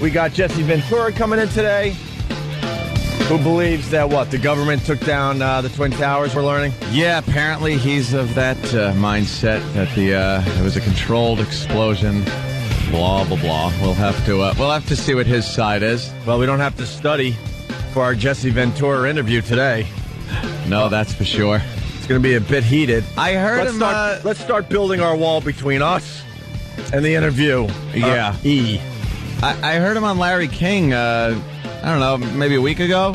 We got Jesse Ventura coming in today, who believes that, the government took down the Twin Towers, we're learning? Yeah, apparently he's of that mindset that it was a controlled explosion, blah, blah, blah. We'll have to see what his side is. Well, we don't have to study for our Jesse Ventura interview today. No, that's for sure. It's going to be a bit heated. I heard Let's start building our wall between us and the interview. Yeah. I heard him on Larry King, I don't know, maybe a week ago,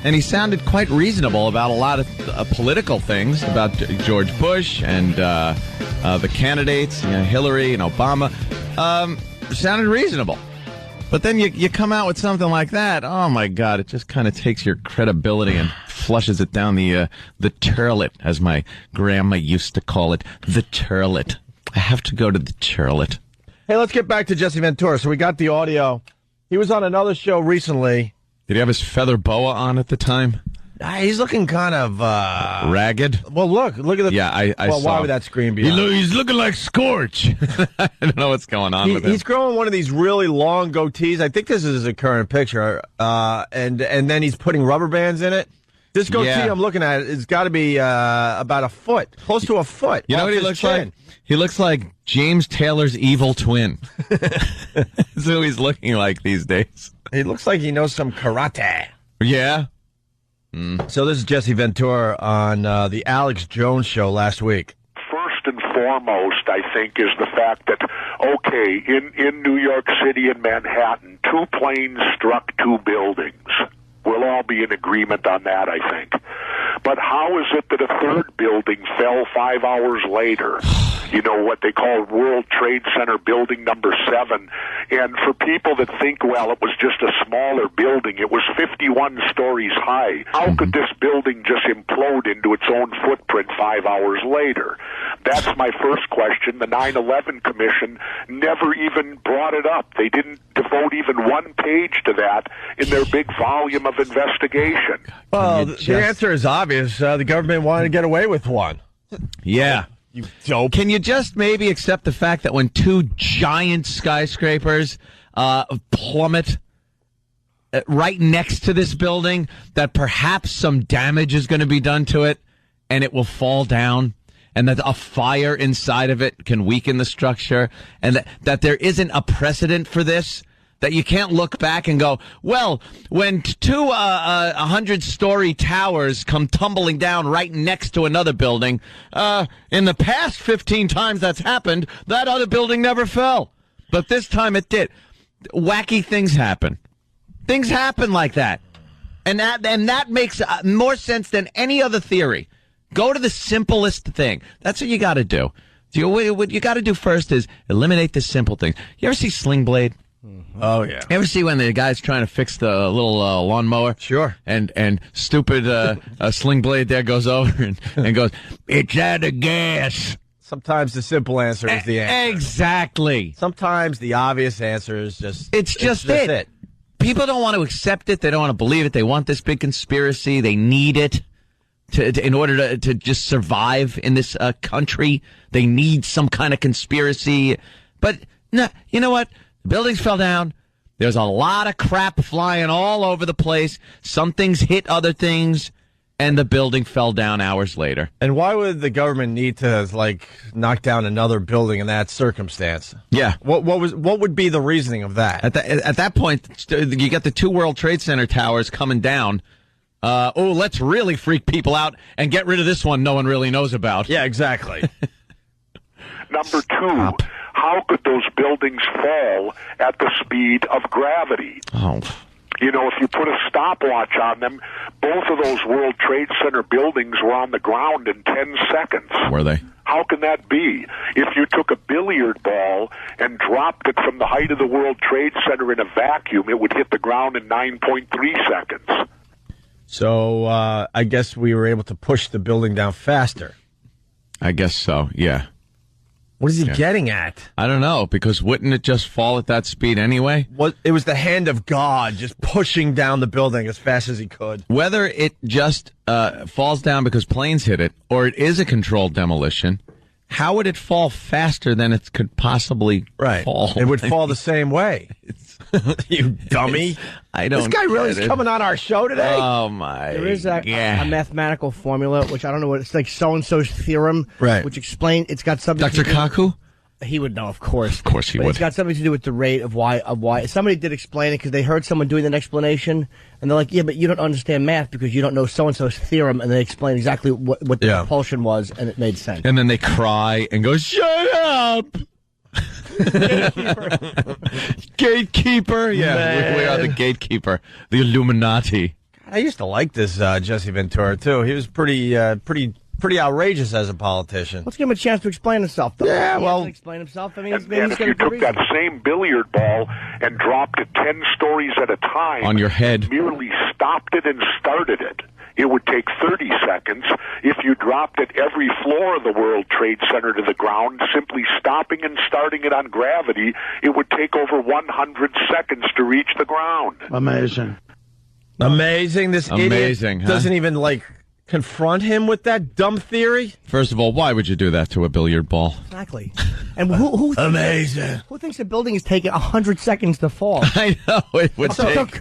and he sounded quite reasonable about a lot of political things, about George Bush and the candidates, Hillary and Obama. Sounded reasonable. But then you come out with something like that, oh my God, it just kind of takes your credibility and flushes it down the toilet, as my grandma used to call it, the toilet. I have to go to the toilet. Hey, let's get back to Jesse Ventura. So we got the audio. He was on another show recently. Did he have his feather boa on at the time? He's looking kind of ragged. Well, look at the. Yeah, I saw. Why would that screen be on? He's looking like Scorch. I don't know what's going on with him. He's growing one of these really long goatees. I think this is a current picture. And then he's putting rubber bands in it. This goatee I'm looking at, it's got to be about a foot, close to a foot. You know what he looks like? He looks like James Taylor's evil twin. That's who he's looking like these days. He looks like he knows some karate. Yeah. So this is Jesse Ventura on the Alex Jones show last week. First and foremost, I think, is the fact that, okay, in New York City and Manhattan, 2 planes struck 2 buildings. We'll all be in agreement on that, I think. But how is it that a 3rd building fell 5 hours later? What they call World Trade Center building number 7. And for people that think, well, it was just a smaller building, it was 51 stories high. How could this building just implode into its own footprint 5 hours later? That's my first question. The 9/11 Commission never even brought it up. They didn't devote even 1 page to that in their big volume of investigation. Well, the answer is obvious. The government wanted to get away with one. Yeah. You dope. Can you just maybe accept the fact that when 2 giant skyscrapers plummet right next to this building, that perhaps some damage is going to be done to it and it will fall down, and that a fire inside of it can weaken the structure, and that there isn't a precedent for this? That you can't look back and go, well, when 2 100-story towers come tumbling down right next to another building, in the past 15 times that's happened, that other building never fell. But this time it did. Wacky things happen. Things happen like that. And that makes more sense than any other theory. Go to the simplest thing. That's what you got to do. What you got to do first is eliminate the simple things. You ever see Sling Blade? Oh, yeah. You ever see when the guy's trying to fix the little lawnmower? Sure. And stupid Sling Blade there goes over and goes, it's out of gas. Sometimes the simple answer is the answer. Exactly. Sometimes the obvious answer is just... It's just it. People don't want to accept it. They don't want to believe it. They want this big conspiracy. They need it in order to just survive in this country. They need some kind of conspiracy. But no, you know what? The buildings fell down. There's a lot of crap flying all over the place. Some things hit other things, and the building fell down hours later. And why would the government need to, knock down another building in that circumstance? Yeah. What would be the reasoning of that? At that point, you got the 2 World Trade Center towers coming down. Let's really freak people out and get rid of this one no one really knows about. Yeah, exactly. Number 2, how could those buildings fall at the speed of gravity? Oh. If you put a stopwatch on them, both of those World Trade Center buildings were on the ground in 10 seconds. Were they? How can that be? If you took a billiard ball and dropped it from the height of the World Trade Center in a vacuum, it would hit the ground in 9.3 seconds. So I guess we were able to push the building down faster. I guess so, yeah. What is he getting at? I don't know, because wouldn't it just fall at that speed anyway? It was the hand of God just pushing down the building as fast as he could. Whether it just falls down because planes hit it, or it is a controlled demolition, how would it fall faster than it could possibly fall? It would fall the same way. You dummy. I don't. This guy really is coming on our show today? Oh, my. There is a mathematical formula, which I don't know what it's like, so-and-so's theorem, right? Which explains, it's got something Dr. Kaku? He would know, of course. Of course he would. It's got something to do with the rate of why. Somebody did explain it because they heard someone doing an explanation, and they're like, yeah, but you don't understand math because you don't know so-and-so's theorem, and they explained exactly what the propulsion was, and it made sense. And then they cry and go, shut up! Gatekeeper. Yeah, we are the gatekeeper. The Illuminati. I used to like this Jesse Ventura, too. He was pretty outrageous as a politician. Let's give him a chance to explain himself, though. Yeah, well... explain himself. I mean, and if you took that same billiard ball and dropped it 10 stories at a time... on your head. ...merely stopped it and started it, it would take 30 seconds. If you dropped it every floor of the World Trade Center to the ground, simply stopping and starting it on gravity, it would take over 100 seconds to reach the ground. Amazing. This idiot doesn't even, confront him with that dumb theory? First of all, why would you do that to a billiard ball? Exactly. And who Amazing. Who thinks the building is taking 100 seconds to fall? I know it would take.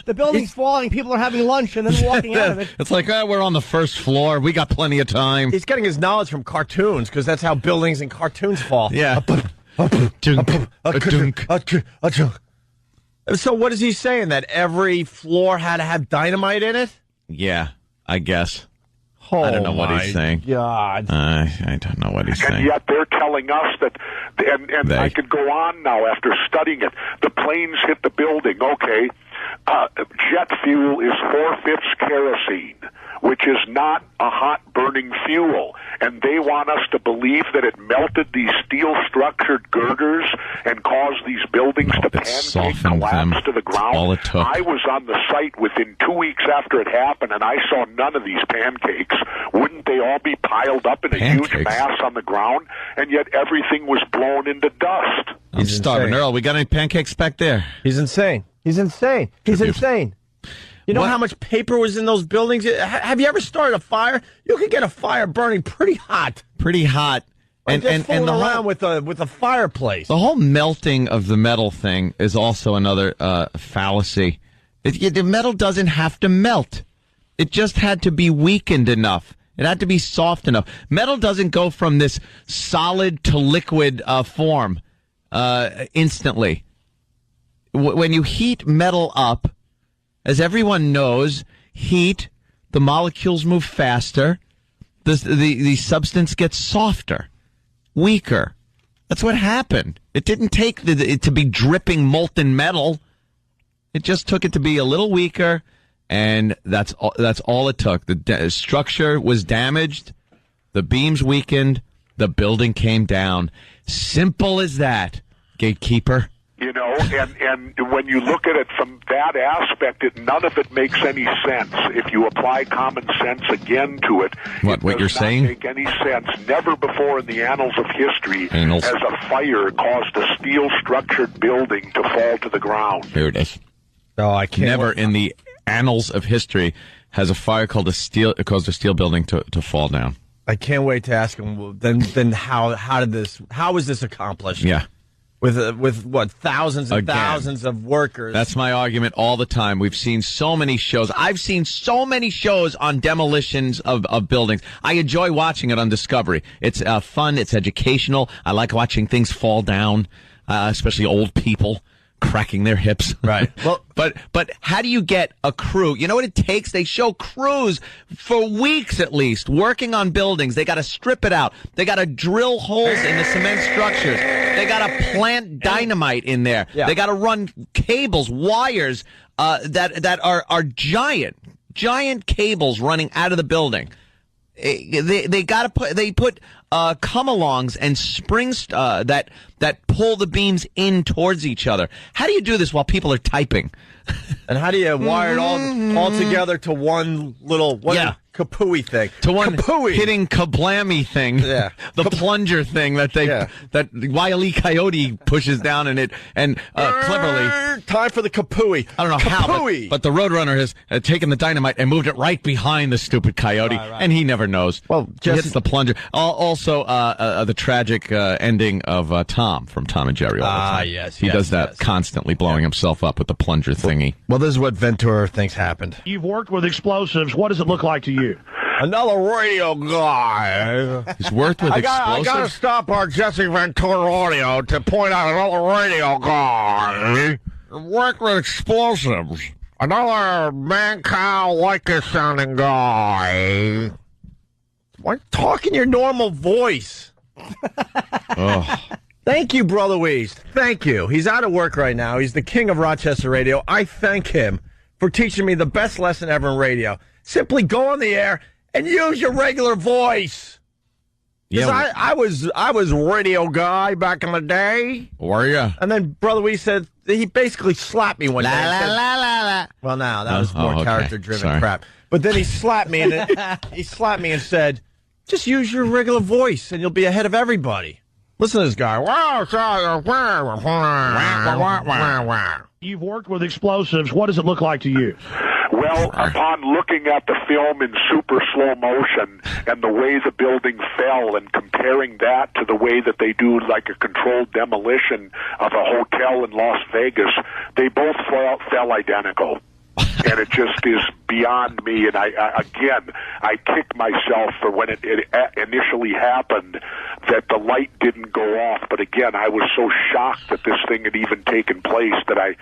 The building's falling. People are having lunch and then walking out of it. It's like, we're on the first floor. We got plenty of time. He's getting his knowledge from cartoons because that's how buildings and cartoons fall. Yeah. So what is he saying? That every floor had to have dynamite in it? Yeah, I guess. Oh, I don't know what he's saying. God. I don't know what he's saying. And yet they're telling us that, and I could go on now after studying it. The planes hit the building. Okay, jet fuel is 4/5 kerosene, which is not a hot burning fuel. And they want us to believe that it melted these steel-structured girders and caused these buildings to pancake collapse to the ground. All it took. I was on the site within 2 weeks after it happened, and I saw none of these pancakes. Wouldn't they all be piled up in a huge mass on the ground? And yet everything was blown into dust. I'm starving. Earl, we got any pancakes back there? He's insane. He's insane. You know how much paper was in those buildings? Have you ever started a fire? You could get a fire burning pretty hot. And fooling around with a fireplace. The whole melting of the metal thing is also another fallacy. The metal doesn't have to melt. It just had to be weakened enough. It had to be soft enough. Metal doesn't go from this solid to liquid form instantly. When you heat metal up, as everyone knows, heat, the molecules move faster, the substance gets softer, weaker. That's what happened. It didn't take it to be dripping molten metal. It just took it to be a little weaker, and that's all it took. The structure was damaged, the beams weakened, the building came down. Simple as that, gatekeeper. You know, and when you look at it from that aspect, none of it makes any sense. If you apply common sense again to it, what you're saying? It does not make any sense. Never before in the annals of history has a fire caused a steel-structured building to fall to the ground. Here it is. No, I can't. Never in the annals of history has a fire caused a steel building to fall down. I can't wait to ask him. Then how was this accomplished? Yeah. With what, thousands and thousands of workers. That's my argument all the time. We've seen so many shows. I've seen so many shows on demolitions of buildings. I enjoy watching it on Discovery. It's fun. It's educational. I like watching things fall down, especially old people cracking their hips. Right. Well, but how do you get a crew? You know what it takes? They show crews for weeks at least working on buildings. They got to strip it out. They got to drill holes in the cement structures. They got to plant dynamite in there. Yeah. They got to run cables, wires that are giant cables running out of the building. They put come-alongs and springs that pull the beams in towards each other. How do you do this while people are typing? And how do you wire it all together to one little kapooey thing. To one hitting kablammy thing. Yeah. The plunger thing that Wile E. Coyote pushes down cleverly. Time for the kapooey. I don't know how, but the Roadrunner has taken the dynamite and moved it right behind the stupid coyote, and he never knows. Well, he hits the plunger. Also, the tragic ending of Tom from Tom and Jerry all the time. Yes. He does that constantly, blowing himself up with the plunger thingy. Well, this is what Ventura thinks happened. You've worked with explosives. What does it look like to you? Another radio guy. He's worked with explosives? I got to stop our Jesse Ventura audio to point out another radio guy. Worked with explosives. Another man-cow like this sounding guy. Why talk in your normal voice? Thank you, Brother Weeze. Thank you. He's out of work right now. He's the king of Rochester radio. I thank him for teaching me the best lesson ever in radio. Simply go on the air and use your regular voice. Yeah, I was radio guy back in the day. Were you? And then Brother Weeze said he basically slapped me one day. Well, now that was more character-driven crap. But then he slapped me and said, "Just use your regular voice, and you'll be ahead of everybody." Listen to this guy. You've worked with explosives. What does it look like to you? Well, upon looking at the film in super slow motion and the way the building fell and comparing that to the way that they do like a controlled demolition of a hotel in Las Vegas, they both fell identical. And it just is beyond me. And I kick myself for when it initially happened that the light didn't go off. But again, I was so shocked that this thing had even taken place that I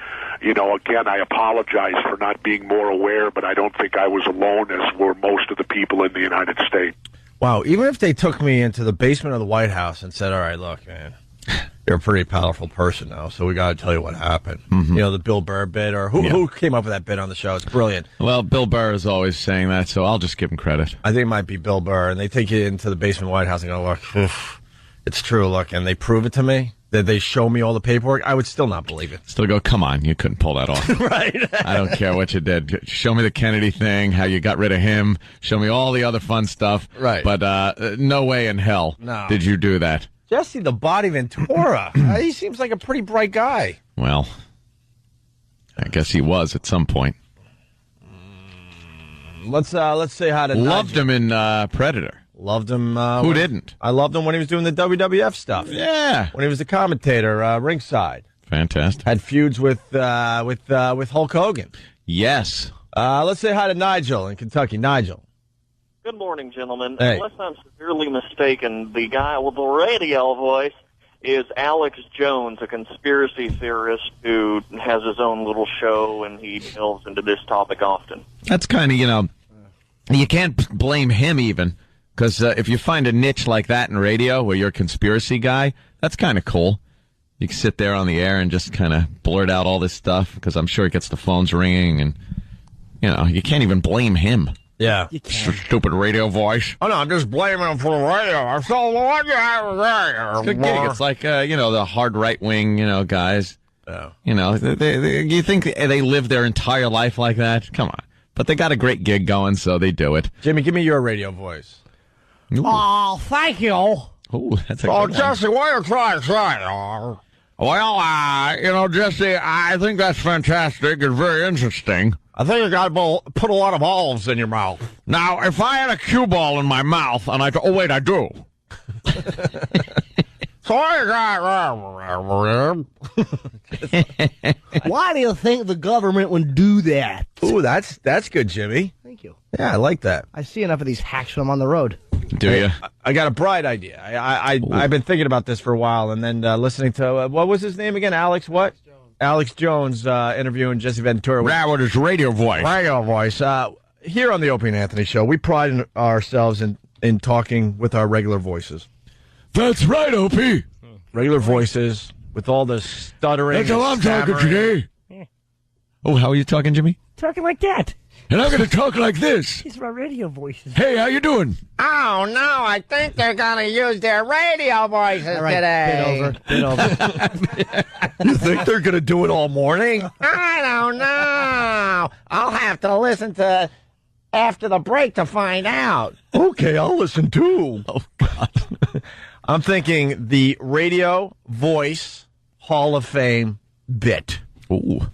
apologize for not being more aware, but I don't think I was alone, as were most of the people in the United States. Wow, even if they took me into the basement of the White House and said, all right, look, man, you're a pretty powerful person now, so we got to tell you what happened. Mm-hmm. You know, the Bill Burr bit, or who came up with that bit on the show? It's brilliant. Well, Bill Burr is always saying that, so I'll just give him credit. I think it might be Bill Burr, and they take you into the basement of the White House and go, look, it's true, look, and they prove it to me. That they show me all the paperwork, I would still not believe it. Still go, come on, you couldn't pull that off. Right. I don't care what you did. Show me the Kennedy thing, how you got rid of him. Show me all the other fun stuff. Right. But no way in hell did you do that. Jesse the Body Ventura. He seems like a pretty bright guy. Well, I guess he was at some point. Let's say hi to Loved him in Predator. Loved him. Who didn't? I loved him when he was doing the WWF stuff. Yeah. When he was a commentator, ringside. Fantastic. Had feuds with Hulk Hogan. Yes. Let's say hi to Nigel in Kentucky. Nigel. Good morning, gentlemen. Hey. Unless I'm severely mistaken, the guy with the radio voice is Alex Jones, a conspiracy theorist who has his own little show, and he delves into this topic often. That's kind of, you can't blame him even. Because if you find a niche like that in radio where you're a conspiracy guy, that's kind of cool. You can sit there on the air and just kind of blurt out all this stuff because I'm sure it gets the phones ringing and, you can't even blame him. Yeah. Stupid radio voice. Oh, no, I'm just blaming him for the radio. It's a good gig. It's like, the hard right-wing, guys. Oh. You think they live their entire life like that? Come on. But they got a great gig going, so they do it. Jimmy, give me your radio voice. Oh, thank you. Oh, that's a good one. Jesse, what are you trying to say? Well, Jesse, I think that's fantastic. It's very interesting. I think you got to put a lot of olives in your mouth. Now, if I had a cue ball in my mouth, and I do. Why do you think the government would do that? Ooh, that's good, Jimmy. Thank you. Yeah, I like that. I see enough of these hacks when I'm on the road. Do you? I got a bright idea. I've been thinking about this for a while, and then listening to, what was his name again? Alex what? Alex Jones interviewing Jesse Ventura. Yeah, with his radio voice. Radio voice. Here on the Opie and Anthony Show, we pride ourselves in talking with our regular voices. That's right, Opie. Regular voices with all the stuttering. That's how I'm talking today. Oh, how are you talking, Jimmy? Talking like that. And I'm going to talk like this. These are our radio voices. Hey, how you doing? Oh, no, I think they're going to use their radio voices today. Bit over. You think they're going to do it all morning? I don't know. I'll have to listen to after the break to find out. Okay, I'll listen too. Oh, God. I'm thinking the Radio Voice Hall of Fame bit. Ooh.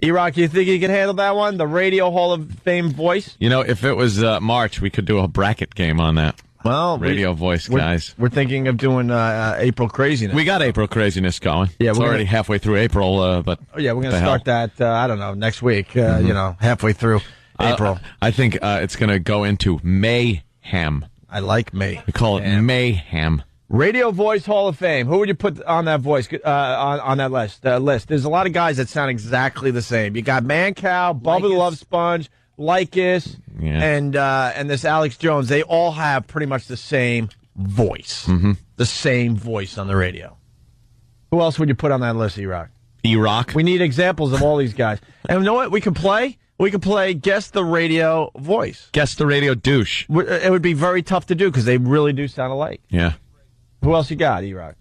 E-Rock, you think you can handle that one? The Radio Hall of Fame voice? You know, if it was March, we could do a bracket game on that. Well, Radio voice, guys. We're thinking of doing April Craziness. We got April Craziness going. Yeah, it's already halfway through April, but... Oh, yeah, we're going to start that, I don't know, next week, halfway through April. I think it's going to go into mayhem. I like May. We call it mayhem. Radio Voice Hall of Fame. Who would you put on that voice on that list? There's a lot of guys that sound exactly the same. You got Mancow, Bubba the Love Sponge, Lycus, and this Alex Jones. They all have pretty much the same voice. Mm-hmm. The same voice on the radio. Who else would you put on that list, E-Rock? E-Rock. We need examples of all these guys. And you know what we can play? We could play Guess the Radio Voice. Guess the Radio Douche. It would be very tough to do because they really do sound alike. Yeah. Who else you got, E-Rock?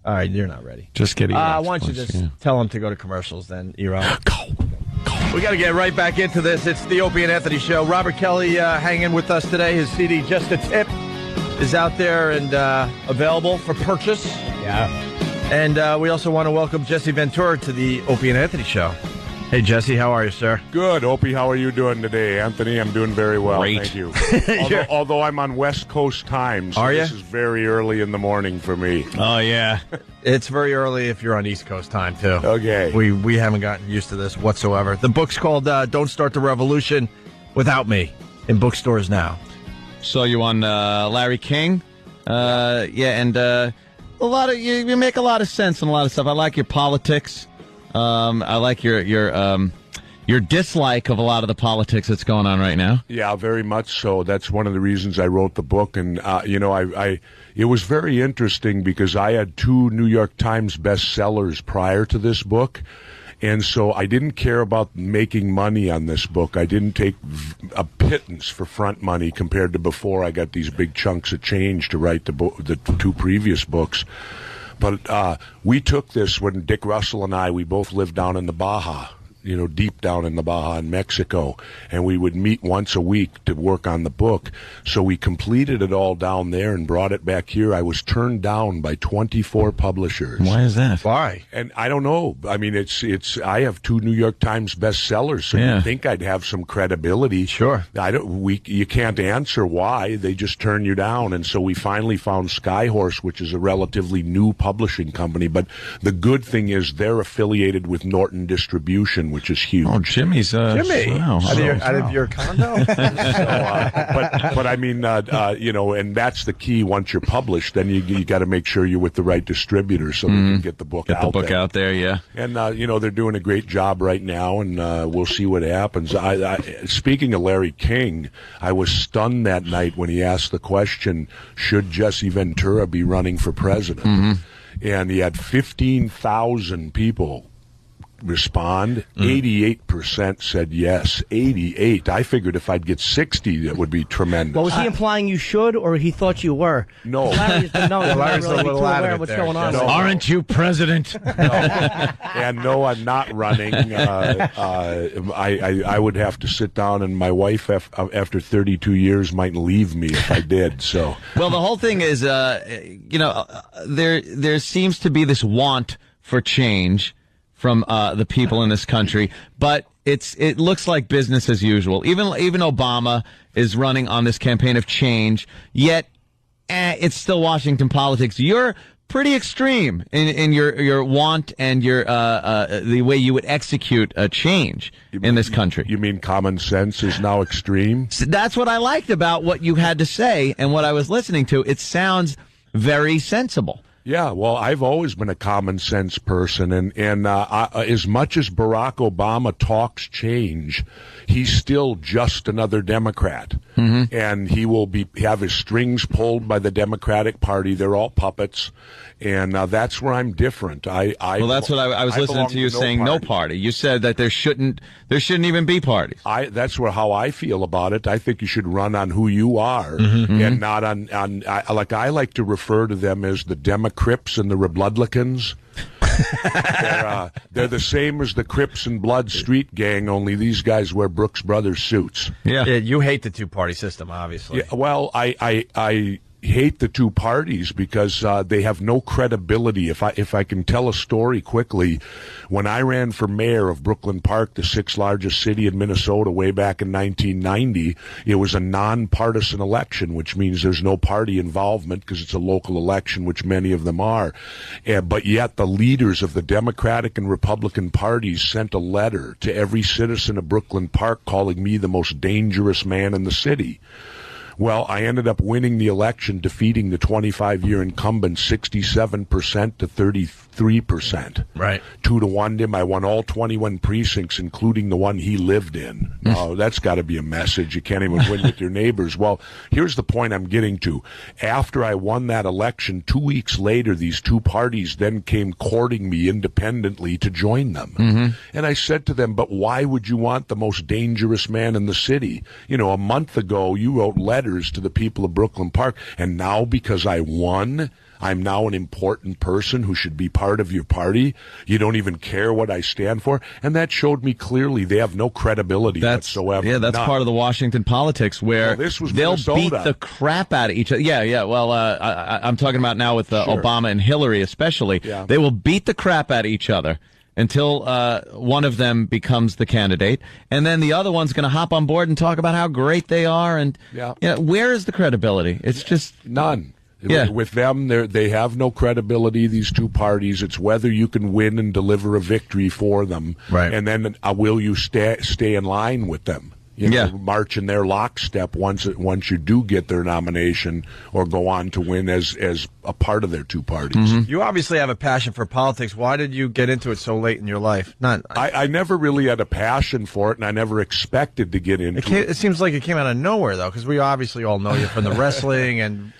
All right, you're not ready. Just get E-Rock's why don't you just tell them to go to commercials then, E-Rock? Go. We got to get right back into this. It's the Opie and Anthony Show. Robert Kelly hanging with us today. His CD, Just a Tip, is out there and available for purchase. Yeah. And we also want to welcome Jesse Ventura to the Opie and Anthony Show. Hey, Jesse, how are you, sir? Good. Opie, how are you doing today? Anthony, I'm doing very well. Great. Thank you. although I'm on West Coast time, so Are you? This is very early in the morning for me. Oh, yeah. It's very early if you're on East Coast time, too. Okay. We haven't gotten used to this whatsoever. The book's called Don't Start the Revolution Without Me, in bookstores now. So you on Larry King? And a lot of you make a lot of sense in a lot of stuff. I like your politics. I like your dislike of a lot of the politics that's going on right now. Yeah, very much so. That's one of the reasons I wrote the book. And, it was very interesting because I had 2 New York Times bestsellers prior to this book. And so I didn't care about making money on this book. I didn't take a pittance for front money compared to before I got these big chunks of change to write the 2 previous books. But we took this when Dick Russell and we both lived down in the Baja, deep down in the Baja in Mexico, and we would meet once a week to work on the book. So we completed it all down there and brought it back here. I was turned down by 24 publishers. Why is that? Why? And I don't know. I mean, I have 2 New York Times bestsellers, so you'd think I'd have some credibility. Sure. You can't answer why. They just turn you down. And so we finally found Skyhorse, which is a relatively new publishing company. But the good thing is they're affiliated with Norton Distribution, which is huge. Oh, Jimmy's Jimmy, wow. out of your condo. But I mean, and that's the key. Once you're published, then you got to make sure you're with the right distributor so they can get the book out. Get the book out there, yeah. And they're doing a great job right now, and we'll see what happens. Speaking of Larry King, I was stunned that night when he asked the question, "Should Jesse Ventura be running for president?" Mm-hmm. And he had 15,000 people respond. 88% said yes. 88. I figured if I'd get 60, that would be tremendous. Well, was he implying you should, or he thought you were? No. Larry's Larry's really a little out of it what's there. going on. No. Aren't you president? And no, I'm not running. I would have to sit down, and my wife, after 32 years, might leave me if I did. So, well, the whole thing is, there seems to be this want for change from the people in this country, but it looks like business as usual. Even Obama is running on this campaign of change, yet it's still Washington politics. You're pretty extreme in your want and your the way you would execute a change in this country. You mean common sense is now extreme? So that's what I liked about what you had to say and what I was listening to. It sounds very sensible. Yeah, well, I've always been a common sense person, and as much as Barack Obama talks change, he's still just another Democrat, and he will have his strings pulled by the Democratic Party. They're all puppets, and that's where I'm different. Well, that's what I was listening to you saying. No party. You said that there shouldn't even be parties. That's how I feel about it. I think you should run on who you are, and not on. I like to refer to them as the Democrats and the Republicans. They're the same as the Crips and Blood street gang, only these guys wear Brooks Brothers suits. Yeah, you hate the two-party system, obviously. Yeah, well, I hate the two parties because they have no credibility. If I can tell a story quickly, when I ran for mayor of Brooklyn Park, the sixth largest city in Minnesota, way back in 1990, it was a nonpartisan election, which means there's no party involvement because it's a local election, which many of them are. But yet the leaders of the Democratic and Republican parties sent a letter to every citizen of Brooklyn Park calling me the most dangerous man in the city. Well, I ended up winning the election, defeating the 25-year incumbent 67% to 33%. Right. 2-1 to him. I won all 21 precincts, including the one he lived in. That's got to be a message. You can't even win with your neighbors. Well, here's the point I'm getting to. After I won that election, 2 weeks later, these two parties then came courting me independently to join them. Mm-hmm. And I said to them, but why would you want the most dangerous man in the city? You know, a month ago, you wrote letters to the people of Brooklyn Park, and now because I won, I'm now an important person who should be part of your party. You don't even care what I stand for. And that showed me clearly they have no credibility whatsoever. Yeah, that's part of the Washington politics where they'll beat the crap out of each other. Yeah. Well, I'm talking about now with Obama and Hillary especially. Yeah. They will beat the crap out of each other until one of them becomes the candidate, and then the other one's going to hop on board and talk about how great they are. And where is the credibility? It's just none. Yeah. With them, they have no credibility, these two parties. It's whether you can win and deliver a victory for them, right? And then will you stay in line with them? March in their lockstep once you do get their nomination or go on to win as a part of their two parties. Mm-hmm. You obviously have a passion for politics. Why did you get into it so late in your life? I never really had a passion for it, and I never expected to get into it. It seems like it came out of nowhere, though, because we obviously all know you from the wrestling and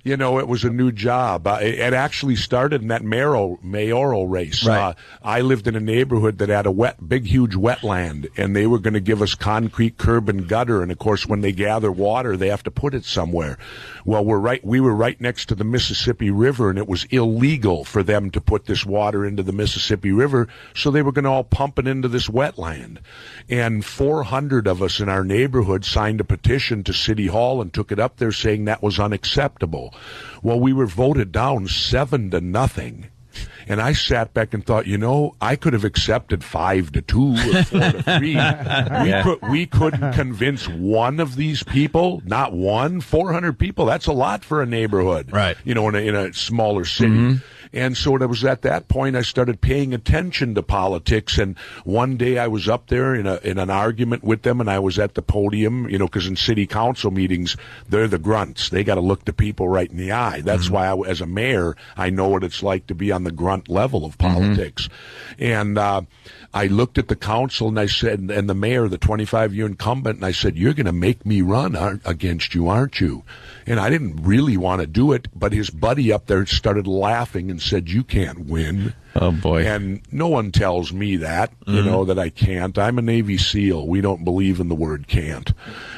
it was a new job. It actually started in that mayoral race. Right. I lived in a neighborhood that had a big, huge wetland, and they were going to give us concrete curb and gutter. And of course, when they gather water, they have to put it somewhere. Well, we were right next to the Mississippi River, and it was illegal for them to put this water into the Mississippi River, so they were going to all pump it into this wetland. And 400 of us in our neighborhood signed a petition to City Hall and took it up there saying that was unacceptable. Well, we were voted down 7-0. And I sat back and thought, I could have accepted 5-2 or 4-3. We couldn't convince one of these people, not one. 400 people, that's a lot for a neighborhood, right? In a smaller city. Mm-hmm. And so it was at that point I started paying attention to politics. And one day I was up there in an argument with them, and I was at the podium, because in city council meetings, they're the grunts. They got to look the people right in the eye. That's why as a mayor, I know what it's like to be on the grunt level of politics. And I looked at the council and I said, and the mayor, the 25-year incumbent, and I said, you're going to make me run against you, aren't you? And I didn't really want to do it, but his buddy up there started laughing and said, you can't win. Oh, boy. And no one tells me that, that I can't. I'm a Navy SEAL. We don't believe in the word can't.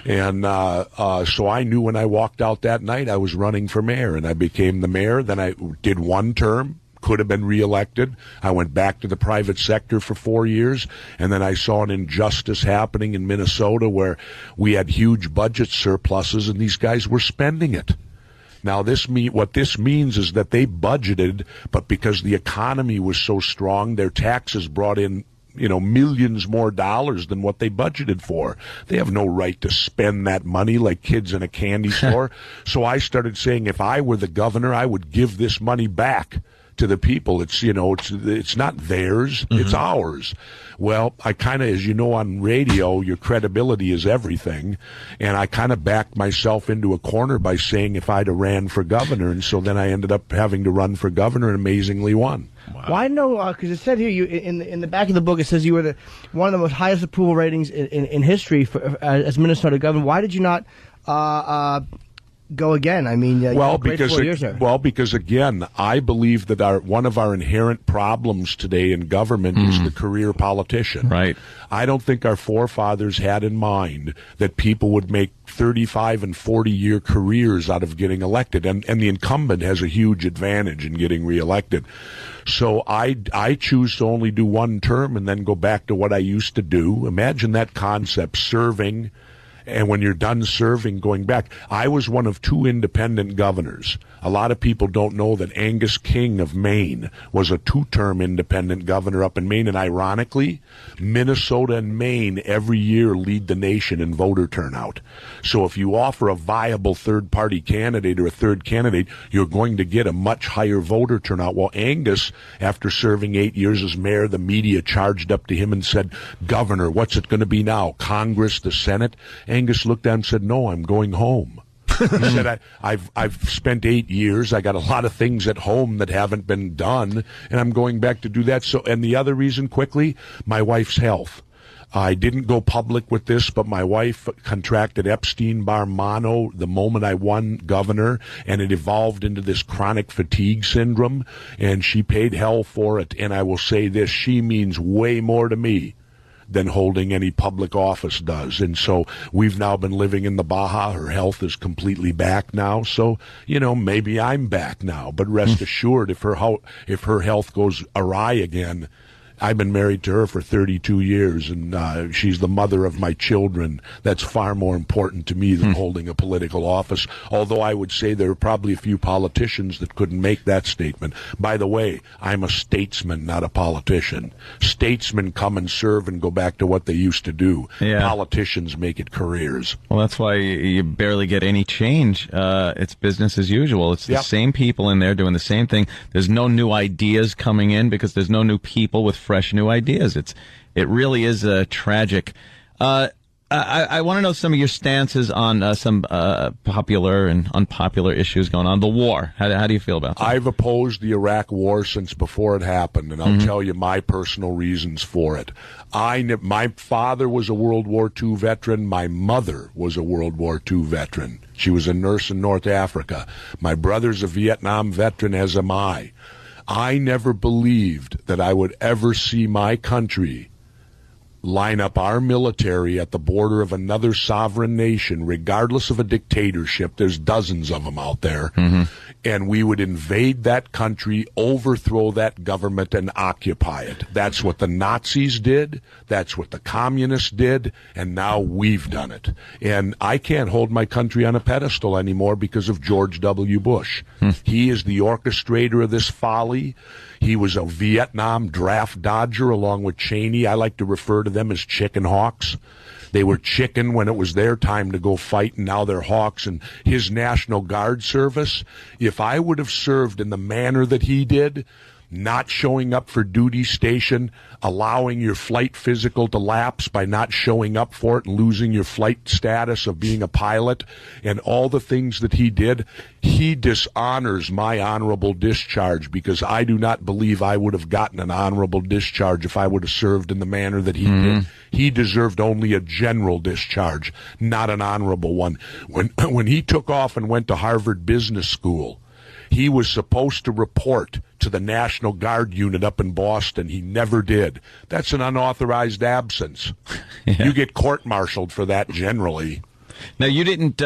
And so I knew when I walked out that night I was running for mayor, and I became the mayor. Then I did one term. Could have been reelected. I went back to the private sector for 4 years, and then I saw an injustice happening in Minnesota where we had huge budget surpluses, and these guys were spending it. Now, what this means is that they budgeted, but because the economy was so strong, their taxes brought in millions more dollars than what they budgeted for. They have no right to spend that money like kids in a candy store. So I started saying if I were the governor, I would give this money back to the people. It's not theirs, it's ours. Well, I kind of, as you know, on radio, your credibility is everything, and I kind of backed myself into a corner by saying if I'd have ran for governor, and so then I ended up having to run for governor and amazingly won. Wow. Why no? Because it said here, you in the back of the book, it says you were one of the most highest approval ratings in history as Minnesota governor. Why did you not go again? I mean, because again, I believe that one of our inherent problems today in government is the career politician. Right. I don't think our forefathers had in mind that people would make 35 and 40-year careers out of getting elected, and the incumbent has a huge advantage in getting reelected. So I choose to only do one term and then go back to what I used to do. Imagine that concept, serving. And when you're done serving, going back. I was one of 2 independent governors. A lot of people don't know that Angus King of Maine was a 2-term independent governor up in Maine. And ironically, Minnesota and Maine every year lead the nation in voter turnout. So if you offer a viable third-party candidate or a third candidate, you're going to get a much higher voter turnout. Well, Angus, after serving 8 years as mayor, the media charged up to him and said, "Governor, what's it going to be now? Congress, the Senate?" Angus looked at him and said, "No, I'm going home." He said, I've spent 8 years. I got a lot of things at home that haven't been done, and I'm going back to do that. So, and the other reason, quickly, my wife's health. I didn't go public with this, but my wife contracted Epstein-Barr mono the moment I won governor, and it evolved into this chronic fatigue syndrome, and she paid hell for it. And I will say this, she means way more to me than holding any public office does. And so we've now been living in the Baja. Her health is completely back now. So, maybe I'm back now. But rest assured, if her health goes awry again, I've been married to her for 32 years, and she's the mother of my children. That's far more important to me than holding a political office, although I would say there are probably a few politicians that couldn't make that statement. By the way, I'm a statesman, not a politician. Statesmen come and serve and go back to what they used to do. Yeah. Politicians make it careers. Well, that's why you barely get any change. It's business as usual. It's the same people in there doing the same thing. There's no new ideas coming in because there's no new people with fresh new ideas. It really is tragic. I want to know some of your stances on some popular and unpopular issues going on. The war. How do you feel about that? I've opposed the Iraq war since before it happened, and I'll tell you my personal reasons for it. My father was a World War II veteran. My mother was a World War II veteran. She was a nurse in North Africa. My brother's a Vietnam veteran, as am I. I never believed that I would ever see my country line up our military at the border of another sovereign nation, regardless of a dictatorship. There's dozens of them out there. And we would invade that country, overthrow that government, and occupy it. That's what the Nazis did. That's what the communists did. And now we've done it. And I can't hold my country on a pedestal anymore because of George W. Bush. He is the orchestrator of this folly. He was a Vietnam draft dodger along with Cheney. I like to refer to them as chicken hawks. They were chicken when it was their time to go fight, and now they're hawks. And his National Guard service, if I would have served in the manner that he did, not showing up for duty station, allowing your flight physical to lapse by not showing up for it and losing your flight status of being a pilot, and all the things that he did, he dishonors my honorable discharge, because I do not believe I would have gotten an honorable discharge if I would have served in the manner that he did. He deserved only a general discharge, not an honorable one. When he took off and went to Harvard Business School, he was supposed to report to the National Guard unit up in Boston. He never did. That's an unauthorized absence. You get court-martialed for that generally. Now, you didn't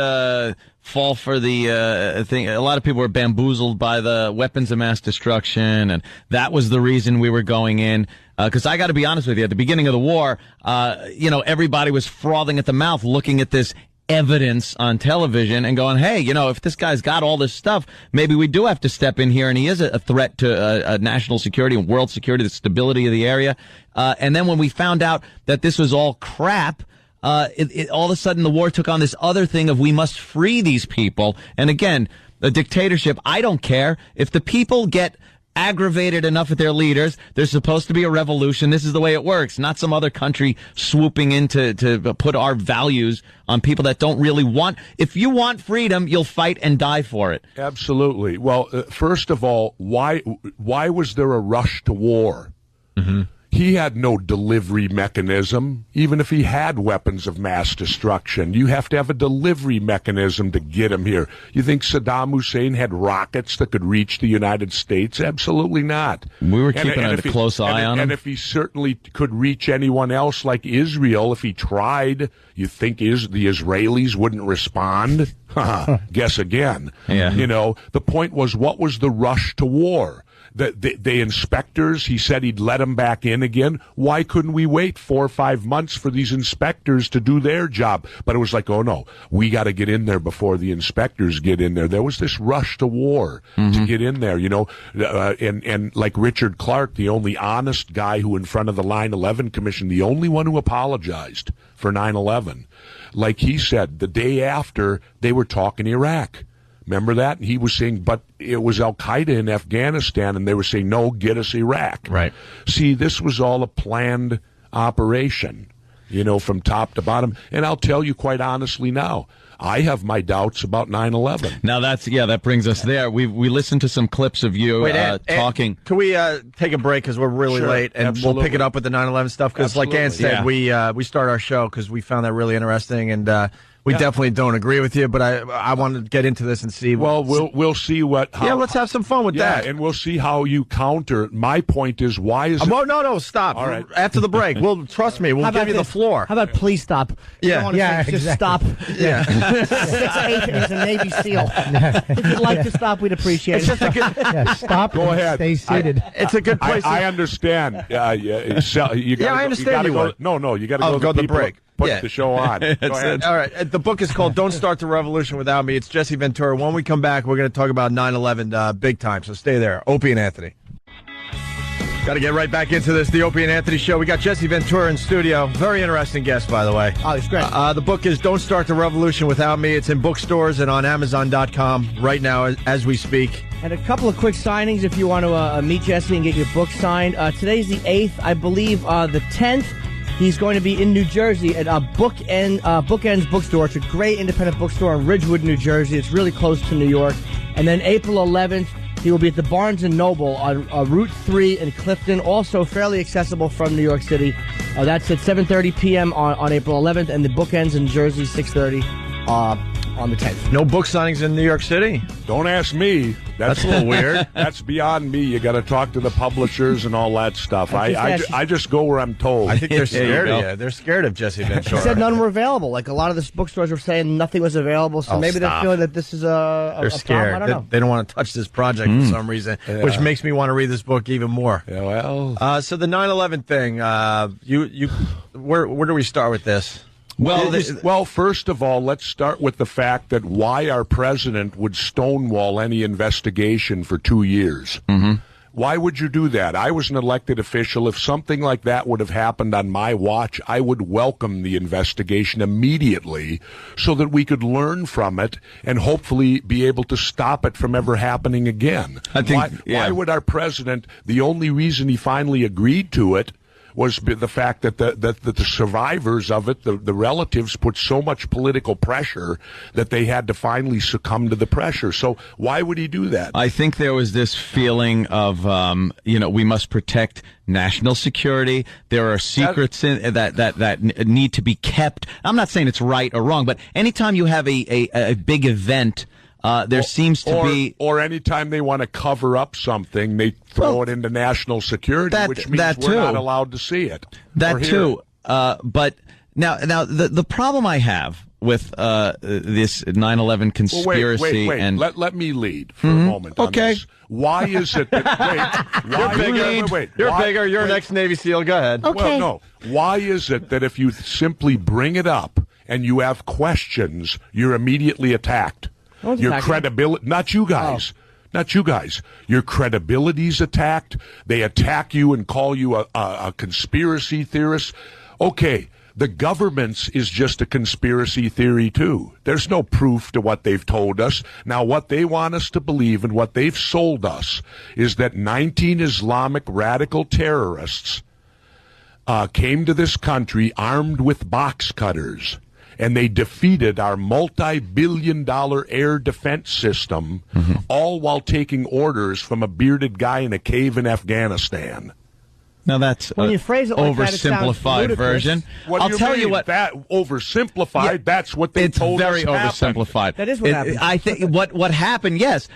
fall for the thing. A lot of people were bamboozled by the weapons of mass destruction, and that was the reason we were going in. Because I got to be honest with you, at the beginning of the war, everybody was frothing at the mouth looking at this evidence on television and going, hey, if this guy's got all this stuff, maybe we do have to step in here, and he is a threat to national security and world security, the stability of the area. And then when we found out that this was all crap, all of a sudden the war took on this other thing of we must free these people. And again, the dictatorship, I don't care. If the people get aggravated enough at their leaders, there's supposed to be a revolution. This is the way it works, not some other country swooping in to put our values on people that don't really want. If you want freedom, you'll fight and die for it. Absolutely. Well, first of all, why was there a rush to war? He had no delivery mechanism, even if he had weapons of mass destruction. You have to have a delivery mechanism to get him here. You think Saddam Hussein had rockets that could reach the United States? Absolutely not. We were keeping a close eye on him. And if he certainly could reach anyone else like Israel, if he tried, you think the Israelis wouldn't respond? Guess again. Yeah. You know, the point was, what was the rush to war? The inspectors, he said he'd let them back in again. Why couldn't we wait 4 or 5 months for these inspectors to do their job? But it was like, oh no, we got to get in there before the inspectors get in there. There was this rush to war to get in there, you know. And like Richard Clark, the only honest guy who in front of the 9/11 Commission, the only one who apologized for 9/11. Like he said, the day after, they were talking Iraq. Remember that? And he was saying, but it was Al-Qaeda in Afghanistan, and they were saying, no, get us Iraq. Right. See, this was all a planned operation, you know, from top to bottom. And I'll tell you quite honestly now, I have my doubts about 9/11. Now that brings us there. We listened to some clips of you talking. Can we take a break because we're really late, and we'll pick it up with the 9/11 stuff? Because like Ann said, we start our show because we found that really interesting, and we definitely don't agree with you. But I wanted to get into this and see. Well, we'll see how, let's have some fun with that, and we'll see how you counter. My point is, why is it? Well, no, stop. All right. After the break, trust me, we'll give you the floor. How about please stop? Just stop. Yeah. 6'8" and he's a Navy SEAL. If you'd like to stop, we'd appreciate it. Just a good, stop. Go ahead. Stay seated. It's a good place. I understand. I understand. You got to go. No, you got to go to the break. Put the show on. Go ahead. All right. The book is called Don't Start the Revolution Without Me. It's Jesse Ventura. When we come back, we're going to talk about 9/11 big time. So stay there. Opie and Anthony. Got to get right back into this. The Opie and Anthony Show. We got Jesse Ventura in studio. Very interesting guest, by the way. Oh, he's great. The book is Don't Start the Revolution Without Me. It's in bookstores and on Amazon.com right now as we speak. And a couple of quick signings if you want to meet Jesse and get your book signed. Today's the 8th. I believe the 10th. He's going to be in New Jersey at Bookends Bookstore. It's a great independent bookstore in Ridgewood, New Jersey. It's really close to New York. And then April 11th, he will be at the Barnes & Noble on Route 3 in Clifton, also fairly accessible from New York City. That's at 7:30 p.m. on April 11th, and the Bookends in Jersey, 6:30 on the 10th. No book signings in New York City? Don't ask me. That's a little weird. That's beyond me. You got to talk to the publishers and all that stuff. I just go where I'm told. I think they're scared of you. They're scared of Jesse Ventura. He said none were available. Like a lot of the bookstores were saying nothing was available, so maybe they're feeling that this is they're scared. Problem. I don't know. They don't want to touch this project for some reason, which makes me want to read this book even more. Yeah, well, so the 9/11 thing. Where do we start with this? Well, first of all, let's start with the fact that why our president would stonewall any investigation for 2 years. Mm-hmm. Why would you do that? I was an elected official. If something like that would have happened on my watch, I would welcome the investigation immediately so that we could learn from it and hopefully be able to stop it from ever happening again. Why would our president, the only reason he finally agreed to it was the fact that the survivors of it, the relatives, put so much political pressure that they had to finally succumb to the pressure. So why would he do that? I think there was this feeling of, we must protect national security. There are secrets that need to be kept. I'm not saying it's right or wrong, but anytime you have a big event, there seems to be... Or anytime they want to cover up something, they throw it into national security, which means we're not allowed to see it. That too. But now the problem I have with this 9/11 conspiracy... Wait. And let me lead for a moment on this. Why is it that... You're bigger. You're an ex-Navy SEAL. Go ahead. Okay. Well, no. Why is it that if you simply bring it up and you have questions, you're immediately attacked? Your credibility, not you guys. Not you guys. Your credibility's attacked. They attack you and call you a conspiracy theorist. Okay, the government's is just a conspiracy theory too. There's no proof to what they've told us. Now, what they want us to believe and what they've sold us is that 19 Islamic radical terrorists came to this country armed with box cutters. And they defeated our multi-billion-dollar air defense system, all while taking orders from a bearded guy in a cave in Afghanistan. Now that's when you phrase it like that, it sounds oversimplified ludicrous. version. What I'll do you tell mean? you what. That oversimplified. Yeah, that's what they it's told very us happened. oversimplified. That is what happened. I think what happened. Yes,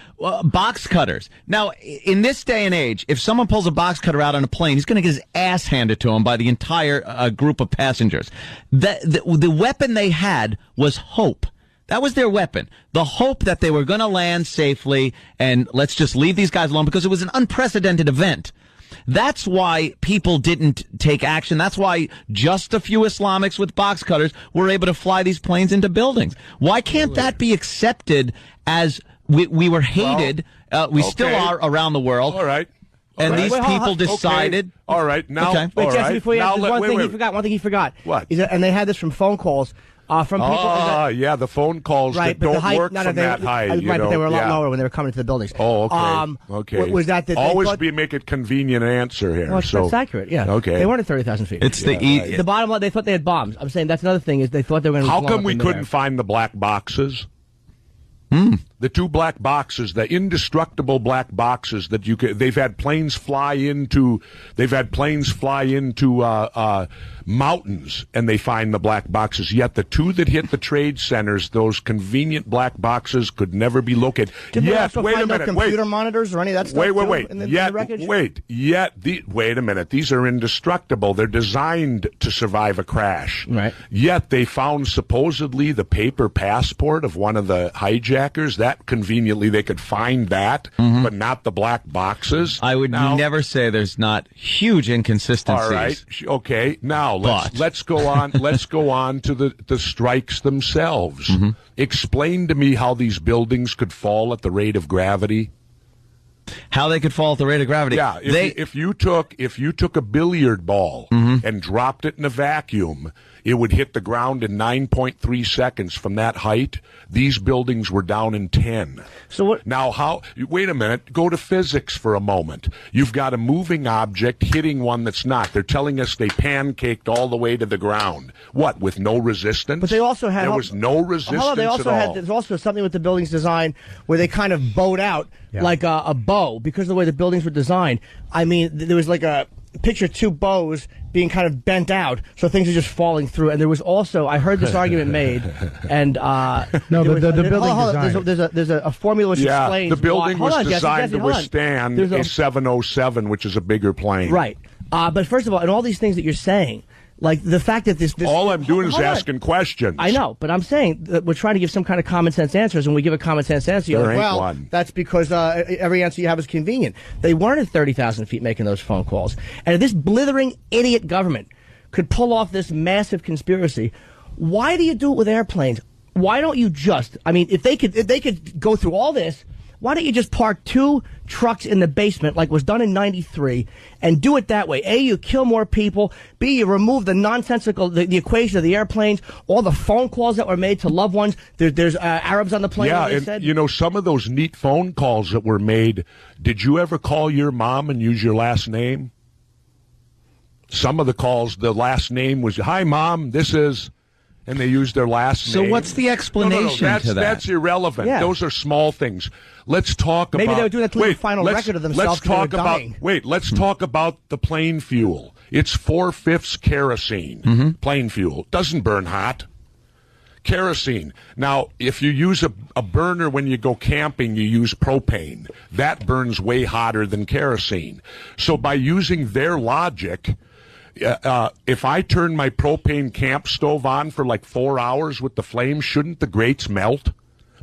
box cutters. Now, in this day and age, if someone pulls a box cutter out on a plane, he's going to get his ass handed to him by the entire group of passengers. The weapon they had was hope. That was their weapon. The hope that they were going to land safely and let's just leave these guys alone because it was an unprecedented event. That's why people didn't take action. That's why just a few Islamics with box cutters were able to fly these planes into buildings. Why can't that be accepted as we were hated? We still are around the world. All right. And these people decided. Okay. All right. Now, okay. Wait, all Jesse, right. before you now, answer, one thing he forgot. What? And they had this from phone calls. From people. Yeah, the phone calls right, that don't work no, from that height. Right, but they were a lot lower when they were coming to the buildings. Oh, okay. Okay. Was that always make it convenient answer here? Well, that's accurate. Yeah. Okay. They weren't at 30,000 feet. It's the bottom line. They thought they had bombs. I'm saying that's another thing is they thought they were going to. How come we couldn't find the black boxes? The two black boxes, the indestructible black boxes that you could. They've had planes fly into. Mountains, and they find the black boxes. Yet the two that hit the trade centers, those convenient black boxes, could never be located. Did they also wait find a minute. computer monitors or any of that stuff? Wait. In the wreckage? Wait a minute. These are indestructible. They're designed to survive a crash. Right. Yet they found supposedly the paper passport of one of the hijackers. That conveniently they could find that, but not the black boxes. I would never say there's not huge inconsistencies. All right. Okay. Now let's go on. Let's go on to the strikes themselves. Explain to me how these buildings could fall at the rate of gravity. How they could fall at the rate of gravity? Yeah, if you took a billiard ball and dropped it in a vacuum, it would hit the ground in 9.3 seconds from that height. These buildings were down in 10. So what? Now, wait a minute. Go to physics for a moment. You've got a moving object hitting one that's not. They're telling us they pancaked all the way to the ground. What, with no resistance? But they also had... There was no resistance at all. There's also something with the building's design where they kind of bowed out like a bow because of the way the buildings were designed. I mean, there was like a... Picture two bows being kind of bent out, so things are just falling through. And there was also, I heard this argument made, and the building design. There's a formula which explains. The building was designed to withstand a 707, which is a bigger plane. Right, but first of all, and all these things that you're saying. Like the fact that this all I'm doing is asking questions. I know, but I'm saying that we're trying to give some kind of common sense answers, and we give a common sense answer. You're like, well, that's because every answer you have is convenient. They weren't at 30,000 feet making those phone calls, and if this blithering idiot government could pull off this massive conspiracy, why do you do it with airplanes? Why don't you just? I mean, if they could go through all this. Why don't you just park two trucks in the basement like was done in '93 and do it that way? A, you kill more people. B, you remove the nonsensical, the equation of the airplanes, all the phone calls that were made to loved ones. There's Arabs on the plane. Yeah, they and said. Some of those neat phone calls that were made, did you ever call your mom and use your last name? Some of the calls, the last name was, "Hi, Mom, this is..." And they used their last name. So what's the explanation to that? That's irrelevant. Yeah. Those are small things. Let's talk about... Maybe they were doing that to leave a final record of themselves because they were dying. Let's talk about the plane fuel. It's 4/5 kerosene. Plane fuel. Doesn't burn hot. Kerosene. Now, if you use a burner when you go camping, you use propane. That burns way hotter than kerosene. So by using their logic... if I turn my propane camp stove on for like 4 hours with the flames, shouldn't the grates melt?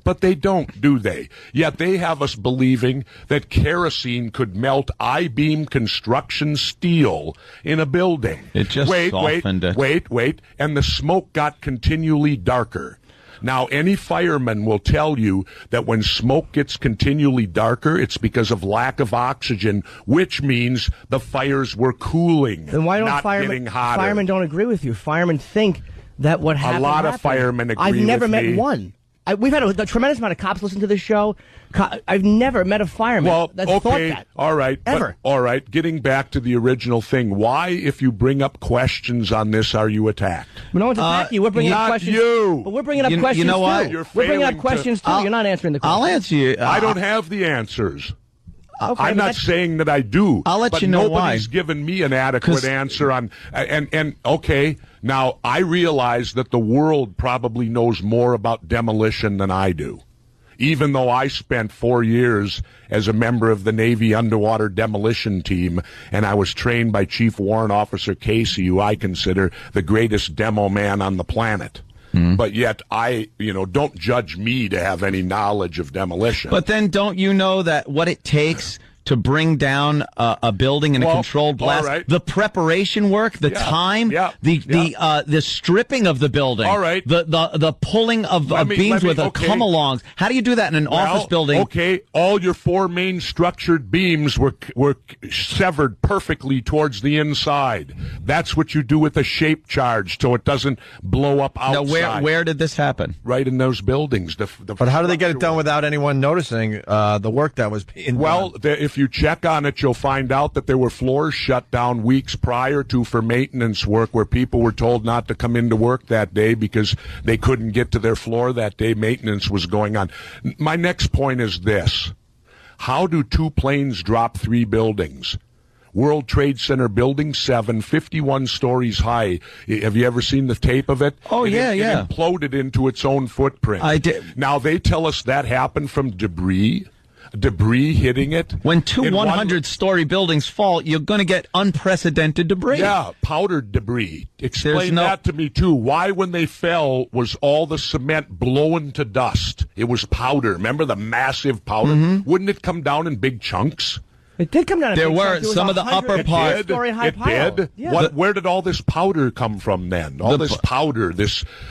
But they don't, do they? Yet they have us believing that kerosene could melt I-beam construction steel in a building. It just softened it. Wait. And the smoke got continually darker. Now, any fireman will tell you that when smoke gets continually darker, it's because of lack of oxygen, which means the fires were cooling, then why don't not getting hotter. Firemen don't agree with you. Firemen think that what happened. A lot of firemen agree with me. I've never met one. We've had a tremendous amount of cops listen to this show. I've never met a fireman that's thought that. All right. Ever. All right. Getting back to the original thing, why, if you bring up questions on this, are you attacked? No one's attacking you. We're bringing up questions. You. But we're bringing up questions, you know what? too. We're bringing up questions, too. You're not answering the questions. I'll answer you. I don't have the answers. I'm not saying that I do. I'll let you know why. Nobody's given me an adequate answer on. And okay, now I realize that the world probably knows more about demolition than I do. Even though I spent 4 years as a member of the Navy underwater demolition team, and I was trained by Chief Warrant Officer Casey, who I consider the greatest demo man on the planet. But yet don't judge me to have any knowledge of demolition. But then don't you know that what it takes to bring down a building in a controlled blast, right. the preparation work, the time, the stripping of the building, the pulling of beams with come-alongs. How do you do that in an office building? Okay, all your 4 main structured beams were severed perfectly towards the inside. That's what you do with a shape charge so it doesn't blow up outside. Now, where did this happen? Right in those buildings. But how do they get it done without anyone noticing the work that was being done? If you check on it, you'll find out that there were floors shut down weeks prior to for maintenance work where people were told not to come into work that day because they couldn't get to their floor that day. Maintenance was going on. My next point is this. How do 2 planes drop 3 buildings? World Trade Center Building 7, 51 stories high. Have you ever seen the tape of it? Oh, It imploded into its own footprint. I did. Now, they tell us that happened from debris hitting it. When 2 100-story buildings fall, you're going to get unprecedented debris. Yeah, powdered debris. Explain that to me, too. Why, when they fell, was all the cement blown to dust? It was powder. Remember the massive powder? Mm-hmm. Wouldn't it come down in big chunks? It did come down. There were some of the upper parts. It did. Yeah. Where did all this powder come from then? All this powder,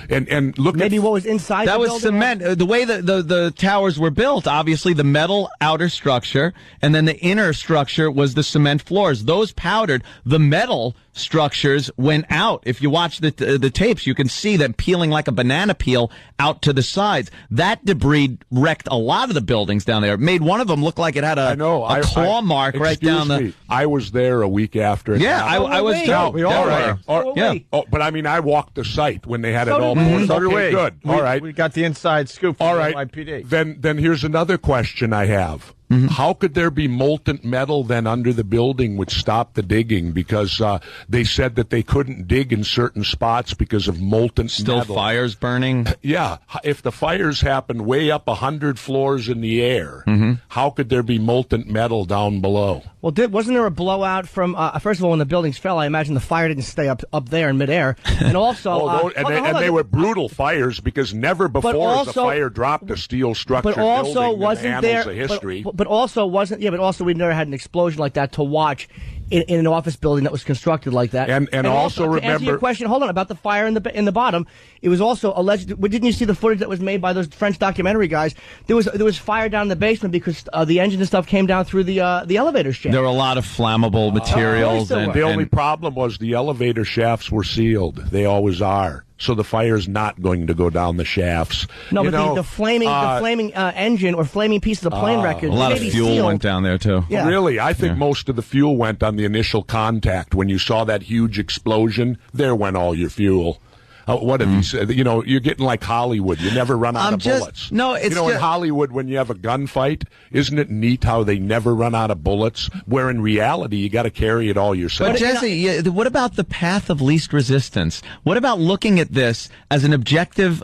and look. Maybe what was inside. That was cement. The way the towers were built, obviously the metal outer structure, and then the inner structure was the cement floors. Those powdered. The metal structures went out. If you watch the tapes, you can see them peeling like a banana peel out to the sides. That debris wrecked a lot of the buildings down there. It made one of them look like it had a claw mark right down the. I was there a week after. Yeah, I was too. We all were. Yeah. Oh, but I mean, I walked the site when they had it all. So did we. Good. All right. We got the inside scoop. All right. NYPD. Then here's another question I have. Mm-hmm. How could there be molten metal then under the building which stopped the digging? Because they said that they couldn't dig in certain spots because of molten metal. Still fires burning? Yeah. If the fires happened way up 100 floors in the air, how could there be molten metal down below? Well, wasn't there a blowout from, first of all, when the buildings fell, I imagine the fire didn't stay up there in midair. And also... they were brutal fires because never before has a fire dropped a steel structure building in the annals of history. But also we never had an explosion like that to watch in an office building that was constructed like that. And also remember, to answer your question, hold on, about the fire in the bottom. It was also alleged. Didn't you see the footage that was made by those French documentary guys? There was fire down in the basement because the engine and stuff came down through the elevator shaft. There were a lot of flammable materials. The only problem was the elevator shafts were sealed. They always are. So the fire's not going to go down the shafts. No, but the flaming engine or flaming pieces of plane wreckage. A lot of fuel went down there too. Yeah. Really, I think most of the fuel went on the initial contact. When you saw that huge explosion, there went all your fuel. What have you said? You know, you're getting like Hollywood. You never run out of bullets. No, it's in Hollywood, when you have a gunfight, isn't it neat how they never run out of bullets? Where in reality, you got to carry it all yourself. But Jesse, what about the path of least resistance? What about looking at this as an objective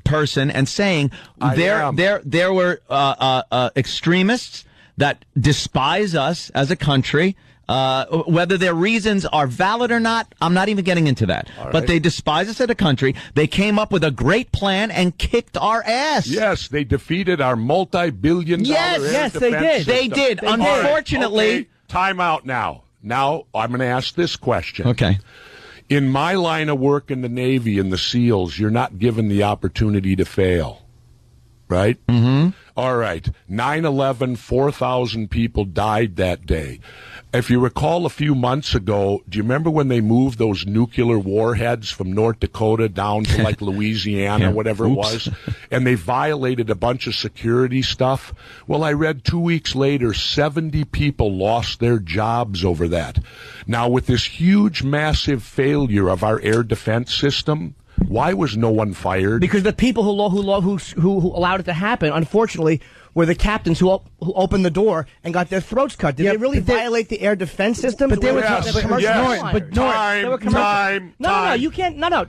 person and saying there were extremists that despise us as a country? Whether their reasons are valid or not, I'm not even getting into that. Right. But they despise us as a country. They came up with a great plan and kicked our ass. Yes, they defeated our multi-billion-dollar Yes, they did. They did. Unfortunately. Okay. Time out now. Now, I'm going to ask this question. Okay. In my line of work in the Navy and the SEALs, you're not given the opportunity to fail. Right? Mm-hmm. All right. 9/11, 4,000 people died that day. If you recall a few months ago, do you remember when they moved those nuclear warheads from North Dakota down to like Louisiana, whatever it was, and they violated a bunch of security stuff? Well, I read 2 weeks later, 70 people lost their jobs over that. Now, with this huge, massive failure of our air defense system, Why was no one fired? Because the people who allowed it to happen, unfortunately, were the captains who opened the door and got their throats cut. Did they really violate the air defense system? But they were commercial airliners. Time. No, you can't. No.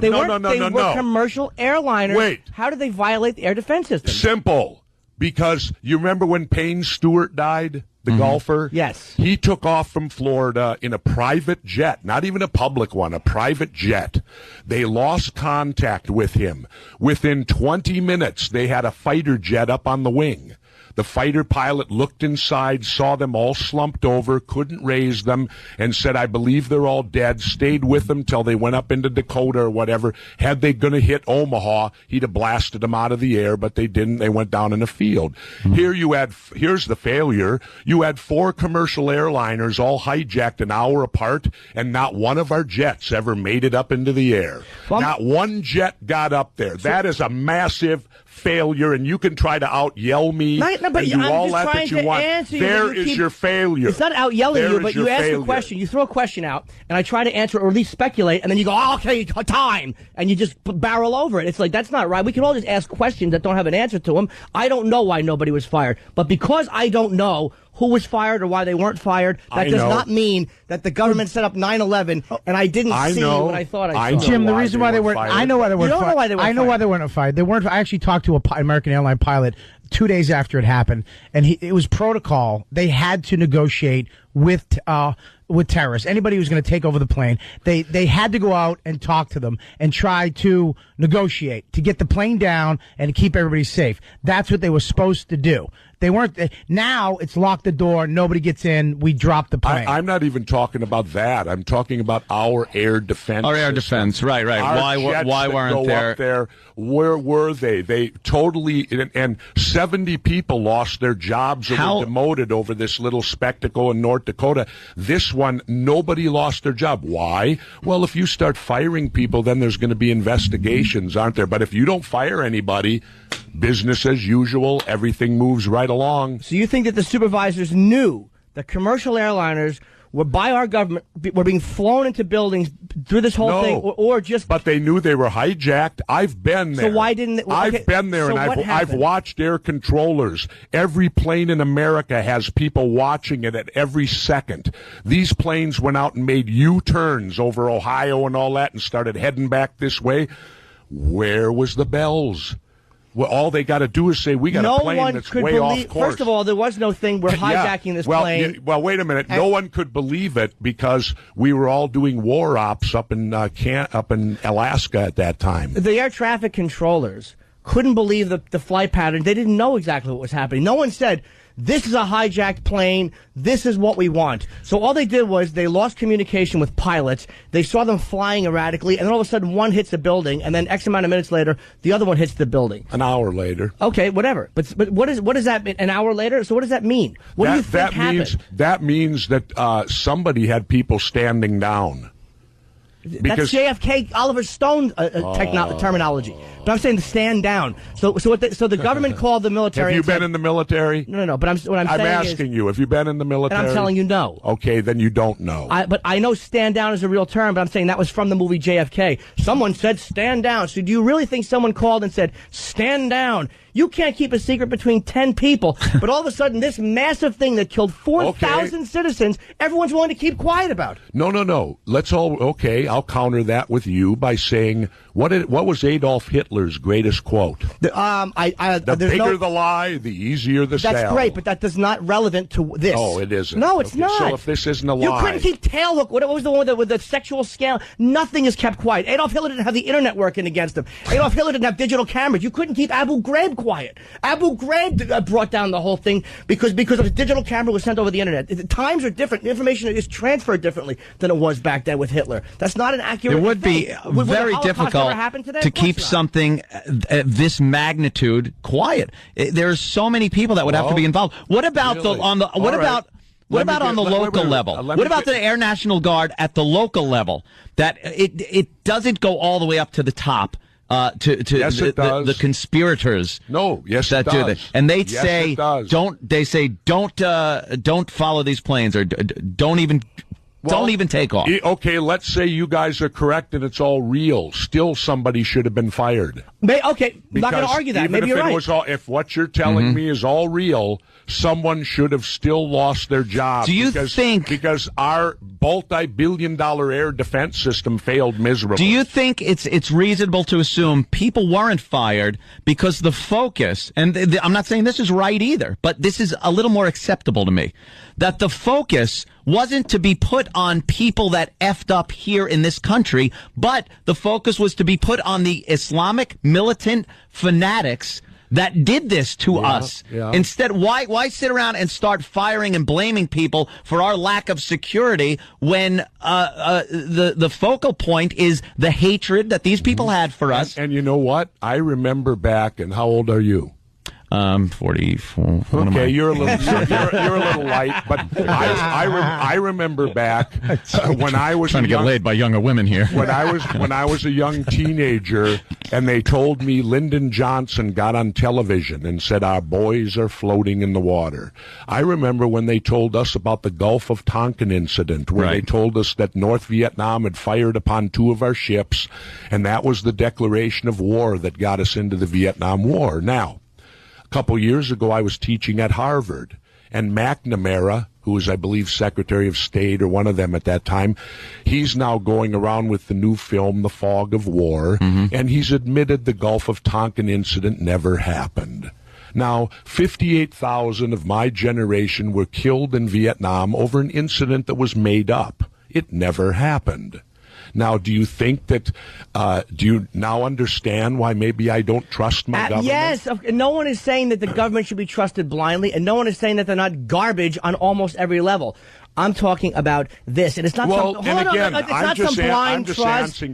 They were commercial airliners. Wait. How did they violate the air defense system? Simple. Because you remember when Payne Stewart died, the golfer? Yes. He took off from Florida in a private jet, not even a public one, a private jet. They lost contact with him. Within 20 minutes, they had a fighter jet up on the wing. The fighter pilot looked inside, saw them all slumped over, couldn't raise them, and said, I believe they're all dead, stayed with them till they went up into Dakota or whatever. Had they going to hit Omaha, he'd have blasted them out of the air, but they didn't. They went down in a field. Here's the failure. You had 4 commercial airliners all hijacked an hour apart, and not one of our jets ever made it up into the air. Not one jet got up there. That is a massive failure, and you can try to out-yell me and do all that you want. There is your failure. It's not out-yelling you, but you ask a question. You throw a question out, and I try to answer or at least speculate, and then you go, oh, okay, time, and you just barrel over it. It's like, that's not right. We can all just ask questions that don't have an answer to them. I don't know why nobody was fired, but because I don't know who was fired or why they weren't fired, that does not mean that the government set up 9/11 and I didn't see what I thought I saw. Jim, the reason why they weren't fired. I know why they weren't fired. You don't know why they weren't fired. I know why they weren't fired. They weren't. I actually talked to an American airline pilot 2 days after it happened, and it was protocol. They had to negotiate with terrorists. Anybody who was going to take over the plane, they had to go out and talk to them and try to negotiate to get the plane down and keep everybody safe. That's what they were supposed to do. They weren't. Now it's lock the door. Nobody gets in. We drop the plane. I'm not even talking about that. I'm talking about our air defense. Our air defense, right. Why weren't there? Up there? Where were they? They totally and 70 people lost their jobs or were demoted over this little spectacle in North Dakota. This one, nobody lost their job. Why? Well, if you start firing people, then there's going to be investigations, aren't there? But if you don't fire anybody, business as usual, everything moves right along. So you think that the supervisors knew that commercial airliners were by our government, were being flown into buildings through this whole thing, or just... But they knew they were hijacked. I've been there. So why didn't... I've been there, and I've watched air controllers. Every plane in America has people watching it at every second. These planes went out and made U-turns over Ohio and all that and started heading back this way. Where was the bells? Well, all they got to do is say, we got a plane that's way off course. First of all, there was no thing, we're hijacking this plane. Well, wait a minute. No one could believe it because we were all doing war ops up in Alaska at that time. The air traffic controllers couldn't believe the flight pattern. They didn't know exactly what was happening. No one said, this is a hijacked plane. This is what we want. So all they did was they lost communication with pilots. They saw them flying erratically, and then all of a sudden one hits the building, and then X amount of minutes later, the other one hits the building. An hour later. Okay, whatever. But what does that mean? An hour later? So what does that mean? What do you think happened? That means that somebody had people standing down. That's JFK, Oliver Stone terminology. But I'm saying to stand down. So the government called the military. Have you been in the military? No. But I'm asking you. Have you been in the military? And I'm telling you no. Okay, then you don't know. But I know stand down is a real term. But I'm saying that was from the movie JFK. Someone said stand down. So do you really think someone called and said stand down? You can't keep a secret between 10 people, but all of a sudden this massive thing that killed 4,000 citizens, everyone's willing to keep quiet about. No. I'll counter that with you by saying, what was Adolf Hitler's greatest quote? The bigger the lie, the easier the sell. That's great, but that is not relevant to this. Oh, it isn't. No, it's not. So if this isn't a lie. You couldn't keep tailhook. What was the one with the sexual scandal? Nothing is kept quiet. Adolf Hitler didn't have the internet working against him. Adolf Hitler didn't have digital cameras. You couldn't keep Abu Ghraib quiet. Abu Ghraib brought down the whole thing because a digital camera was sent over the internet. The times are different. The information is transferred differently than it was back then with Hitler. That's not an accurate thing. It would be very difficult to keep something this magnitude quiet. There's so many people that would have to be involved. What about on the local level? What about the Air National Guard at the local level? That it doesn't go all the way up to the top. Yes, it does. The conspirators. No, yes, that it do does. that, and they'd yes, say, don't follow these planes, or don't even don't even take off. Okay, let's say you guys are correct and it's all real. Still, somebody should have been fired. Okay, I'm not going to argue that. Maybe you're right. If what you're telling me is all real, someone should have still lost their job. Do you think... Because our multi-billion-dollar air defense system failed miserably. Do you think it's reasonable to assume people weren't fired because the focus, and I'm not saying this is right either, but this is a little more acceptable to me, that the focus wasn't to be put on people that effed up here in this country, but the focus was to be put on the Islamic militant fanatics that did this to us. Yeah. Instead, why sit around and start firing and blaming people for our lack of security when the focal point is the hatred that these people had for us? And you know what? I remember back, and how old are you? 44. Okay, you're a little light, but I remember back when I was trying to get laid by younger women here. When I was a young teenager, and they told me Lyndon Johnson got on television and said our boys are floating in the water. I remember when they told us about the Gulf of Tonkin incident, where they told us that North Vietnam had fired upon 2 of our ships, and that was the declaration of war that got us into the Vietnam War. Now, a couple years ago, I was teaching at Harvard, and McNamara, who was, I believe, Secretary of State or one of them at that time, he's now going around with the new film, The Fog of War, and he's admitted the Gulf of Tonkin incident never happened. Now, 58,000 of my generation were killed in Vietnam over an incident that was made up. It never happened. Now, do you think that, do you now understand why maybe I don't trust my government? Yes. No one is saying that the government should be trusted blindly, and no one is saying that they're not garbage on almost every level. I'm talking about this, and it's not some blind trust.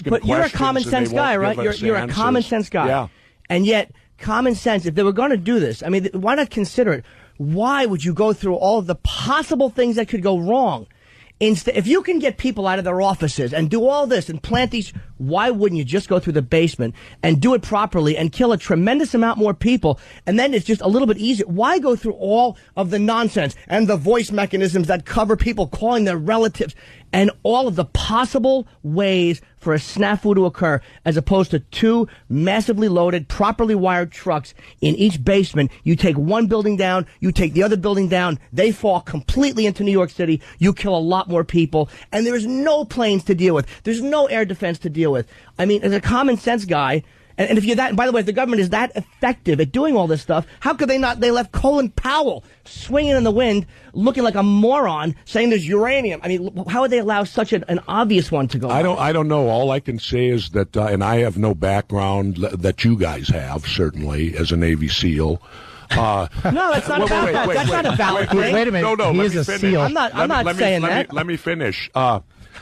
But you're a common sense guy, right? You're a common sense guy. Yeah. And yet, common sense, if they were going to do this, I mean, why not consider it? Why would you go through all of the possible things that could go wrong? If you can get people out of their offices and do all this and plant these, why wouldn't you just go through the basement and do it properly and kill a tremendous amount more people? And then it's just a little bit easier. Why go through all of the nonsense and the voice mechanisms that cover people calling their relatives and all of the possible ways for a snafu to occur, as opposed to 2 massively loaded, properly wired trucks in each basement? You take one building down, you take the other building down, they fall completely into New York City, you kill a lot more people, and there's no planes to deal with. There's no air defense to deal with. I mean, as a common sense guy, and if you're that, and by the way, if the government is that effective at doing all this stuff, how could they not? They left Colin Powell swinging in the wind, looking like a moron, saying there's uranium. I mean, how would they allow such an obvious one to go on? I don't know. All I can say is that, and I have no background that you guys have, certainly, as a Navy SEAL. No, that's not about that. That's not a valid thing. Wait a minute. No, he is a SEAL. I'm not saying that. Let me finish.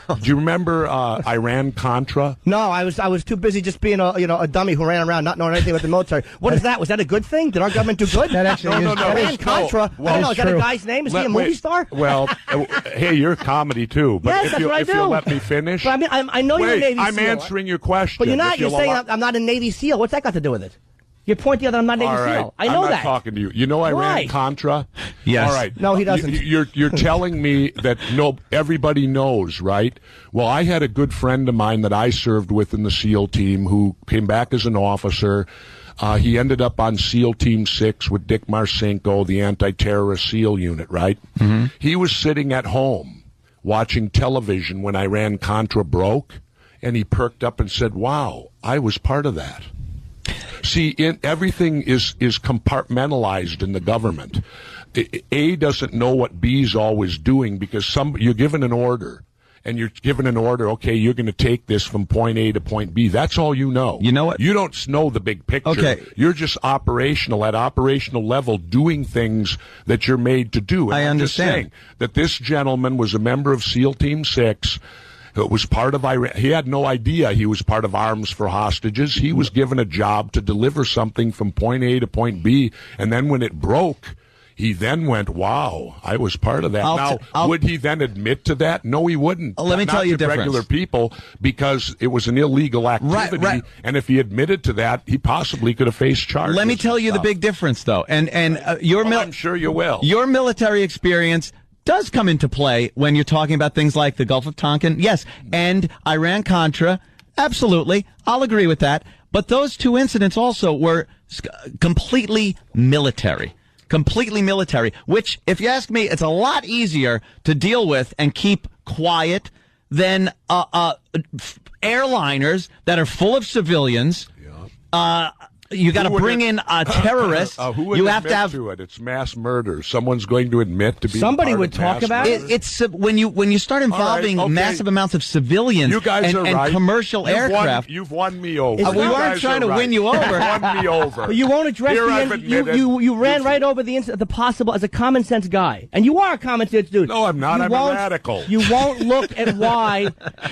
Do you remember Iran-Contra? No, I was too busy just being a dummy who ran around not knowing anything about the military. What is that? Was that a good thing? Did our government do good? That actually no. Iran-Contra. Well, is that a guy's name? Is he a movie star? Well, hey, you're a comedy too. But yes, if you'll let me finish. But I know you're a Navy SEAL. I'm answering your question. But you're not. You're saying I'm not a Navy SEAL. What's that got to do with it? You're pointing out that I'm not Navy SEAL. I know I'm not that. Talking to you. You know Iran-Contra? Yes. All right. No, he doesn't. You're telling me that everybody knows, right? Well, I had a good friend of mine that I served with in the SEAL team who came back as an officer. He ended up on SEAL Team 6 with Dick Marcinko, the anti-terrorist SEAL unit, right? Mm-hmm. He was sitting at home watching television when Iran-Contra broke, and he perked up and said, wow, I was part of that. See, everything is compartmentalized in the government. A doesn't know what B's always doing because you're given an order, and you're given an order, okay, you're going to take this from point A to point B. That's all you know. You know what? You don't know the big picture. Okay. You're just operational, at operational level, doing things that you're made to do. And I understand. I'm just saying that this gentleman was a member of SEAL Team 6. It was part of Iran. He had no idea he was part of Arms for Hostages. He was given a job to deliver something from point A to point B, and then when it broke, he then went, wow, I was part of that. Would he then admit to that? No, he wouldn't. Let me tell you the difference. Regular people, because it was an illegal activity, right. And if he admitted to that, he possibly could have faced charges. Let me tell you the big difference, though, and I'm sure you will. Your military experience does come into play when you're talking about things like the Gulf of Tonkin. Yes, and Iran-Contra. Absolutely. I'll agree with that. But those two incidents also were completely military. Completely military, which, if you ask me, it's a lot easier to deal with and keep quiet than airliners that are full of civilians. You got to bring in terrorists. Who would you admit have to have to it? It's mass murder. Someone's going to admit to be. Somebody would talk about it. It's when you start involving massive amounts of civilians you guys and, are right. and commercial aircraft. You've won me over. We weren't trying to win you over. You've won me over. But you won't address you ran right over the possible as a common sense guy, and you are a common sense dude. No, I'm not. I'm a radical. You won't look at why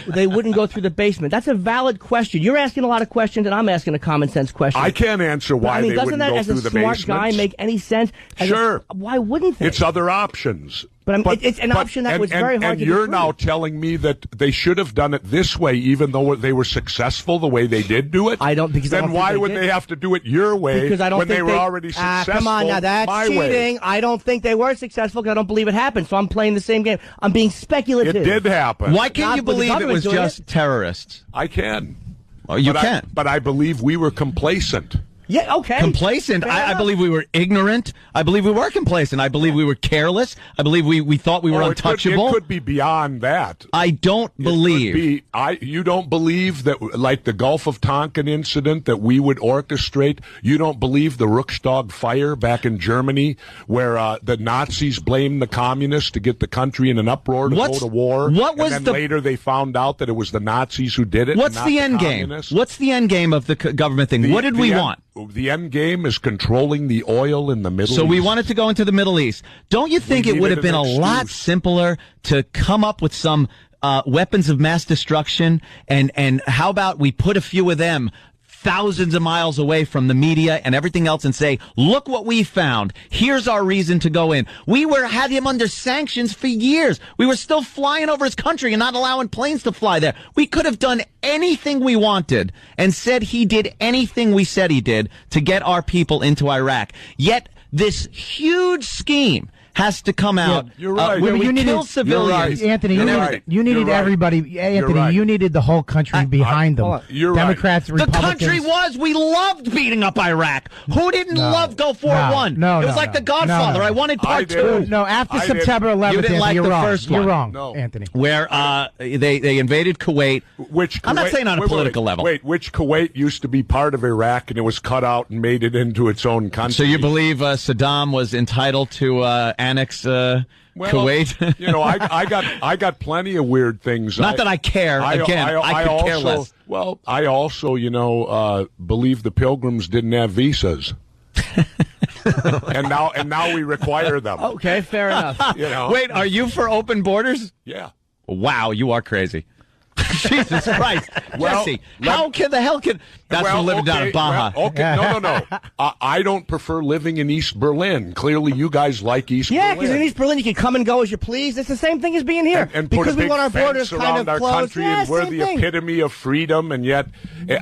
they wouldn't go through the basement. That's a valid question. You're asking a lot of questions, and I'm asking a common sense question. I can't answer why. Doesn't that, as a smart guy, make any sense? Sure. Why wouldn't they? It's other options. But it's an option that was very hard to do. And you're now telling me that they should have done it this way, even though they were successful the way they did do it? I don't. Because then why would they have to do it your way because I don't when think they were already successful? Come on, now that's cheating. Way. I don't think they were successful because I don't believe it happened. So I'm playing the same game. I'm being speculative. It did happen. Why can't you believe it was just terrorists? I can. Oh, you can. But I believe we were complacent. Yeah, okay. Complacent. I believe we were ignorant. I believe we were complacent. I believe we were careless. I believe we thought we were untouchable. It could be beyond that. I don't believe. You don't believe that, like the Gulf of Tonkin incident that we would orchestrate? You don't believe the Ruckstag fire back in Germany where the Nazis blamed the communists to get the country in an uproar to go to war? And then later they found out that it was the Nazis who did it. What's the end game? What's the end game of the government thing? What did we want? The end game is controlling the oil in the Middle East. So we wanted to go into the Middle East. Don't you think it would have been a lot simpler to come up with some weapons of mass destruction? And how about we put a few of them thousands of miles away from the media and everything else and say, look what we found. Here's our reason to go in. We had him under sanctions for years. We were still flying over his country and not allowing planes to fly there. We could have done anything we wanted and said he did anything we said he did to get our people into Iraq. Yet this huge scheme has to come out. You're right. Where we kill civilians. Anthony, you needed everybody. Anthony, you needed the whole country behind them. Democrats, Republicans. The country we loved beating up Iraq. Who didn't love Gulf War I? It was like The Godfather. I wanted part two. No, after September 11th, you didn't like the first one. You're wrong, Anthony. Where they invaded Kuwait. I'm not saying on a political level. Which Kuwait used to be part of Iraq and it was cut out and made it into its own country. So you believe Saddam was entitled to annex Kuwait? I got plenty of weird things. Not that I care. I could care less. Well, I also, believe the Pilgrims didn't have visas. and now we require them. Okay, fair enough. Wait, are you for open borders? Yeah. Wow, you are crazy. Jesus Christ. Jesse, that's from living down in Baja. No. I don't prefer living in East Berlin. Clearly, you guys like East Berlin. Yeah, because in East Berlin, you can come and go as you please. It's the same thing as being here. And because put a big we want our borders fence kind around of our closed. country, and we're the epitome of freedom, and yet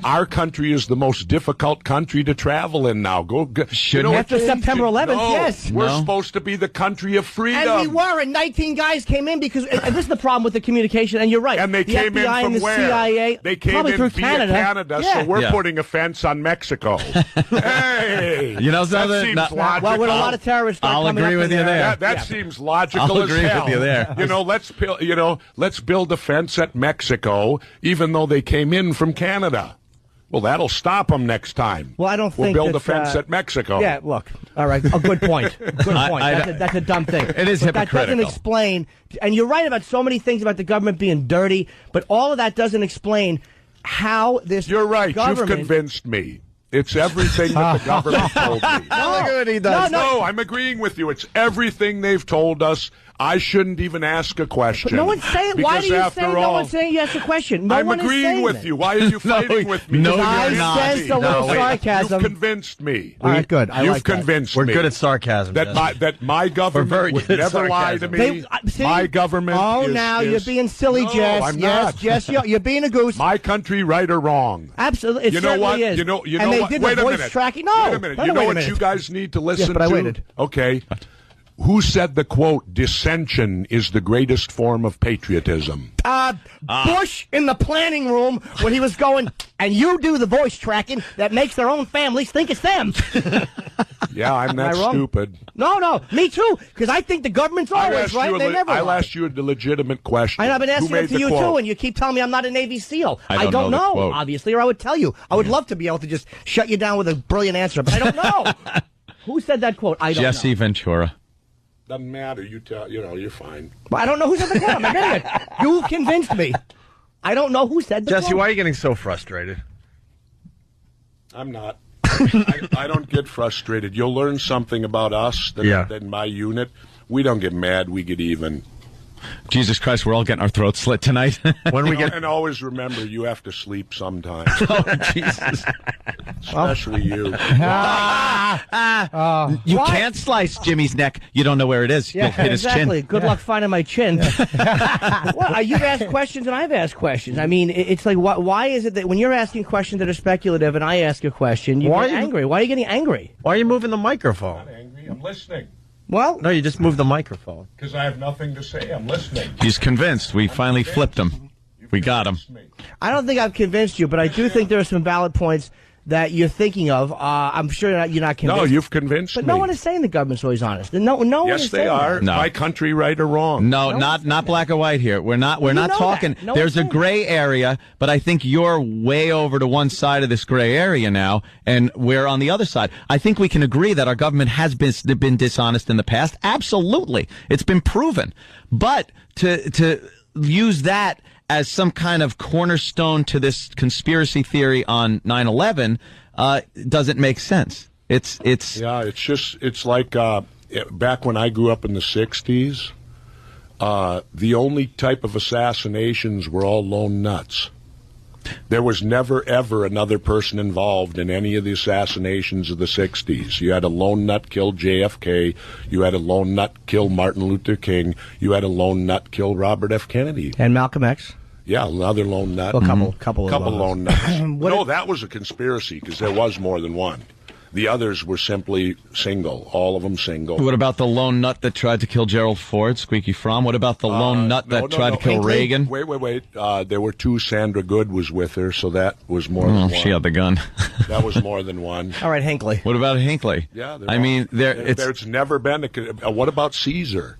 our country is the most difficult country to travel in now. After September 11th, yes. We're supposed to be the country of freedom. And we were, and 19 guys came in because, and this is the problem with the communication, and you're right. And they came in from the where? CIA, they came in through via Canada, so we're putting a fence on Mexico. Hey, that seems logical. Well, with a lot of terrorists, I'll agree with you there. That seems logical. I'll agree with you there. Let's build a fence at Mexico, even though they came in from Canada. Well, that'll stop them next time. Well, I don't think we'll build a fence at Mexico. Yeah, look. All right. A good point. Good point. That's a dumb thing. It is hypocritical. That doesn't explain, and you're right about so many things about the government being dirty, but all of that doesn't explain how this You're right. government... You've convinced me. It's everything that the government told me. No, I'm agreeing with you. It's everything they've told us. I shouldn't even ask a question. But no one's saying. Why do you say no one's saying you ask a question? I'm agreeing with you. Why are you fighting with me? No, I sense a little sarcasm. You've convinced me. All right, good. You've convinced me. We're good at sarcasm. That my government would never lie to me. My government. You're being silly, Jess. I'm not. Jess, you're being a goose. My country, right or wrong? Absolutely, it certainly is. You know and they what? did Wait the a voice minute. tracking. No, wait a minute. You know what you guys need to listen to? I waited. Okay. Who said the quote, dissension is the greatest form of patriotism? Bush in the planning room when he was going, and you do the voice tracking that makes their own families think it's them. Yeah, I'm not stupid. No, me too, because I think the government's always right. They never I'll lie. ask you a legitimate question. I've been asking it to you, too, and you keep telling me I'm not a Navy SEAL. I don't know, obviously, or I would tell you. I would love to be able to just shut you down with a brilliant answer, but I don't know. Who said that quote? I don't know. Jesse Ventura. Doesn't matter. You're fine. But I don't know who said the quote. I'm admitting it. You convinced me. I don't know who said the quote. Jesse, why are you getting so frustrated? I'm not. I don't get frustrated. You'll learn something about us that in my unit. We don't get mad. We get even. Jesus Christ, we're all getting our throats slit tonight. And always remember, you have to sleep sometime. Oh, Jesus. Especially you. You can't slice Jimmy's neck. You don't know where it is. Yeah, You'll hit exactly. his chin. Good luck finding my chin. Well, you've asked questions and I've asked questions. I mean, it's like, why is it that when you're asking questions that are speculative and I ask a question, you get angry? Why are you getting angry? Why are you moving the microphone? I'm not angry. I'm listening. Well, no, you just moved the microphone. Because I have nothing to say. I'm listening. He's convinced. We finally flipped him. We got him. I don't think I've convinced you, but I do think there are some valid points that you're thinking of. I'm sure you're not convinced. No, you've convinced me. me. But no one is saying the government's always honest. No one yes, is they are. No. My country, right or wrong? No, not black or white here. We're not talking. No, there's a gray area, but I think you're way over to one side of this gray area now, and we're on the other side. I think we can agree that our government has been dishonest in the past. Absolutely. It's been proven. But to use that as some kind of cornerstone to this conspiracy theory on 9/11 doesn't make sense. It's like back when I grew up in the 60s, the only type of assassinations were all lone nuts. There was never, ever another person involved in any of the assassinations of the 60s. You had a lone nut kill JFK. You had a lone nut kill Martin Luther King. You had a lone nut kill Robert F. Kennedy. And Malcolm X. Yeah, another lone nut. Well, a couple lone nuts. No, that was a conspiracy because there was more than one. The others were simply single, all of them single. What about the lone nut that tried to kill Gerald Ford, Squeaky Fromm? What about the lone nut that tried to kill Reagan? Wait. There were two. Sandra Good was with her, so that was more than one. She had the gun. That was more than one. All right, Hinckley. What about Hinckley? Yeah, there's never been what about Caesar?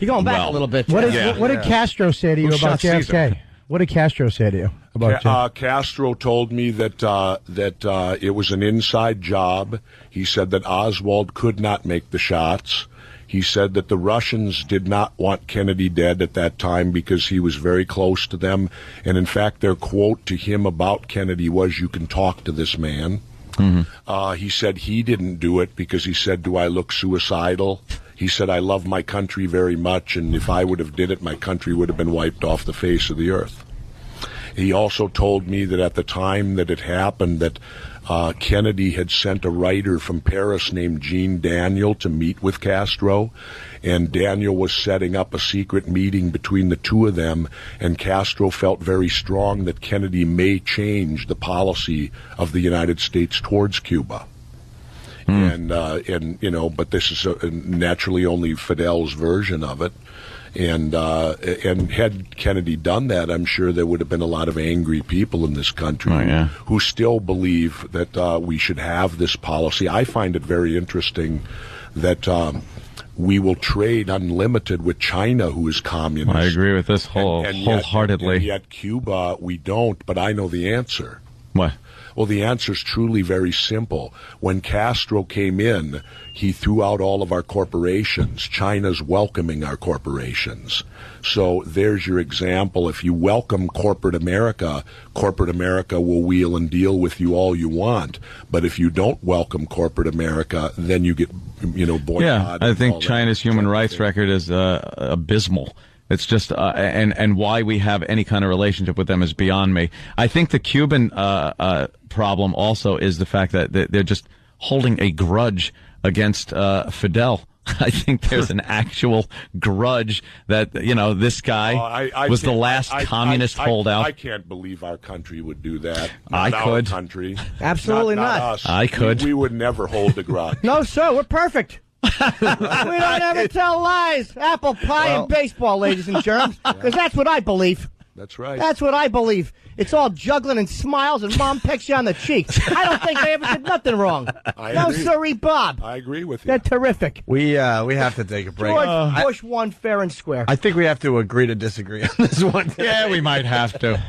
You're going back a little bit. What did Castro say to you about JFK? Caesar? What did Castro say to you about JFK? Castro told me that it was an inside job. He said that Oswald could not make the shots. He said that the Russians did not want Kennedy dead at that time because he was very close to them. And in fact, their quote to him about Kennedy was, "You can talk to this man." Mm-hmm. He said he didn't do it because he said, "Do I look suicidal?" He said, "I love my country very much, and if I would have did it, my country would have been wiped off the face of the earth." He also told me that at the time that it happened, that Kennedy had sent a writer from Paris named Jean Daniel to meet with Castro, and Daniel was setting up a secret meeting between the two of them, and Castro felt very strong that Kennedy may change the policy of the United States towards Cuba. And but this is naturally only Fidel's version of it. And had Kennedy done that, I'm sure there would have been a lot of angry people in this country who still believe that we should have this policy. I find it very interesting that we will trade unlimited with China, who is communist. I agree with this wholeheartedly. And yet Cuba, we don't, but I know the answer. What? Well, the answer is truly very simple. When Castro came in, he threw out all of our corporations. China's welcoming our corporations. So there's your example. If you welcome corporate America will wheel and deal with you all you want. But if you don't welcome corporate America, then you get, boycotted. Yeah, I think China's human rights record is abysmal. It's just, and why we have any kind of relationship with them is beyond me. I think the Cuban problem also is the fact that they're just holding a grudge against Fidel. I think there's an actual grudge that, this guy was the last communist holdout. I can't believe our country would do that. I could. Our country. Absolutely not. Us. I could. We would never hold a grudge. No, sir, we're perfect. We don't ever tell lies. Apple pie and baseball, ladies and germs, because that's what I believe. That's right. That's what I believe. It's all juggling and smiles, and Mom pecks you on the cheek. I don't think they ever did nothing wrong. No, sorry, Bob. I agree with you. They're terrific. We have to take a break. George Bush won fair and square. I think we have to agree to disagree on this one. Yeah, we might have to.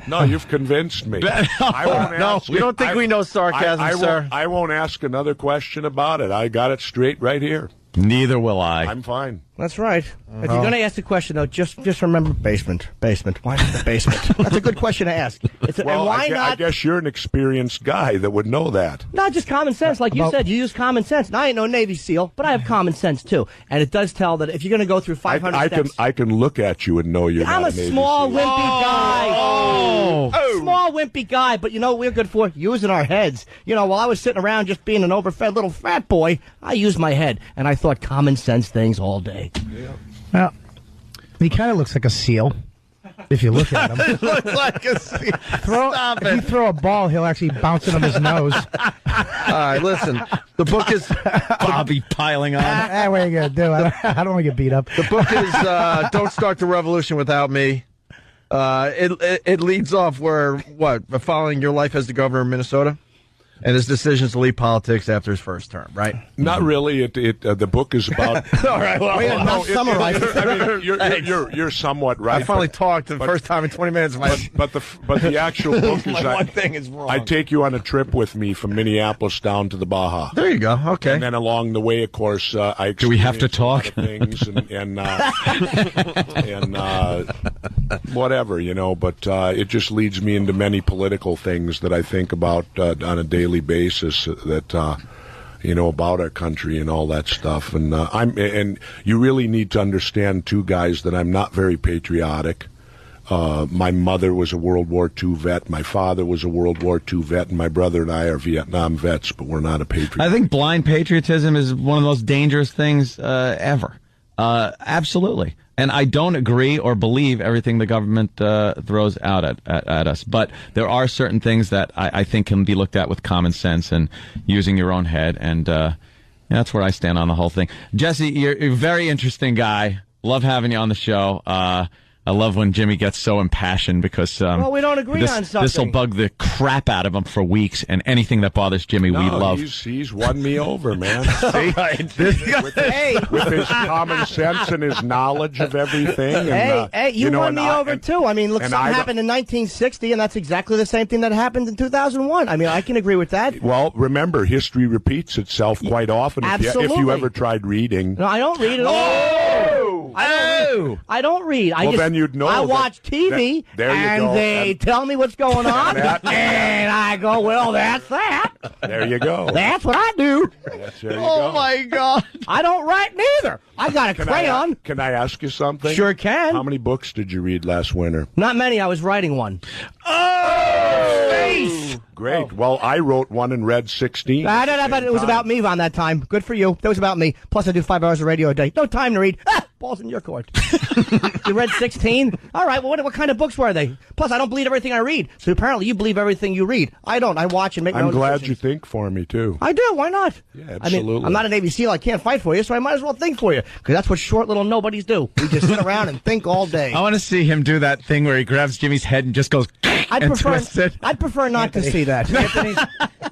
No, you've convinced me. I won't ask we don't think we know sarcasm, sir. I won't ask another question about it. I got it straight right here. Neither will I. I'm fine. That's right. If you're going to ask a question, though, just remember basement. Basement. Why not the basement? That's a good question to ask. And why not? I guess you're an experienced guy that would know that. Not just common sense. Like you said, you use common sense. And I ain't no Navy SEAL, but I have common sense, too. And it does tell that if you're going to go through 500 steps... I can look at you and know you're I'm not a Navy small, SEAL. wimpy guy. Small, wimpy guy. But you know what we're good for? Using our heads. You know, while I was sitting around just being an overfed little fat boy, I used my head. And I thought common sense things all day. Yeah. Well, he kind of looks like a seal. If you look at him, Looks like a seal. Stop if you throw a ball, he'll actually bounce it on his nose. All right, listen. The book is Bobby piling on. What are you gonna do? I don't want to get beat up. The book is Don't Start the Revolution Without Me. It leads off where following your life as the governor of Minnesota and his decisions to leave politics after his first term, right? Not really. The book is about. All right. Well, not summarize. I mean, you're somewhat right. I finally talked the first time in 20 minutes. But the actual book is one thing is wrong. I take you on a trip with me from Minneapolis down to the Baja. There you go. Okay. And then along the way, of course, I do we have to talk? Things and whatever, you know. But it just leads me into many political things that I think about on a daily basis that about our country and all that stuff. And you really need to understand, too, guys, that I'm not very patriotic. My mother was a World War II vet. My father was a World War II vet, and my brother and I are Vietnam vets, but we're not a patriot. I think blind patriotism is one of the most dangerous things ever. Absolutely. And I don't agree or believe everything the government throws out at us. But there are certain things that I think can be looked at with common sense and using your own head. And that's where I stand on the whole thing. Jesse, you're a very interesting guy. Love having you on the show. I love when Jimmy gets so impassioned because we don't agree on something. This will bug the crap out of him for weeks, and anything that bothers Jimmy, we love. He's won me over, man. See? With his common sense and his knowledge of everything. And, you won me over too. I mean, look, something happened in 1960, and that's exactly the same thing that happened in 2001. I mean, I can agree with that. Well, remember, history repeats itself quite often. Absolutely. If you ever tried reading. No, I don't read at all. I don't read. Then you'd know. I watch TV, and they tell me what's going on, and I go, well, that's that. There you go. That's what I do. There you go. My God. I don't write neither. I got a crayon. Can I ask you something? Sure can. How many books did you read last winter? Not many. I was writing one. Face! Great. Well, I wrote one and read 16. But it was about me on that time. Good for you. That was about me. Plus, I do 5 hours of radio a day. No time to read. Ball's in your court. You read 16? All right. Well, what kind of books were they? Plus, I don't believe everything I read. So apparently, you believe everything you read. I don't. I watch and make my own I'm glad decisions. you think for me, too. I do. Why not? Yeah, absolutely. I mean, I'm not a Navy SEAL. I can't fight for you, so I might as well think for you. Because that's what short little nobodies do. We just sit around and think all day. I want to see him do that thing where he grabs Jimmy's head and just goes I'd prefer not to see that.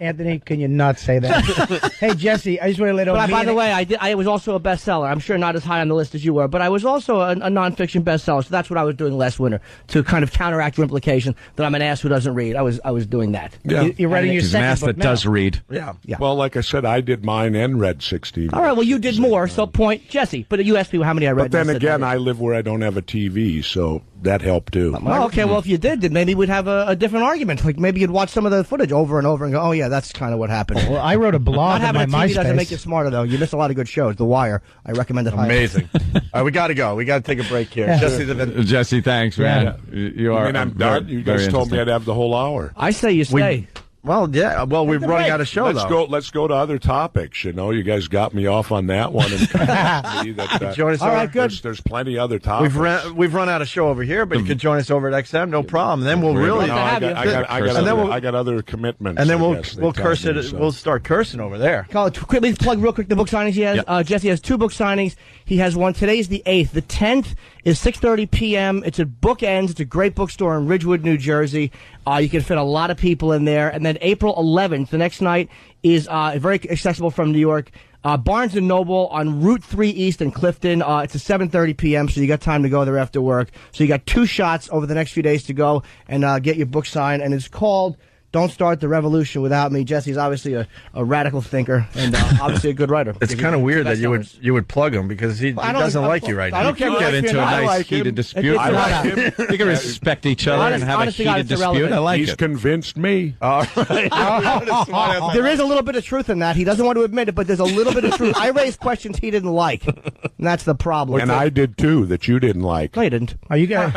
Anthony, can you not say that? Hey, Jesse, I just want to let you know. By the way, I was also a bestseller. I'm sure not as high on the list as you were, but I was also a nonfiction bestseller. So that's what I was doing last winter to kind of counteract your implication that I'm an ass who doesn't read. I was doing that. Yeah. You're writing your second an ass book that now. does read. Yeah. Well, like I said, I did mine and read 16. All right. Well, you did more. So point Jesse. But you asked me how many I read. But then again, I live where I don't have a TV, so that helped too. Oh, okay. Well, if you did, then maybe we'd have a different argument. Like maybe you'd watch some of the footage over and over and go, "Oh yeah, that's kind of what happened." Well, I wrote a blog Not on having my a TV MySpace. doesn't make you smarter, though. You miss a lot of good shows. The Wire. I recommend it highly. Amazing. All right, we got to go. We got to take a break here. Yeah. Jesse, thanks, man. You are. I'm done. You guys told me I'd have the whole hour. I say you stay. Well, yeah. Well, we're running out of show. Let's go to other topics. You know, you guys got me off on that one. And join us. All right, good. There's plenty other topics. We've run out of show over here, but you can join us over at XM. No problem. Then we'll really. I got other commitments. And then we'll curse it. So. We'll start cursing over there. Call it quickly. Plug real quick the book signings he has. Yep. Jesse has 2 book signings. He has one. Today's the 8th. The 10th is 6:30 p.m. It's at Bookends. It's a great bookstore in Ridgewood, New Jersey. You can fit a lot of people in there. And then April 11th, the next night, is very accessible from New York. Barnes & Noble on Route 3 East in Clifton. It's at 7:30 p.m., so you got time to go there after work. So you got 2 shots over the next few days to go and get your book signed. And it's called Don't Start the Revolution Without Me. Jesse's obviously a radical thinker and obviously a good writer. It's kind of weird that you would plug him because he doesn't like you right now. I don't care. Get into a nice heated dispute. I like him. You can respect each other and have a heated dispute. I like it. He's convinced me. All right. There is a little bit of truth in that. He doesn't want to admit it, but there's a little bit of truth. I raised questions he didn't like, and that's the problem. And I did too, that you didn't like. No, you didn't. Are you guys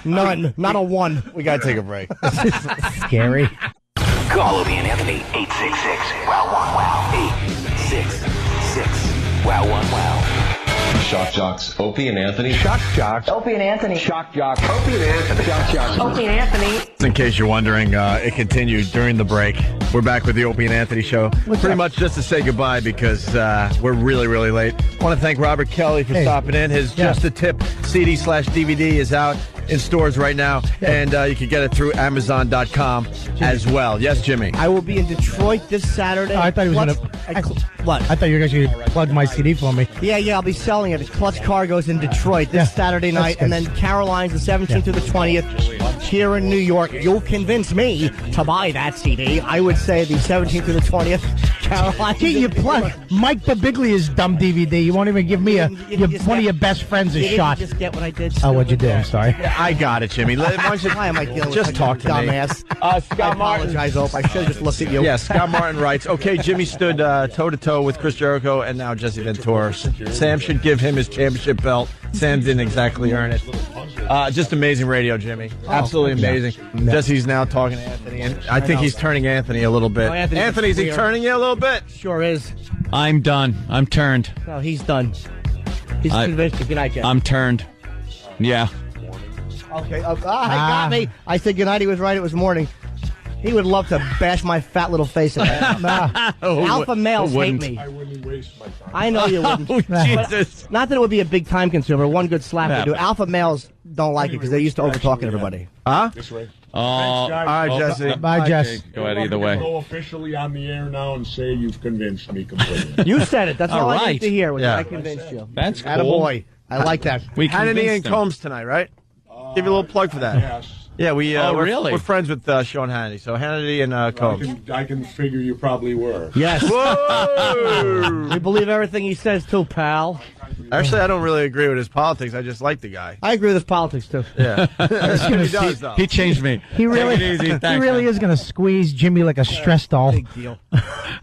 none? Not a 1. We got to take a break. scary? Call Opie and Anthony, 866-WOW-WOW-WOW, 866-WOW-WOW-WOW. Shock Jocks, Opie and Anthony. Shock Jocks, Opie and Anthony. Shock Jocks, Opie and Anthony. Shock Jocks, Opie and Anthony. In case you're wondering, it continued during the break. We're back with the Opie and Anthony show. Pretty much just to say goodbye because we're really, really late. I want to thank Robert Kelly for stopping in. His Just a Tip CD/DVD is out in stores right now, and you can get it through Amazon.com as well. Yes, Jimmy? I will be in Detroit this Saturday. I thought he was going to... What? I thought you were going to plug my CD for me. Yeah, I'll be selling it at Clutch Cargo's in Detroit this Saturday night, and then Caroline's the 17th to the 20th here in New York. You'll convince me to buy that CD. I would say the 17th to the 20th, Caroline. You plug Mike Babbiglia's dumb DVD. You won't even give me one of your best friends a shot. Just get what I did. Oh, what'd you do? I'm sorry. I got it, Jimmy. Why am I dealing just with talk to dumbass? Scott Martin. I apologize, Ope. I should have just looked at you. Yeah, Scott Martin writes, okay, Jimmy stood toe-to-toe with Chris Jericho and now Jesse Ventura. Sam should give him his championship belt. Sam didn't exactly earn it. Just amazing radio, Jimmy. Absolutely amazing. No. Jesse's now talking to Anthony, and I think he's turning Anthony a little bit. Oh, Anthony's he turning you a little bit? Sure is. I'm done. I'm turned. No, he's done. He's convinced. Good night, Jeff. I'm turned. Yeah. Okay. Got me. I said good night. He was right. It was morning. He would love to bash my fat little face in that. Alpha males hate me. I wouldn't waste my time. I know you wouldn't. Jesus. Not that it would be a big time consumer. One good slap would do it. Alpha males don't like it because they're used to over-talking everybody. Huh? This way. All right, Jesse. Bye, Jess. Go ahead either way. Go officially on the air now and say you've convinced me completely. You said it. That's all I right. need to hear. Was Yeah. I convinced you. That's cool. Attaboy. I like that. We Hannity convinced and him. Combs tonight, right? Give you a little plug for that. Yes. Yeah, we're really? we're friends with Sean Hannity. So Hannity and Combs. I can figure you probably were. Yes. Whoa! We believe everything he says too, pal. Actually, I don't really agree with his politics. I just like the guy. I agree with his politics too. Yeah, he does though. He changed me. He really, Take it easy. he Thanks, really man. is going to squeeze Jimmy like a stress doll. Big deal.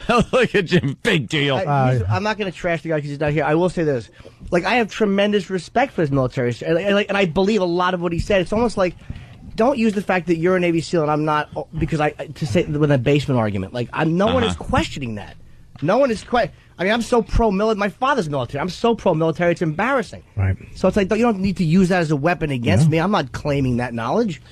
Look at Jim. Big deal. I'm not going to trash the guy because he's not here. I will say this: like, I have tremendous respect for his military, and I believe a lot of what he said. It's almost like, don't use the fact that you're a Navy SEAL and I'm not, because to say with a basement argument. Like, no one is questioning that. No one is I mean, I'm so pro-military. My father's military. I'm so pro-military. It's embarrassing. Right. So it's like, you don't need to use that as a weapon against me. I'm not claiming that knowledge.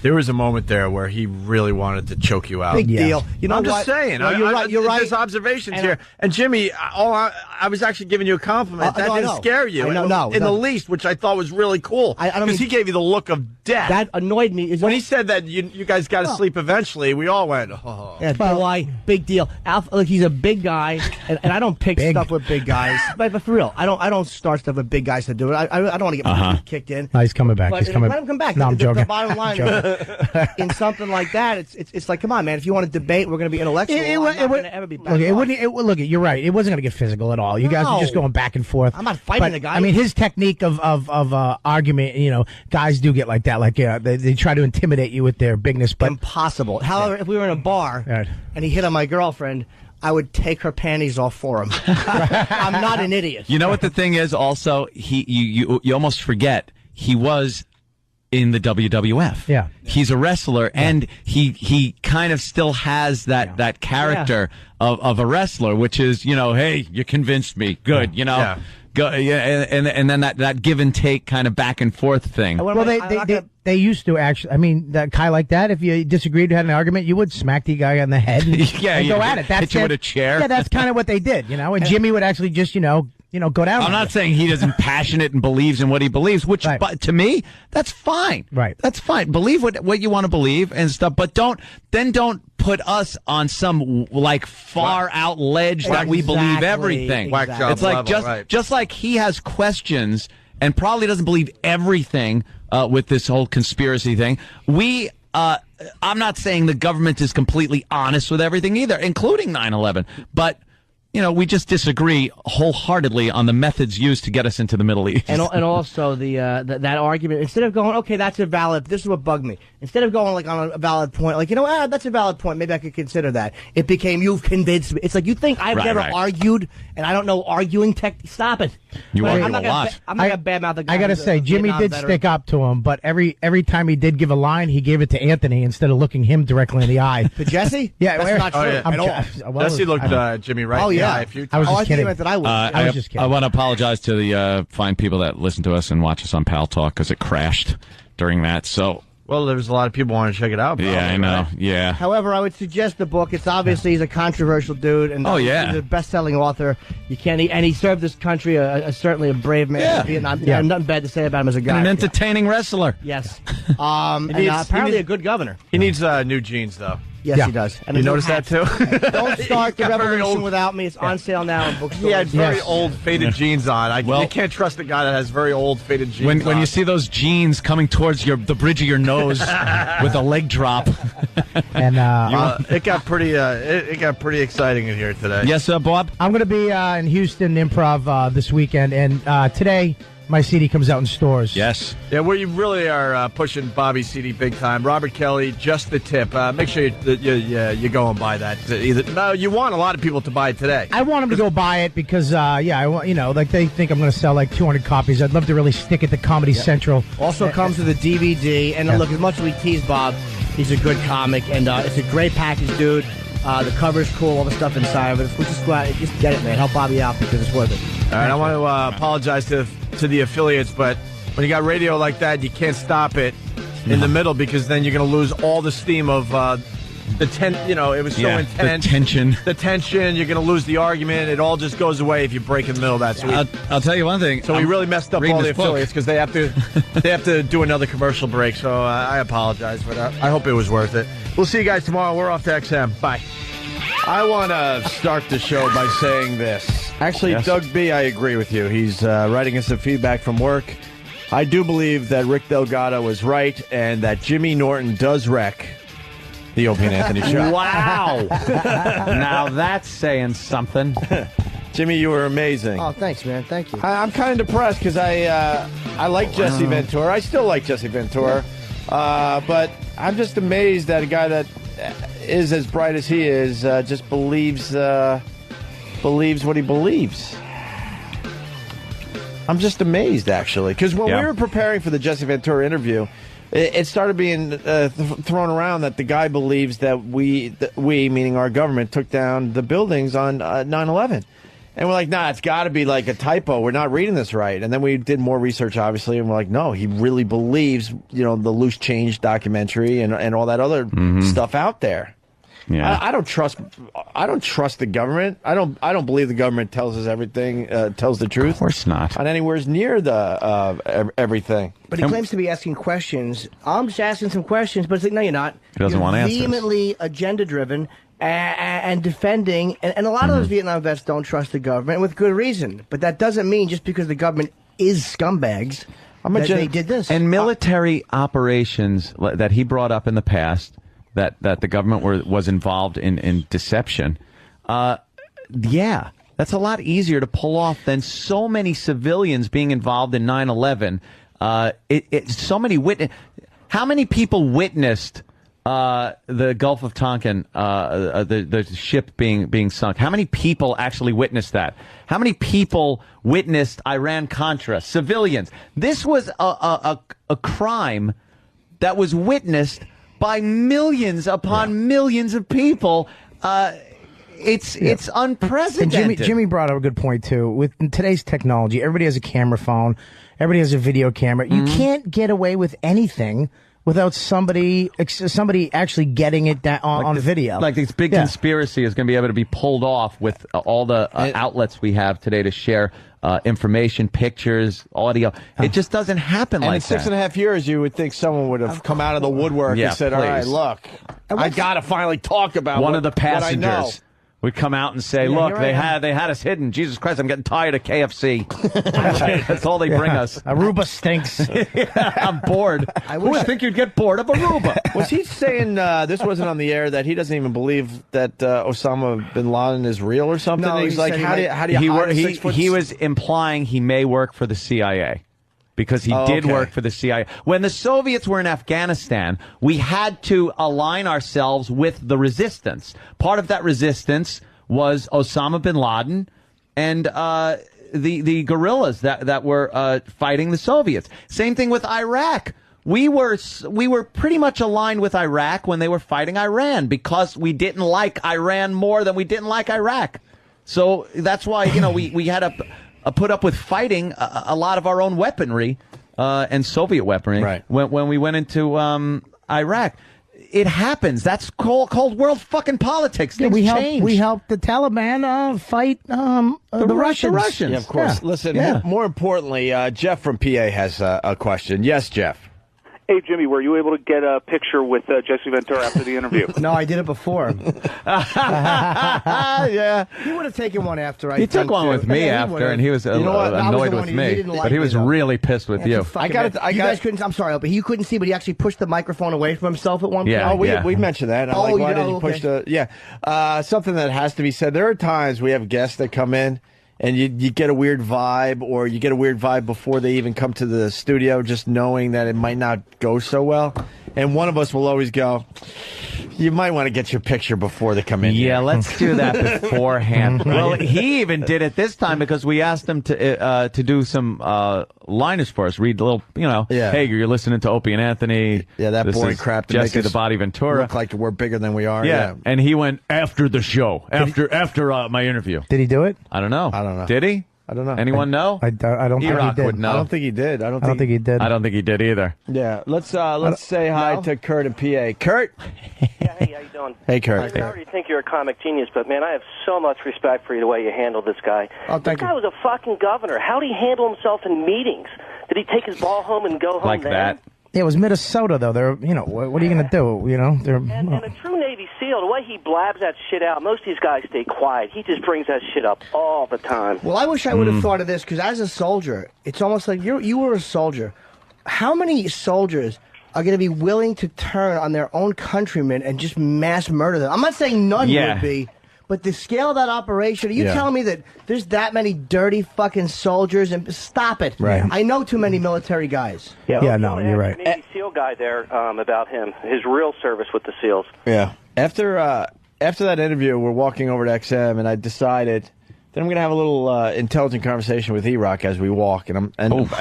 There was a moment there where he really wanted to choke you out. Big deal. You know, I'm just saying. No, you're right. You're right. There's observations here. And Jimmy, I was actually giving you a compliment. That didn't scare you. No, in the least, which I thought was really cool. Because he gave you the look of death. That annoyed me. When he said that you guys got to sleep eventually, we all went, oh. Yeah, why? Big deal. Alpha, look, he's a big guy, and I don't pick stuff with big guys. But for real, I don't start stuff with big guys to do it. I don't want to get my teeth kicked in. No, he's coming back. But He's coming. Let him come back. No, I'm joking. The bottom line is, in something like that, it's like, come on, man. If you want to debate, we're going to be intellectual. I'm not going to ever be back. Look, you're right. It wasn't going to get physical at all. You guys were just going back and forth. I'm not fighting the guy. I mean, his technique of argument, guys do get like that. Like, they try to intimidate you with their bigness. But impossible. However, if we were in a bar and he hit on my girlfriend, I would take her panties off for him. I'm not an idiot. You know what the thing is? Also, you almost forget he was in the WWF. Yeah. He's a wrestler, and he kind of still has that character of a wrestler, which is, hey, you convinced me. Good, Go, and then that give and take kind of back and forth thing. Well, they used to actually. I mean, that guy like that. If you disagreed, had an argument, you would smack the guy on the head and, and go at it. That's hit you with a chair. Yeah, that's kind of what they did, And Jimmy would actually just, go down. I'm not saying he isn't passionate and believes in what he believes, which, but to me, that's fine. Right. That's fine. Believe what you want to believe and stuff, but don't put us on some far out ledge that we believe everything. Whack job it's like level, just like he has questions and probably doesn't believe everything with this whole conspiracy thing. I'm not saying the government is completely honest with everything either, including 9/11, but we just disagree wholeheartedly on the methods used to get us into the Middle East. And also that argument, instead of going, okay, that's a valid, this is what bugged me. Instead of going on a valid point, that's a valid point, maybe I could consider that. It became, you've convinced me. It's like, you think I've never argued and I don't know arguing tech? Stop it. You argue a lot. I'm not going to badmouth the guy. I got to say, Jimmy did stick up to him, but every time he did give a line, he gave it to Anthony instead of looking him directly in the eye. To Jesse? Yeah, that's not true at all. Jesse looked Jimmy right in the eye a few times. I was just kidding. I was just kidding. I want to apologize to the fine people that listen to us and watch us on Pal Talk because it crashed during that. So. Well, there was a lot of people wanting to check it out. Yeah, I know. Right? Yeah. However, I would suggest the book. It's obviously he's a controversial dude, and he's a best-selling author. You can't, and he served this country certainly a brave man in Vietnam. Yeah. Nothing bad to say about him as a guy. And an entertaining wrestler. Yes. Apparently a good governor. He needs new jeans, though. Yes, he does. And you notice that, too? Don't start the revolution without me. It's on sale now in bookstores. He had very old, faded jeans on. You can't trust a guy that has very old, faded jeans on. When you see those jeans coming towards the bridge of your nose with a leg drop. And it got pretty exciting in here today. Yes, Bob? I'm going to be in Houston Improv this weekend, and today my CD comes out in stores. Yes. Yeah, we really are pushing Bobby's CD big time. Robert Kelly, Just the Tip. Make sure you go and buy that. You want a lot of people to buy it today. I want them to go buy it because, I want, they think I'm going to sell 200 copies. I'd love to really stick it to Comedy Central. Also comes with a DVD. And look, as much as we tease Bob, he's a good comic, and it's a great package, dude. The cover's cool, all the stuff inside of it. We'll just go out and just get it, man. Help Bobby out because it's worth it. All right, I want to apologize to the affiliates, but when you got radio like that, you can't stop it in the middle because then you're going to lose all the steam of it was so intense. The tension, you're going to lose the argument. It all just goes away if you break in the middle of that. So I'll tell you one thing. So we really messed up all the affiliates because they have to do another commercial break. So I apologize, but I hope it was worth it. We'll see you guys tomorrow. We're off to XM. Bye. I want to start the show by saying this. Actually, yes. Doug B., I agree with you. He's writing us some feedback from work. I do believe that Rick Delgado was right and that Jimmy Norton does wreck the Opie and Anthony show. Wow. Now that's saying something. Jimmy, you were amazing. Oh, thanks, man. Thank you. I'm kind of depressed because I like Jesse Ventura. I still like Jesse Ventura. But I'm just amazed that a guy that is as bright as he is just believes what he believes. I'm just amazed, actually, because when we were preparing for the Jesse Ventura interview, it started being thrown around that the guy believes that we, meaning our government, took down the buildings on 9/11. And we're like, nah, it's got to be like a typo. We're not reading this right. And then we did more research, obviously, and we're like, no, he really believes, the Loose Change documentary and all that other stuff out there. Yeah. I don't trust the government. I don't believe the government tells us everything, tells the truth. Of course not. On anywhere near the everything. But he claims to be asking questions. I'm just asking some questions, but it's like, no, you're not. He doesn't want answers. Vehemently agenda-driven and defending. And a lot of those Vietnam vets don't trust the government, with good reason. But that doesn't mean just because the government is scumbags that they did this. And military operations that he brought up in the past, that the government was involved in deception, that's a lot easier to pull off than so many civilians being involved in 9/11. So many how many people witnessed the Gulf of Tonkin, the ship being sunk? How many people actually witnessed that? How many people witnessed Iran-Contra? Civilians. This was a crime that was witnessed by millions upon millions of people. It's unprecedented. And Jimmy brought up a good point too. With today's technology, everybody has a camera phone, everybody has a video camera. You can't get away with anything without somebody actually getting it on video. Like this big conspiracy is going to be able to be pulled off with all the outlets we have today to share information, pictures, audio. It just doesn't happen like that. In 6.5 years, you would think someone would have come out of the woodwork and said, all right, look, I got to finally talk about one of the what I know. passengers would come out and say, look, they had us hidden. Jesus Christ, I'm getting tired of KFC. That's all they bring us. Aruba stinks. I'm bored. I think you'd get bored of Aruba. Was he saying, this wasn't on the air, that he doesn't even believe that Osama bin Laden is real or something? No, he's like, how do you hide a 6 foot... He was implying he may work for the CIA. Because he did work for the CIA. When the Soviets were in Afghanistan, we had to align ourselves with the resistance. Part of that resistance was Osama bin Laden and the guerrillas that were fighting the Soviets. Same thing with Iraq. We were pretty much aligned with Iraq when they were fighting Iran because we didn't like Iran more than we didn't like Iraq. So that's why we had a put up with fighting a lot of our own weaponry and Soviet weaponry when we went into Iraq. It happens. That's called world fucking politics. Things change. We helped the Taliban fight the Russians. Yeah, of course. Yeah. Listen, more importantly, Jeff from PA has a question. Yes, Jeff. Hey, Jimmy, were you able to get a picture with Jesse Ventura after the interview? No, I did it before. Yeah. He would have taken one after. He took one with me after, and he was annoyed with me. But he was really pissed with you. You guys couldn't. I'm sorry, but you couldn't see, but he actually pushed the microphone away from himself at one point. Yeah, we mentioned that. I'm like, why did you push the... Yeah. Something that has to be said. There are times we have guests that come in, and you get a weird vibe, or you get a weird vibe before they even come to the studio, just knowing that it might not go so well. And one of us will always go, you might want to get your picture before they come in. Yeah, let's do that beforehand. Well, he even did it this time because we asked him to do some liners for us. Read a little, hey, you're listening to Opie and Anthony. Yeah, that boring crap. To Jesse make the Body Ventura. Look like we're bigger than we are. Yeah. And he went after the show, after my interview. Did he do it? I don't know. Did he? I don't know. Anyone know? I don't think he did. Would know. I don't think he did. I don't think he did. I don't think he did either. Yeah. Let's say hi to Kurt and PA. Kurt. Yeah. Hey, how you doing? Hey, Kurt. I already think you're a comic genius, but man, I have so much respect for you the way you handle this guy. Oh, thank you. This guy was a fucking governor. How did he handle himself in meetings? Did he take his ball home and go home like that? Yeah, it was Minnesota, though. They're, what are you going to do? They're and a true Navy SEAL, the way he blabs that shit out, most of these guys stay quiet. He just brings that shit up all the time. Well, I wish I would have thought of this, because as a soldier, it's almost like you were a soldier. How many soldiers are going to be willing to turn on their own countrymen and just mass murder them? I'm not saying none would be. But the scale of that operation, are you telling me that there's that many dirty fucking soldiers? And stop it. Right. I know too many military guys. Yeah, no, you're right. Navy SEAL guy there about him, his real service with the SEALs. Yeah. After that interview, we're walking over to XM, and I decided that I'm going to have a little intelligent conversation with E-Rock as we walk. And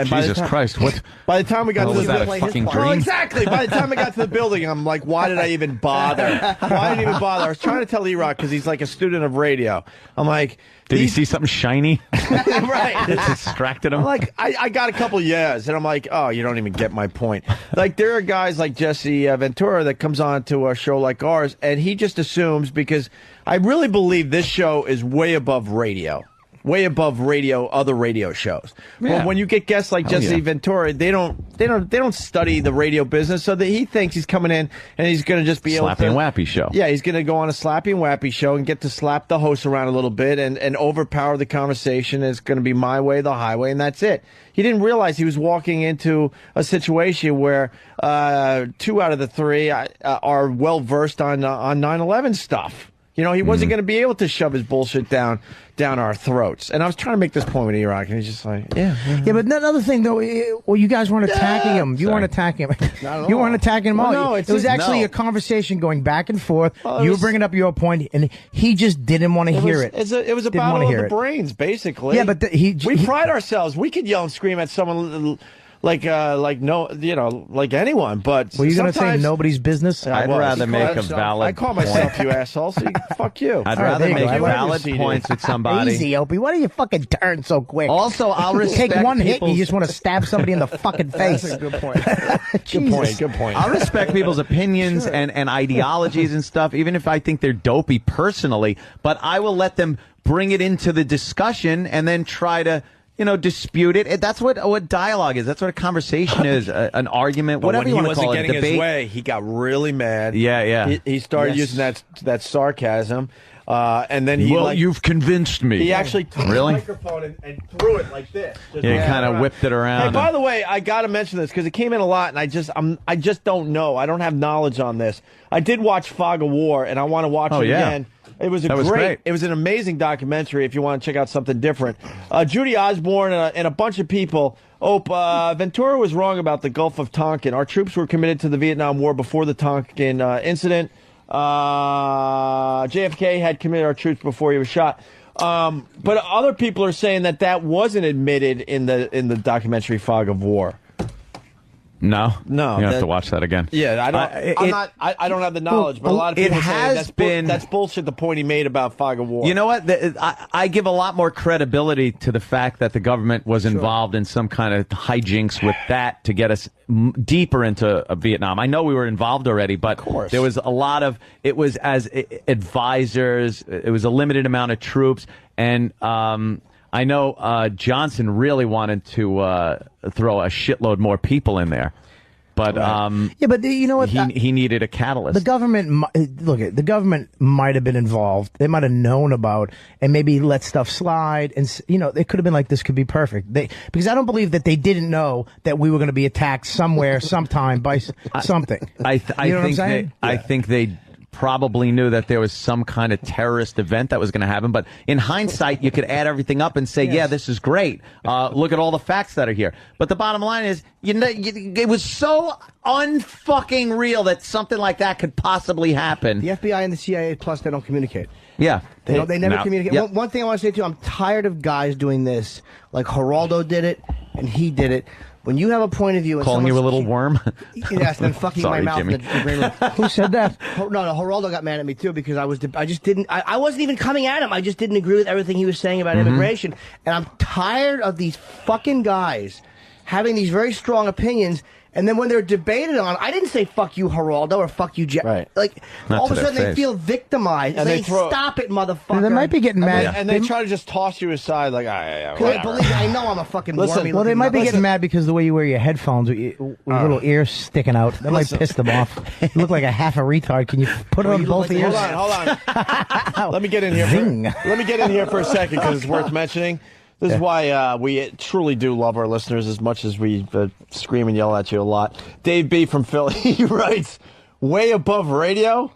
Jesus Christ! What? By the time we got to was that a fucking dream? Well, exactly. By the time we got to the building, I'm like, why did I even bother? Why did I even bother? I was trying to tell E-Rock because he's like a student of radio. I'm like, did he see something shiny? Right. It distracted him. I'm like, I got a couple yeahs, and I'm like, oh, you don't even get my point. Like, there are guys like Jesse Ventura that comes on to a show like ours, and he just assumes, because I really believe this show is way above radio. Way above other radio shows. Yeah. But when you get guests like Jesse Ventura, they don't study the radio business, so that he thinks he's coming in and he's going to just be able to... Slappy and Wappy show. Yeah, he's going to go on a Slappy and Wappy show and get to slap the host around a little bit and overpower the conversation. It's going to be my way, the highway, and that's it. He didn't realize he was walking into a situation where 2 out of the 3 are well-versed on 9/11 stuff. He wasn't going to be able to shove his bullshit down our throats. And I was trying to make this point with E-Rock, and he's just like, Yeah, but another thing, though, you guys weren't attacking him. You weren't attacking him. You weren't attacking him all. No, it was actually a conversation going back and forth. You were bringing up your point, and he just didn't want to hear it. It was a battle of the brains, basically. Yeah, but we pride ourselves. We could yell and scream at someone like anyone. But were you going to say nobody's business? I'd rather make a valid. I call myself you asshole. So fuck you. I'd rather make valid points with somebody. Easy, Opie. Why do you fucking turn so quick? Also, I'll respect take one hit and you just want to stab somebody in the fucking face. That's a good point. Good point. I'll respect people's opinions and ideologies and stuff, even if I think they're dopey personally. But I will let them bring it into the discussion and then try to, dispute it. That's what dialogue is. That's what a conversation is. An argument, whatever you want to call it. When he wasn't getting his way, he got really mad. Yeah. He started using that sarcasm. And then you've convinced me. He actually took the microphone and threw it like this. He kind of whipped it around. Hey, by the way, I got to mention this because it came in a lot, and I just don't know. I don't have knowledge on this. I did watch Fog of War, and I want to watch it again. It was great. It was an amazing documentary. If you want to check out something different, Judy Osborne and a bunch of people. Ventura was wrong about the Gulf of Tonkin. Our troops were committed to the Vietnam War before the Tonkin incident. JFK had committed our troops before he was shot. But other people are saying that wasn't admitted in the documentary Fog of War. No, you have to watch that again. Yeah, I don't have the knowledge, but a lot of people say that's bullshit. The point he made about Fog of War. You know what? I give a lot more credibility to the fact that the government was involved in some kind of hijinks with that to get us deeper into Vietnam. I know we were involved already, but there was a lot of it was as advisors. It was a limited amount of troops, and I know Johnson really wanted to throw a shitload more people in there, but but you know what? He needed a catalyst. The government, the government might have been involved. They might have known about and maybe let stuff slide, and it could have been like this could be perfect. Because I don't believe that they didn't know that we were going to be attacked somewhere, sometime by something. I think they probably knew that there was some kind of terrorist event that was going to happen. But in hindsight, you could add everything up and say, yeah, this is great. Look at all the facts that are here. But the bottom line is, it was so unfucking real that something like that could possibly happen. The FBI and the CIA, plus, they don't communicate. Yeah. They never communicate. Yep. One thing I want to say, too, I'm tired of guys doing this. Like Geraldo did it, and he did it. When you have a point of view, and calling you a little worm, yes, then fucking Sorry, my mouth. Jimmy. In the green room. Who said that? No, Geraldo got mad at me too because I wasn't even coming at him. I just didn't agree with everything he was saying about immigration, and I'm tired of these fucking guys having these very strong opinions. And then when they're debated on, I didn't say "fuck you, Geraldo" or "fuck you, Jeff." Right. Like all of a sudden they feel victimized. And they stop it, motherfucker. They might be getting mad, and they try to just toss you aside, like, I know I'm a fucking. Well, they might be getting mad because the way you wear your headphones with little ears sticking out. That might piss them off. You look like a half a retard. Can you put it on both ears? Hold on. Let me get in here. Let me get in here for a second because it's worth mentioning. This is why we truly do love our listeners as much as we scream and yell at you a lot. Dave B. from Philly, he writes, way above radio?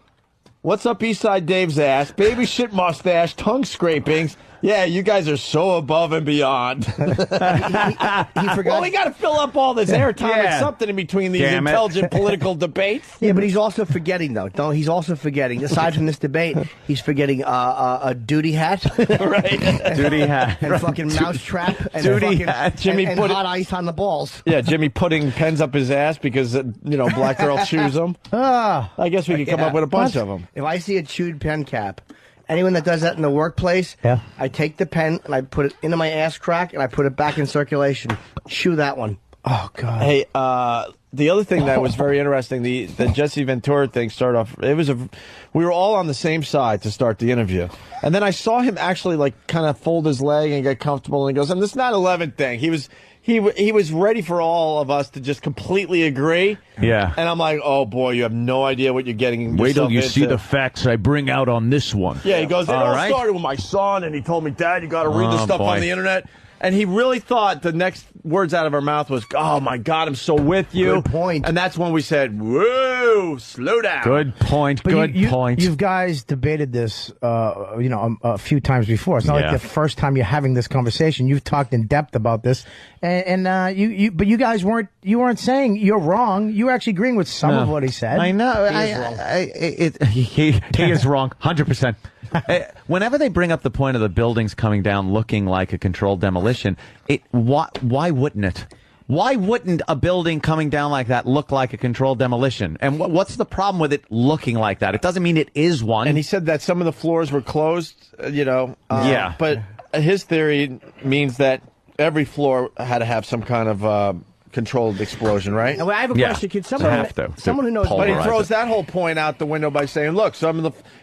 What's up Eastside Dave's ass? Baby shit mustache, tongue scrapings. Yeah, you guys are so above and beyond. He forgot. Well, we got to fill up all this airtime and something in between these intelligent political debates. Yeah, but he's also forgetting, though. He's also forgetting, aside from this debate, he's forgetting a duty hat. Right. Duty hat. And fucking mousetrap. And duty hat. Jimmy and hot ice on the balls. Yeah, Jimmy putting pens up his ass because, black girls choose them. I guess we could come up with a bunch of them. If I see a chewed pen cap, anyone that does that in the workplace, I take the pen and I put it into my ass crack and I put it back in circulation. Chew that one. Oh, God. Hey, the other thing that was very interesting, the Jesse Ventura thing started off, we were all on the same side to start the interview. And then I saw him actually kind of fold his leg and get comfortable and he goes, and this 9/11 thing, he was ready for all of us to just completely agree. Yeah. And I'm like, oh, boy, you have no idea what you're getting Wait till yourself you into. see the facts I bring out on this one. Yeah, he goes, it all started with my son, and he told me, Dad, you got to read this stuff on the internet. And he really thought the next words out of our mouth was, oh, my God, I'm so with you. Good point. And that's when we said, whoa, slow down. Good point. But Good point. You guys debated this, a few times before. It's not like the first time you're having this conversation. You've talked in depth about this, but you guys weren't saying you're wrong. You were actually agreeing with some of what he said. I know. He is wrong, 100%. Whenever they bring up the point of the buildings coming down looking like a controlled demolition, why wouldn't it? Why wouldn't a building coming down like that look like a controlled demolition? And what's the problem with it looking like that? It doesn't mean it is one. And he said that some of the floors were closed, yeah. But his theory means that every floor had to have some kind of controlled explosion, right? I have a question. Can someone who knows... But he throws that whole point out the window by saying, look,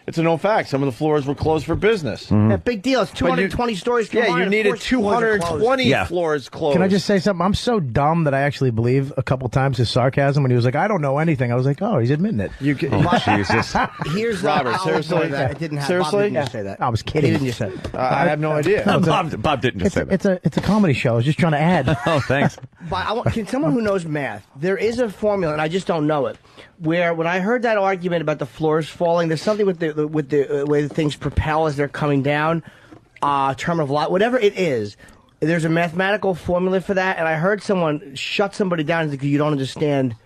it's a known fact, some of the floors were closed for business. Yeah, big deal. It's 220 stories combined. Yeah, you needed 220 floors closed. Can I just say something? I'm so dumb that I actually believe a couple times his sarcasm when he was like, I don't know anything. I was like, oh, he's admitting it. Jesus. Here's Robert, seriously? It didn't have, seriously? Bob didn't just say that. I was kidding. He didn't just say it. I have no idea. Bob didn't just say that. It's a comedy show. I was just trying to add. Oh, thanks. But can someone who knows math, there is a formula, and I just don't know it, where when I heard that argument about the floors falling, there's something with the way the things propel as they're coming down, term of light, whatever it is, there's a mathematical formula for that, and I heard someone shut somebody down because you don't understand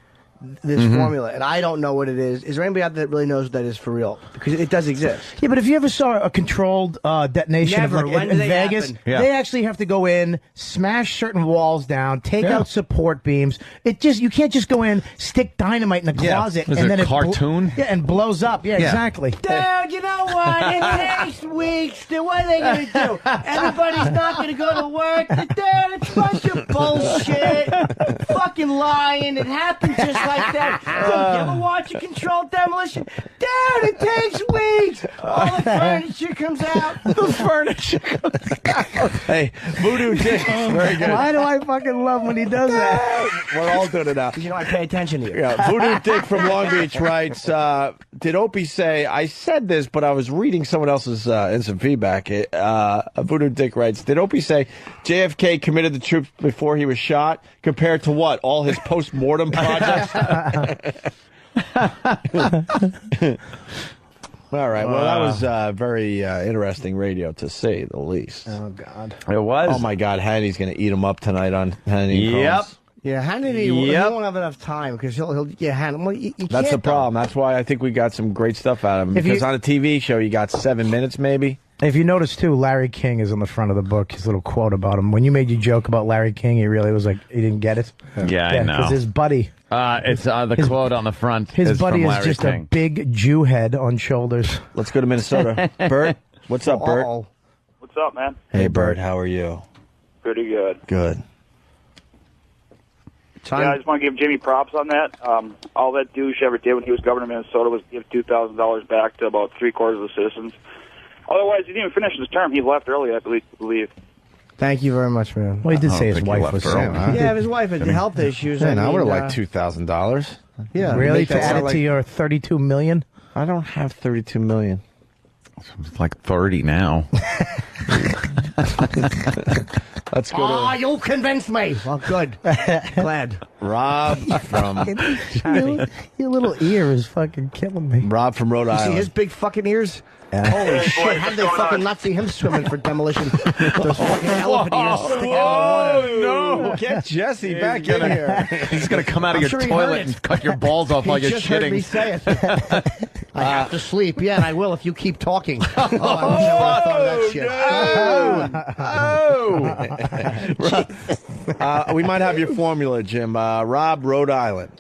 this formula, and I don't know what it is. Is there anybody out there that really knows what that is for real? Because it does exist. Yeah, but if you ever saw a controlled detonation Never. in Vegas, they actually have to go in, smash certain walls down, take out support beams. You can't just go in, stick dynamite in a closet, and then cartoon? And blows up. Yeah, exactly. Dude, you know what? In next weeks, what are they going to do? Everybody's not going to go to work. Dude, it's a bunch of bullshit. Fucking lying. It happens just like that. You ever watch a controlled demolition? Dude, it takes weeks. All the furniture comes out. The furniture comes out. Hey, Voodoo Dick. Very good. Why do I fucking love when he does that? We're all doing it now. Because I pay attention to you. Yeah, Voodoo Dick from Long Beach writes, did Opie say, I said this, but I was reading someone else's instant feedback. Voodoo Dick writes, did Opie say JFK committed the troops before he was shot compared to what? All his post-mortem projects? All right. Well, that was very interesting radio, to say the least. Oh, God. It was. Oh, my God. Hanny's going to eat him up tonight on Hannity. Yep. Combs. Yeah, Hannity, he won't have enough time because he'll Hannity. Well, you that's the problem. That's why I think we got some great stuff out of him. Because on a TV show, you got 7 minutes, maybe. If you notice, too, Larry King is on the front of the book, his little quote about him. When you made your joke about Larry King, he really was like, he didn't get it. Yeah, I know. Because his buddy... it's the quote on the front. His buddy is just King. a big Jew head on shoulders. Let's go to Minnesota. Bert? What's up, Bert? What's up, man? Hey, Bert, how are you? Pretty good. Good. Yeah, I just want to give Jimmy props on that. All that douche ever did when he was governor of Minnesota was give $2,000 back to about 3/4 of the citizens. Otherwise, he didn't even finish his term. He left early, I believe. Thank you very much, man. Well, he did say his wife was sick. Yeah, his wife had health issues. Man, I would have liked $2,000. Yeah, really? To add it to your $32 million? I don't have $32 million. It's like 30 now. Let's go to... you convinced me. Well, good. Glad. Rob from... Your little ear is fucking killing me. Rob from Rhode Island. You see his big fucking ears? Yeah. Holy shit, how did they fucking not see him swimming for demolition? Those fucking elephant ears sticking out of the water. No! Get Jesse back in here. He's going to come out of your toilet and cut your balls off while you're shitting. He just heard me say it. I have to sleep. Yeah, and I will if you keep talking. I wish I would have thought of that shit. We might have your formula, Jim. Rob, Rhode Island.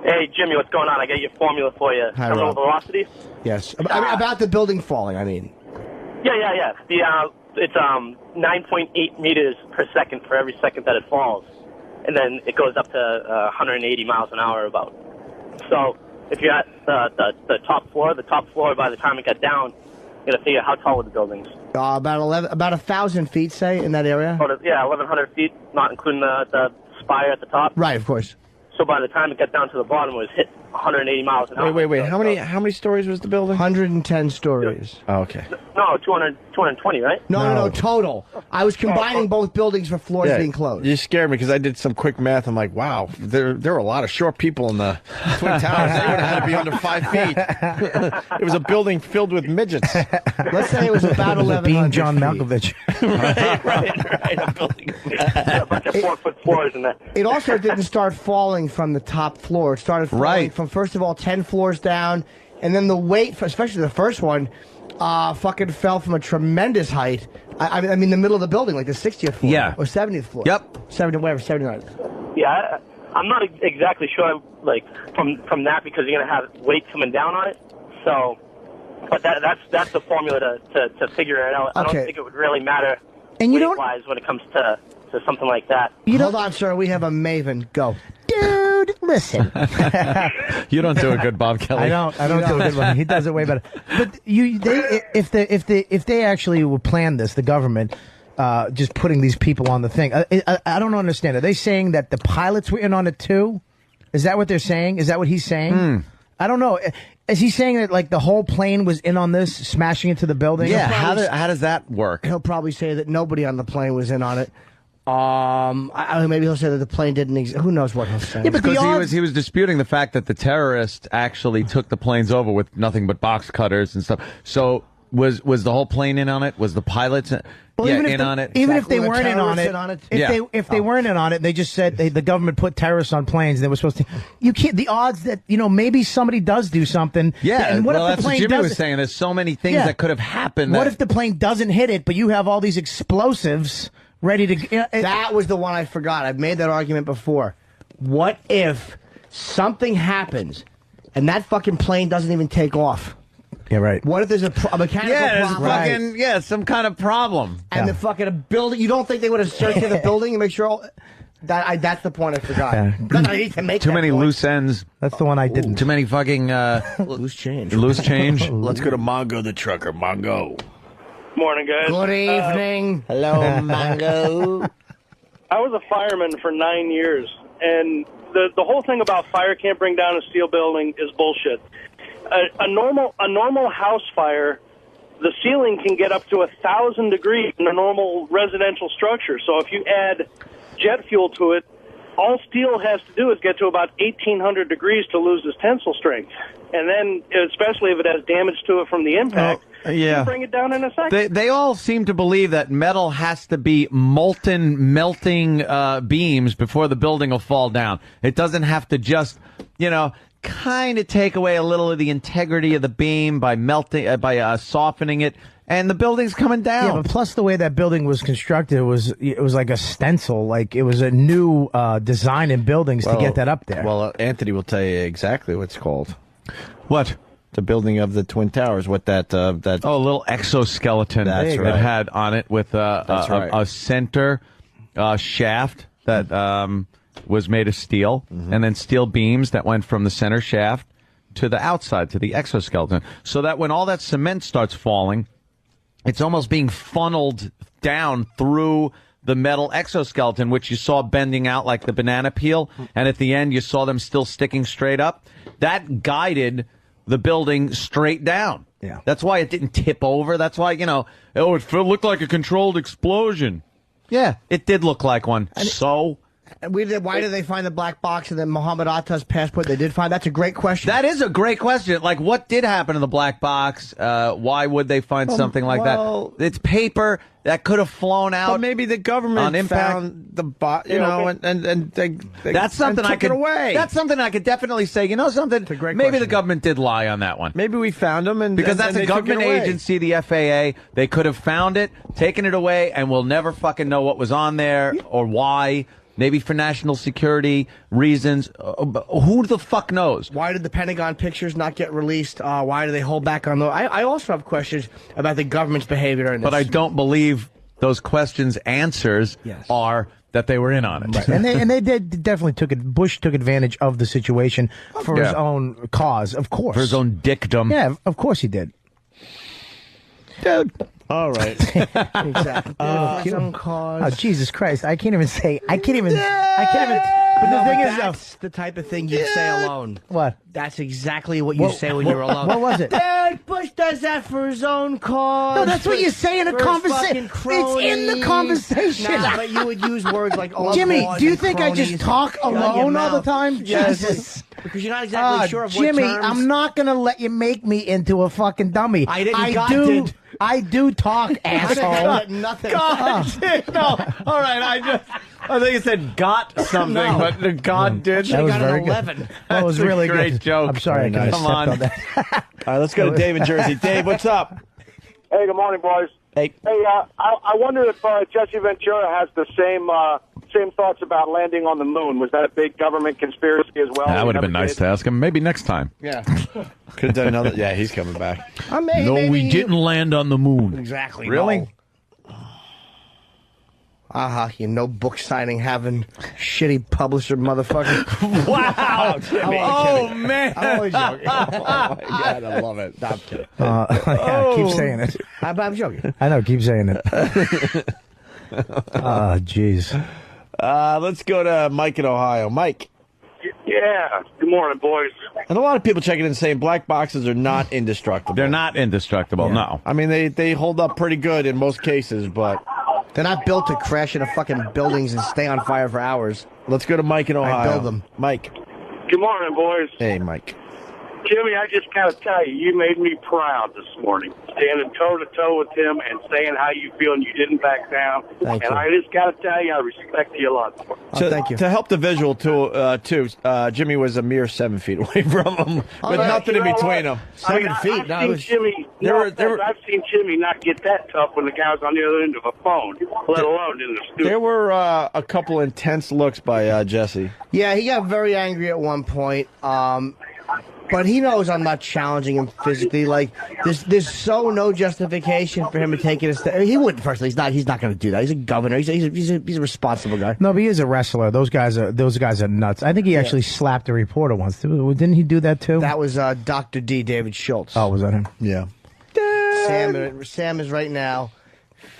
Hey, Jimmy, what's going on? I got your formula for you. Hi, Terminal Rob. velocity? Yes. About the building falling, I mean. Yeah. It's 9.8 meters per second for every second that it falls. And then it goes up to 180 miles an hour about. So if you're at the top floor by the time it got down, you got to figure how tall were the buildings. About 1,000 feet, say, in that area? 1,100 feet, not including the spire at the top. Right, of course. So by the time it got down to the bottom, it was hit 180 miles an hour. Wait. How many stories was the building? 110 stories. Oh, okay. No, 220, right? No, total. I was combining both buildings for floors being closed. You scared me because I did some quick math. I'm like, wow, there were a lot of short people in the Twin Towers. They would have had to be under 5 feet. It was a building filled with midgets. Let's say it was about 1,100 Being John feet. Malkovich. right. A building. A bunch of 4-foot floors in that. It also didn't start falling from the top floor. It started falling from, first of all, 10 floors down, and then the weight, especially the first one, fucking fell from a tremendous height. I mean, the middle of the building, like the 60th floor. Yeah. Or 70th floor. Yep. 79. Yeah, I'm not exactly sure, like, from that, because you're going to have weight coming down on it. So, but that's the formula to figure it out. I don't think it would really matter weight-wise when it comes to something like that. Hold on, sir. We have a maven. Go. Dude, listen. You don't do a good Bob Kelly. I don't do a good one. He does it way better. But if they actually will plan this, the government, just putting these people on the thing, I don't understand. Are they saying that the pilots were in on it too? Is that what they're saying? Is that what he's saying? I don't know. Is he saying that like the whole plane was in on this, smashing into the building? Yeah. How does that work? He'll probably say that nobody on the plane was in on it. Maybe he'll say that the plane didn't exist. Who knows what he'll say? Yeah, because he was disputing the fact that the terrorists actually took the planes over with nothing but box cutters and stuff. So was the whole plane in on it? Was the pilots in on it? Even if they weren't in on it, if they weren't in on it, they just said the government put terrorists on planes. They were supposed to. You can't. The odds that maybe somebody does do something. Yeah, and what if the that's plane what Jimmy was saying. There's so many things that could have happened. What if the plane doesn't hit it, but you have all these explosives ready to? That was the one I forgot. I've made that argument before. What if something happens and that fucking plane doesn't even take off? Yeah, right. What if there's a mechanical problem? Some kind of problem. And the fucking building, you don't think they would have searched the building and make sure all... That's the point I forgot. I need to make too many loose ends. That's the one I didn't. Too many fucking... loose change. Loose change. Let's go to Mongo the trucker. Mongo. Morning, guys. Good evening. Hello, Mongo. I was a fireman for 9 years, and the whole thing about fire can't bring down a steel building is bullshit. A normal house fire, the ceiling can get up to 1,000 degrees in a normal residential structure. So if you add jet fuel to it, all steel has to do is get to about 1,800 degrees to lose its tensile strength. And then, especially if it has damage to it from the impact, you can bring it down in a second. They all seem to believe that metal has to be melting beams before the building will fall down. It doesn't have to just, kind of take away a little of the integrity of the beam by softening it, and the building's coming down. Yeah, but plus the way that building was constructed, it was like a stencil, like it was a new design in buildings to get that up there. Well, Anthony will tell you exactly what it's called. What? The building of the Twin Towers. What that? A little exoskeleton that had on it with a center shaft that was made of steel, and then steel beams that went from the center shaft to the outside, to the exoskeleton, so that when all that cement starts falling, it's almost being funneled down through the metal exoskeleton, which you saw bending out like the banana peel, and at the end you saw them still sticking straight up. That guided the building straight down. Yeah. That's why it didn't tip over. That's why, it looked like a controlled explosion. Yeah, it did look like one. Why did they find the black box and then Muhammad Atta's passport they did find? That's a great question. That is a great question. Like, what did happen to the black box? Why would they find something like that? It's paper that could have flown out. But maybe the government found the box, and they that's something and took it away. That's something I could definitely say. Something. Maybe the government did lie on that one. Maybe we found them, because that's a government agency, the FAA. They could have found it, taken it away, and we'll never fucking know what was on there or why. Maybe for national security reasons. Who the fuck knows? Why did the Pentagon pictures not get released? Why do they hold back on those? I also have questions about the government's behavior in this. But I don't believe those questions' answers are that they were in on it. Right. and they definitely Bush took advantage of the situation for his own cause, of course. For his own dickdom. Yeah, of course he did. Dude. All right. Exactly. Oh, Jesus Christ. I can't even. But the thing is, that's the type of thing you'd say alone. What? That's exactly what you say when you're alone. What was it? Dad, Bush does that for his own cause. No, that's what you say in a conversation. It's in the conversation. Nah, but you would use words like, Jimmy, do you think I just talk alone all the time? Jesus. Because you're not exactly sure of Jimmy, what terms. I'm not going to let you make me into a fucking dummy. I didn't. God did. I do talk, asshole. Nothing. God did. No. All right. I think you said got something, but the God did. That was very 11. Good. That was really a great good. joke. I'm sorry. Nice. Come on. All right, let's go to Dave in Jersey. Dave, what's up? Hey, good morning, boys. Hey. Hey, I wonder if Jesse Ventura has the same same thoughts about landing on the moon. Was that a big government conspiracy as well? That would have been nice to ask him. Maybe next time. Yeah. Could have done another. Yeah, he's coming back. We didn't land on the moon. Exactly. Really? No. You know, book signing having shitty publisher motherfucker. Wow! Oh, man. I'm always joking. Oh, my God, I love it. No, I'm kidding. Yeah, keep saying it. I'm joking. I know, keep saying it. Oh, jeez. Let's go to Mike in Ohio. Mike. Yeah. Good morning, boys. And a lot of people checking in saying black boxes are not indestructible. They're not indestructible, no. I mean, they hold up pretty good in most cases, but they're not built to crash into fucking buildings and stay on fire for hours. Let's go to Mike in Ohio. I build them. Mike. Good morning, boys. Hey, Mike. Jimmy, I just got to tell you, you made me proud this morning. Standing toe-to-toe with him and saying how you feel, and you didn't back down. Thank you. I just got to tell you, I respect you a lot. Thank you. To help the visual, too, Jimmy was a mere 7 feet away from him, with nothing in between them. 7 feet. I've seen Jimmy not get that tough when the guy was on the other end of a phone, let alone in the studio. There were a couple intense looks by Jesse. Yeah, he got very angry at one point. But he knows I'm not challenging him physically. Like, there's so no justification for him to take it a step. He wouldn't. Firstly, he's not going to do that. He's a governor. He's a responsible guy. No, but he is a wrestler. Those guys are nuts. I think he actually slapped a reporter once. Didn't he do that too? That was Dr. D. David Schultz. Oh, was that him? Yeah. Sam is right now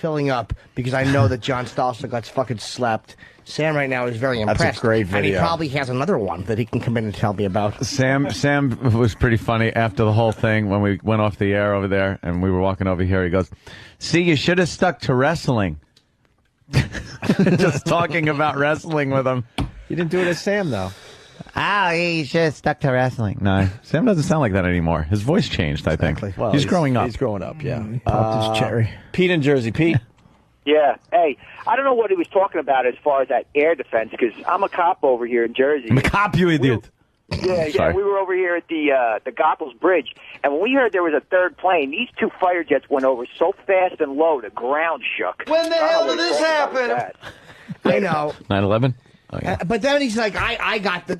filling up because I know that John Stolzer got fucking slapped. Sam right now is very impressed. That's a great video. And he probably has another one that he can come in and tell me about. Sam was pretty funny after the whole thing when we went off the air over there and we were walking over here. He goes, "See, you should have stuck to wrestling." Just talking about wrestling with him. You didn't do it as Sam, though. You should have stuck to wrestling. No, Sam doesn't sound like that anymore. His voice changed, I think. Well, he's growing up. He's growing up, yeah. He popped his cherry. Pete in Jersey. Pete? Yeah. Hey, I don't know what he was talking about as far as that air defense, because I'm a cop over here in Jersey. I'm a cop, you idiot. Yeah, we were over here at the Goethals Bridge, and when we heard there was a third plane, these two fighter jets went over so fast and low, the ground shook. When the hell did this happen? I know. 9/11? Oh, yeah. But then he's like,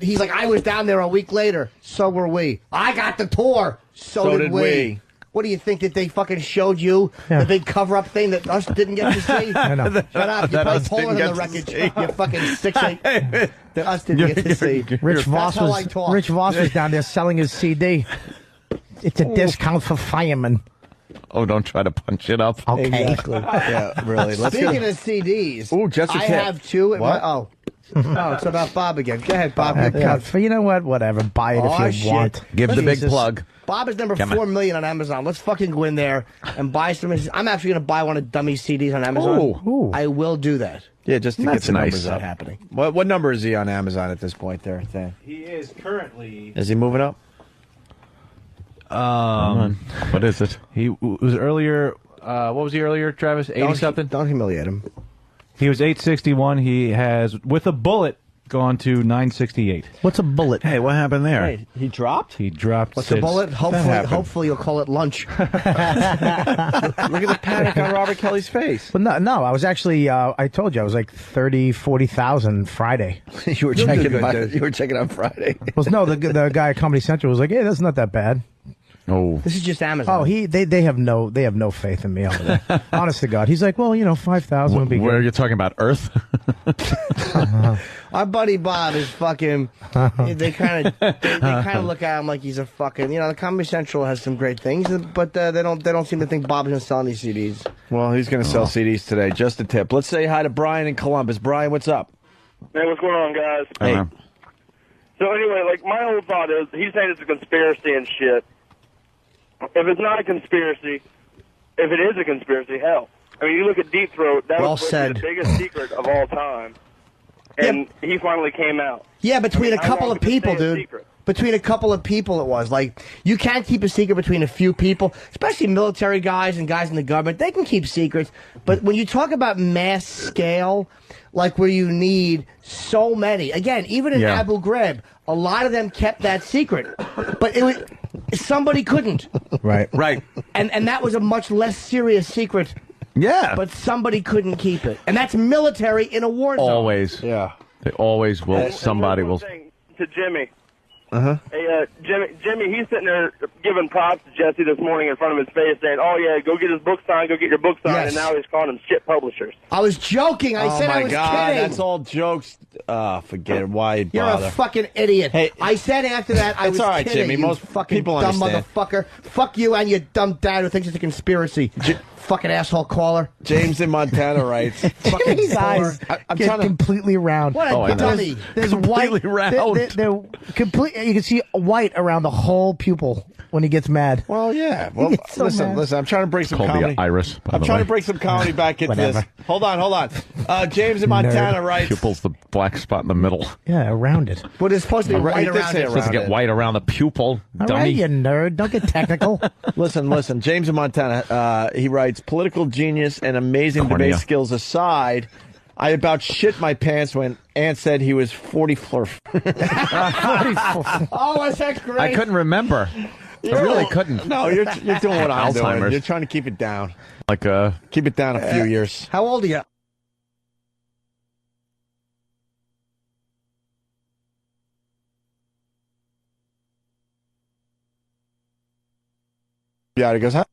he's like, I was down there a week later. So were we. I got the tour. So did we. What do you think that they fucking showed you? The big cover-up thing that us didn't get to see? I know. Shut up. You're probably taller than the wreckage. You fucking 6'8". That us didn't get to see. Rich Voss was down there selling his CD. It's a discount for firemen. Oh, don't try to punch it up. Okay. Exactly. Yeah, really. Speaking of CDs, I have two. What? Oh, it's about Bob again. Go ahead, Bob. You know what? Whatever. Buy it if you want. Give the big plug. Bob is number 4 million on Amazon. Let's fucking go in there and buy some. I'm actually going to buy one of Dummy CDs on Amazon. Ooh. I will do that. Yeah, just to get the numbers That's up. happening. What number is he on Amazon at this point there, Thane? He is currently... Is he moving up? What is it? He was earlier... what was he earlier, Travis? 80-something? Don't humiliate him. He was 861. He has, with a bullet, gone to 968. What's a bullet? Hey, what happened there? Hey, he dropped? He dropped. What's a bullet? Hopefully you'll call it lunch. Look at the panic on Robert Kelly's face. Well, no, I was actually, I told you, I was like 30,000, 40,000 Friday. You were checking on Friday. Well, no, the guy at Comedy Central was like, hey, that's not that bad. Oh, this is just Amazon. Oh, they have no faith in me over there. Honest to God, he's like, well, 5,000 would be good. Where are you talking about? Earth? Our buddy Bob is fucking. They kind of look at him like he's a fucking. The Comedy Central has some great things, but they don't seem to think Bob's gonna sell any CDs. Well, he's gonna sell CDs today. Just a tip. Let's say hi to Brian in Columbus. Brian, what's up? Hey, what's going on, guys? Hey. So anyway, my whole thought is, he's saying it's a conspiracy and shit. If it's not a conspiracy, if it is a conspiracy, hell. I mean, you look at Deep Throat, that was the biggest secret of all time. And he finally came out. Yeah, between a couple of people, dude. Between a couple of people it was. Like, you can't keep a secret between a few people, especially military guys and guys in the government. They can keep secrets. But when you talk about mass scale, like where you need so many, again, even in Abu Ghraib, a lot of them kept that secret. But somebody couldn't. Right. And that was a much less serious secret Yeah. But somebody couldn't keep it. And that's military in a war zone. Always. Yeah. They always will. Somebody will. To Jimmy. Uh-huh. Hey, Jimmy, he's sitting there giving props to Jesse this morning in front of his face, saying, "Oh yeah, go get his book signed, go get your book signed," and now he's calling them shit publishers. I was joking. I said I was kidding. That's all jokes. Forget it. Why You're bother? a fucking idiot. Hey, I said after that I it's was all right, kidding. Jimmy. You Most fucking people dumb understand. motherfucker. Fuck you and your dumb dad who thinks it's a conspiracy. Fucking asshole caller. James in Montana writes. Jimmy's eyes I'm get trying to. completely round. What a dummy. There's Completely white. round. They're complete. You can see white around the whole pupil when he gets mad. Well, yeah. Well, gets so listen. mad. I'm trying to bring some Called comedy. the iris. By I'm the trying way. to bring some comedy back into this. Whatever. Hold on. James in Montana writes. Pupil's the black spot in the middle. Yeah, around it. But it's supposed to be Right, right he did around say it. around Supposed to get it. white around the pupil. All Dummy. right, you nerd. Don't get technical. Listen. James in Montana, he writes, political genius and amazing Cornea. debate skills aside, I about shit my pants when Ant said he was 40 flurf. Oh, is that great? I couldn't remember. I really couldn't. No, you're doing what I'm doing. Alzheimer's. You're trying to keep it down. Like Keep it down a few years. How old are you? Yeah, he goes, huh?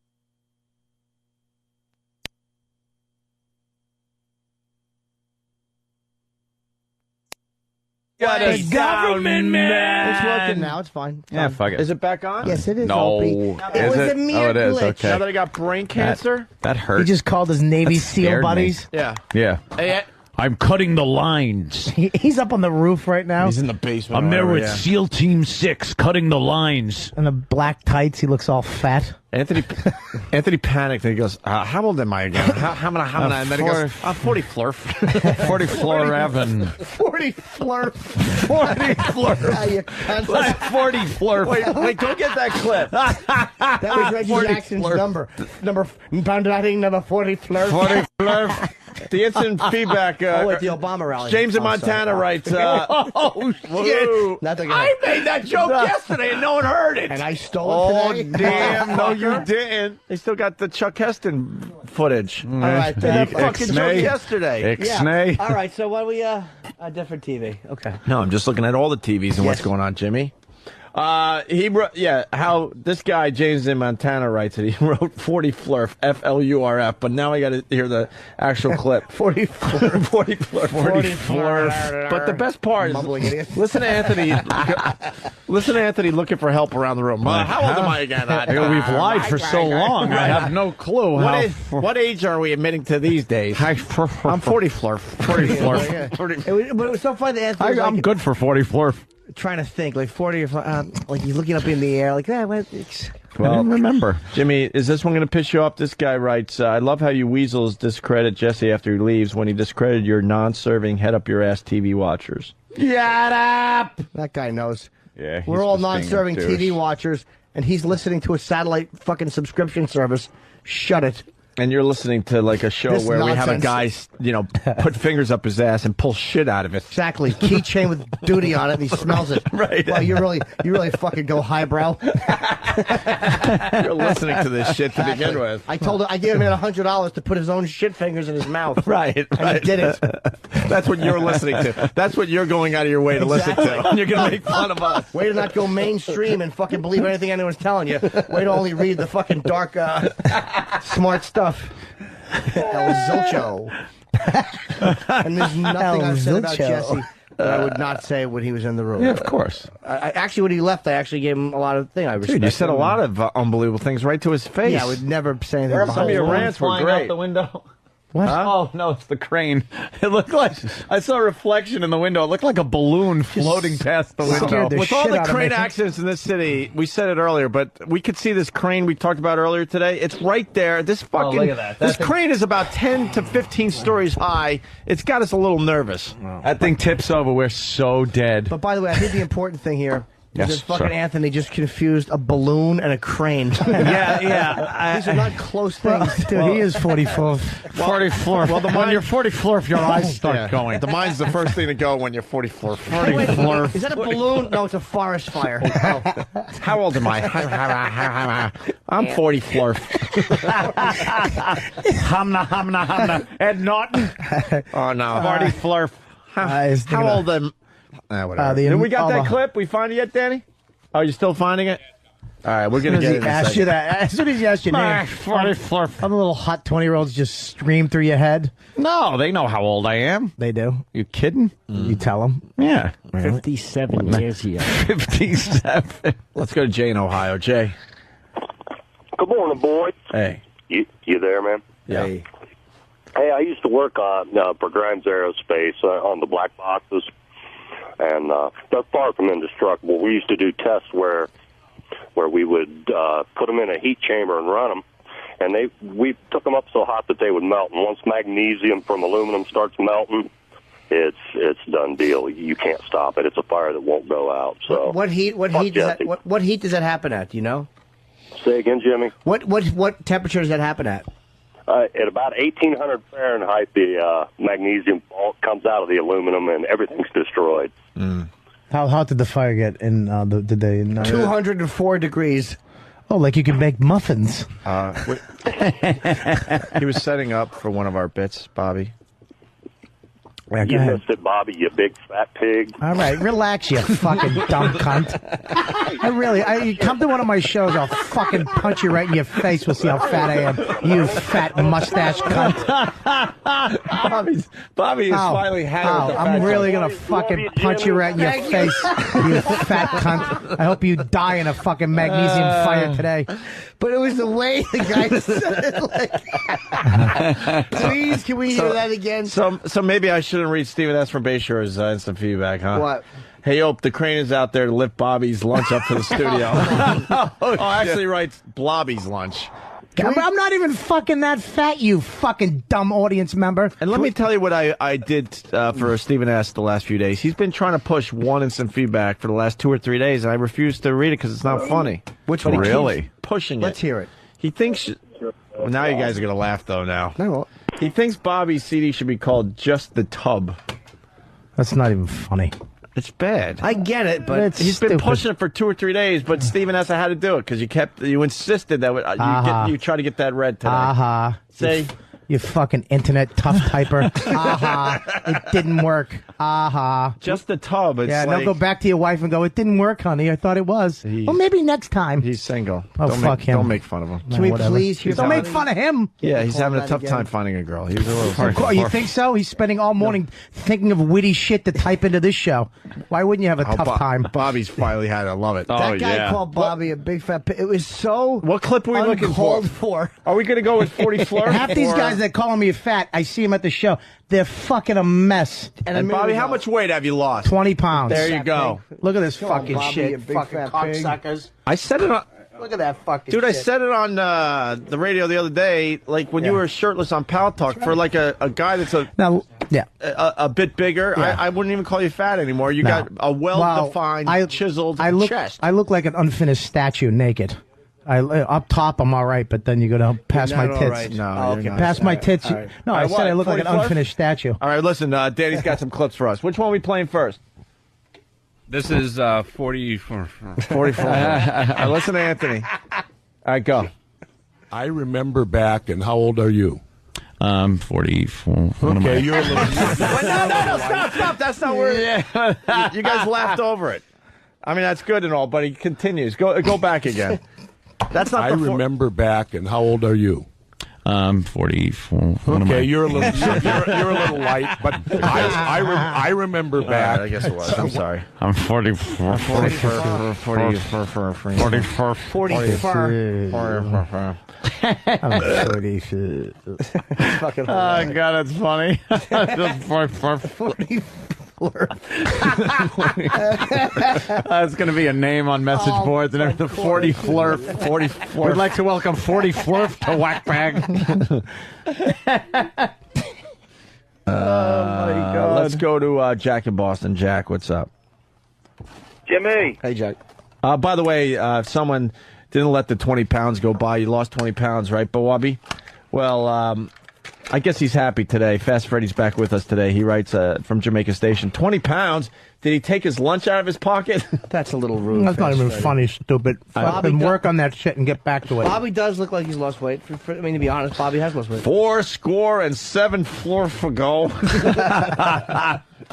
got The government man. It's working now. It's fine. It's Yeah, fine. fuck it. Is it back on? Yes, it is. No. Opie. Is It was it? a mere Oh, it is. glitch. Okay. Now that I got brain cancer? That He hurt. just called his Navy That SEAL scared me. buddies. Yeah. Yeah. Hey, I'm cutting the lines. He's up on the roof right now. he's in the basement. I'm or there whatever, with yeah. SEAL Team 6, cutting the lines. In the black tights, he looks all fat. Anthony panicked and he goes, how old am I again? How many? And then he goes, 40 flurf. 40 floor Evan. 40 flurf. 40 flurf. Yeah, you cunt. Like 40 flurf. Wait, go get that clip. That was Reggie 40 Jackson's flurf. number. Number 40 flurf. 40 flurf. The instant feedback. Oh, at the Obama rally. James in Oh, Montana sorry. writes, Oh, whoa. Nothing. I made that joke yesterday and no one heard it. And I stole it today. Damn. No, you didn't. They still got the Chuck Heston footage. All right. That fucking joke yesterday. Ixnay. All right. So what we a different TV? Okay. No, I'm just looking at all the TVs and what's Yes. going on, Jimmy. He wrote, how this guy James in Montana writes it. He wrote 40 flurf, FLURF, but now I got to hear the actual clip. 40 flurf. 40 flurf, 40 flurf. But the best part Mumbling is, idiot. listen to Anthony. Listen to Anthony looking for help around the room. How old am I again? We've lied for so long. I have no clue. What age are we admitting to these days? I'm 40 flurf. 40 flurf. Yeah. But it was so funny that Anthony was I'm like, good for 40 flurf. trying to think, like 40 or like he's looking up in the air, like that. I didn't remember. Jimmy, is this one going to piss you off? This guy writes, I love how you weasels discredit Jesse after he leaves when he discredited your non-serving head-up-your-ass TV watchers. Shut up! That guy knows. Yeah, We're all just being non-serving obtuse. TV watchers, and he's listening to a satellite fucking subscription service. Shut it. And you're listening to like a show This where we have a nonsense. guy, put fingers up his ass and pull shit out of it. Exactly. Keychain with duty on it, and he smells it. Right. Well, you really fucking go highbrow. You're listening to this shit to begin with. I gave him $100 to put his own shit fingers in his mouth. Right. And he did it. That's what you're listening to. That's what you're going out of your way to listen to. And you're going to make fun of us. Way to not go mainstream and fucking believe anything anyone's telling you. Way to only read the fucking dark, smart stuff. El Zilcho. And there's nothing I've said about Jesse that I would not say when he was in the room. Yeah, of course. Actually, when he left, I actually gave him a lot of things. I respect Dude, you said a him. lot of unbelievable things right to his face. Yeah, I would never say anything Some behind of your his back. rants were Flying great. out the window. What? Oh, no, it's the crane. It looked like, I saw a reflection in the window. It looked like a balloon floating past the window. scared the With all shit the out of crane me. accidents in this city, we said it earlier, but we could see this crane we talked about earlier today. It's right there. This fucking look at that. this That thing- crane is about 10 to 15 stories high. It's got us a little nervous. That thing tips over. We're so dead. But by the way, I think the important thing here Yes, fucking sir. Anthony just confused a balloon and a crane. yeah. These are not close things. Dude, he is 44. 44. Well, when you're 44, if your eyes start going. The mind's the first thing to go when you're 44. Wait, is that a balloon? No, it's a forest fire. Oh. How old am I? I'm 44. Hamna. Ed Norton. Oh, no. 44. How old am whatever. The- Did we got that the- clip? We find it yet, Danny? Oh, you still finding it? All right, we're going to As get he it in a asked second. you that, as soon as he asked your name, 44. all the little hot 20-year-olds just stream through your head. No, they know how old I am. They do. You kidding? You tell them. Yeah. 57 years ago. 57. Let's go to Jay in Ohio. Jay. Good morning, boys. Hey. You there, man? Yeah. Hey, I used to work on for Grimes Aerospace on the black boxes, and they're far from indestructible. We used to do tests where we would put them in a heat chamber and run them, and we took them up so hot that they would melt. And once magnesium from aluminum starts melting, it's done deal. You can't stop it. It's a fire that won't go out. So What heat does that happen at? Do you know? Say again, Jimmy. What temperature does that happen at? At about 1,800 Fahrenheit, the magnesium comes out of the aluminum, and everything's destroyed. How hot did the fire get? In did they? 204 degrees. Oh, like you could make muffins. He was setting up for one of our bits, Bobby. Yeah, go You ahead. missed it, Bobby, you big fat pig. All right, relax, you fucking dumb cunt. You come to one of my shows, I'll fucking punch you right in your face. We'll see how fat I am. You fat mustache cunt. Bobby is finally had it with the I'm fat really joke. gonna fucking punch you right in your face, you fat cunt. I hope you die in a fucking magnesium fire today. But it was the way the guy said it. Please, can we hear that again? So maybe I shouldn't read Stephen S. from Bayshore's instant feedback, huh? What? Hey, Ope, the crane is out there to lift Bobby's lunch up to the studio. Actually writes Blobby's lunch. I'm not even fucking that fat, you fucking dumb audience member. And let me tell you what I did for Stephen S. the last few days. He's been trying to push one instant feedback for the last 2 or 3 days, and I refuse to read it because it's not funny. Which But he one? keeps pushing it. Let's hear it. He thinks... Well, now you guys are going to laugh, though, now. No. He thinks Bobby's CD should be called Just the Tub. That's not even funny. It's bad. I get it, but It's He's been stupid. pushing it for 2 or 3 days, but Stephen S. had to do it because you insisted that you try to get that read today. Aha. Say, You fucking internet tough typer. Aha. It didn't work. Aha. just the tub. It's Yeah, like, now go back to your wife and go, it didn't work, honey. I thought it was. Well, maybe next time. He's single. Oh, Don't fuck make, him. Don't make fun of him. Can we please hear Don't make something? fun of him. Yeah, he's Call having a that tough again. time finding a girl. He's a little Oh, you think so? He's spending all morning thinking of witty shit to type into this show. Why wouldn't you have a tough time? Bobby's finally had it. I love it. That guy called Bobby a big fat pig. It was so What clip are we looking for? Are we going to go with 40 Fleur? Half these guys that calling me fat, I see them at the show. They're fucking a mess. And Bobby, how much weight have you lost? 20 pounds. There you go. Look at this Come on, fucking Bobby, shit. you big Fucking fat pig. cocksuckers. I said it on... Look at that fucking Dude, I shit. said it on the radio the other day, like when you were shirtless on Pal Talk, for like a guy that's Now, yeah. a bit bigger. Yeah. I wouldn't even call you fat anymore. You got a well-defined, chiseled chest. I look like an unfinished statue naked. Up top, I'm all right, but then you go down past my not all tits. right. No, you're not. Past my tits. All right. No, All I right, said I what, look like an 44? unfinished statue. All right, listen, Danny's got some clips for us. Which one are we playing first? This is 44. 44. All right, listen to Anthony. All right, go. I remember back, and how old are you? 44. Okay, you're a little... No, stop. That's not where... You guys laughed over it. I mean, that's good and all, but he continues. Go back again. That's not I remember back, and how old are you? 44. Okay, you're a little you're a little light, but I remember back. I guess it was. I'm sorry. I'm 44. 44. 44. I'm 44. Fucking Oh, God, that's funny. That's going to be a name on message boards and everything. 40 Flurf. 40 Flurf. We'd like to welcome 40 Flurf to Whack Bag. Oh, my God. Let's go to Jack in Boston. Jack, what's up? Jimmy. Hey, Jack. By the way, someone didn't let the 20 pounds go by. You lost 20 pounds, right, Bawabi? Well, I guess he's happy today. Fast Freddy's back with us today. He writes from Jamaica Station. 20 pounds? Did he take his lunch out of his pocket? That's a little rude. That's not even funny, stupid. Fucking work on that shit and get back to it. Bobby does look like he's lost weight. I mean, to be honest, Bobby has lost weight. 4 floor for go.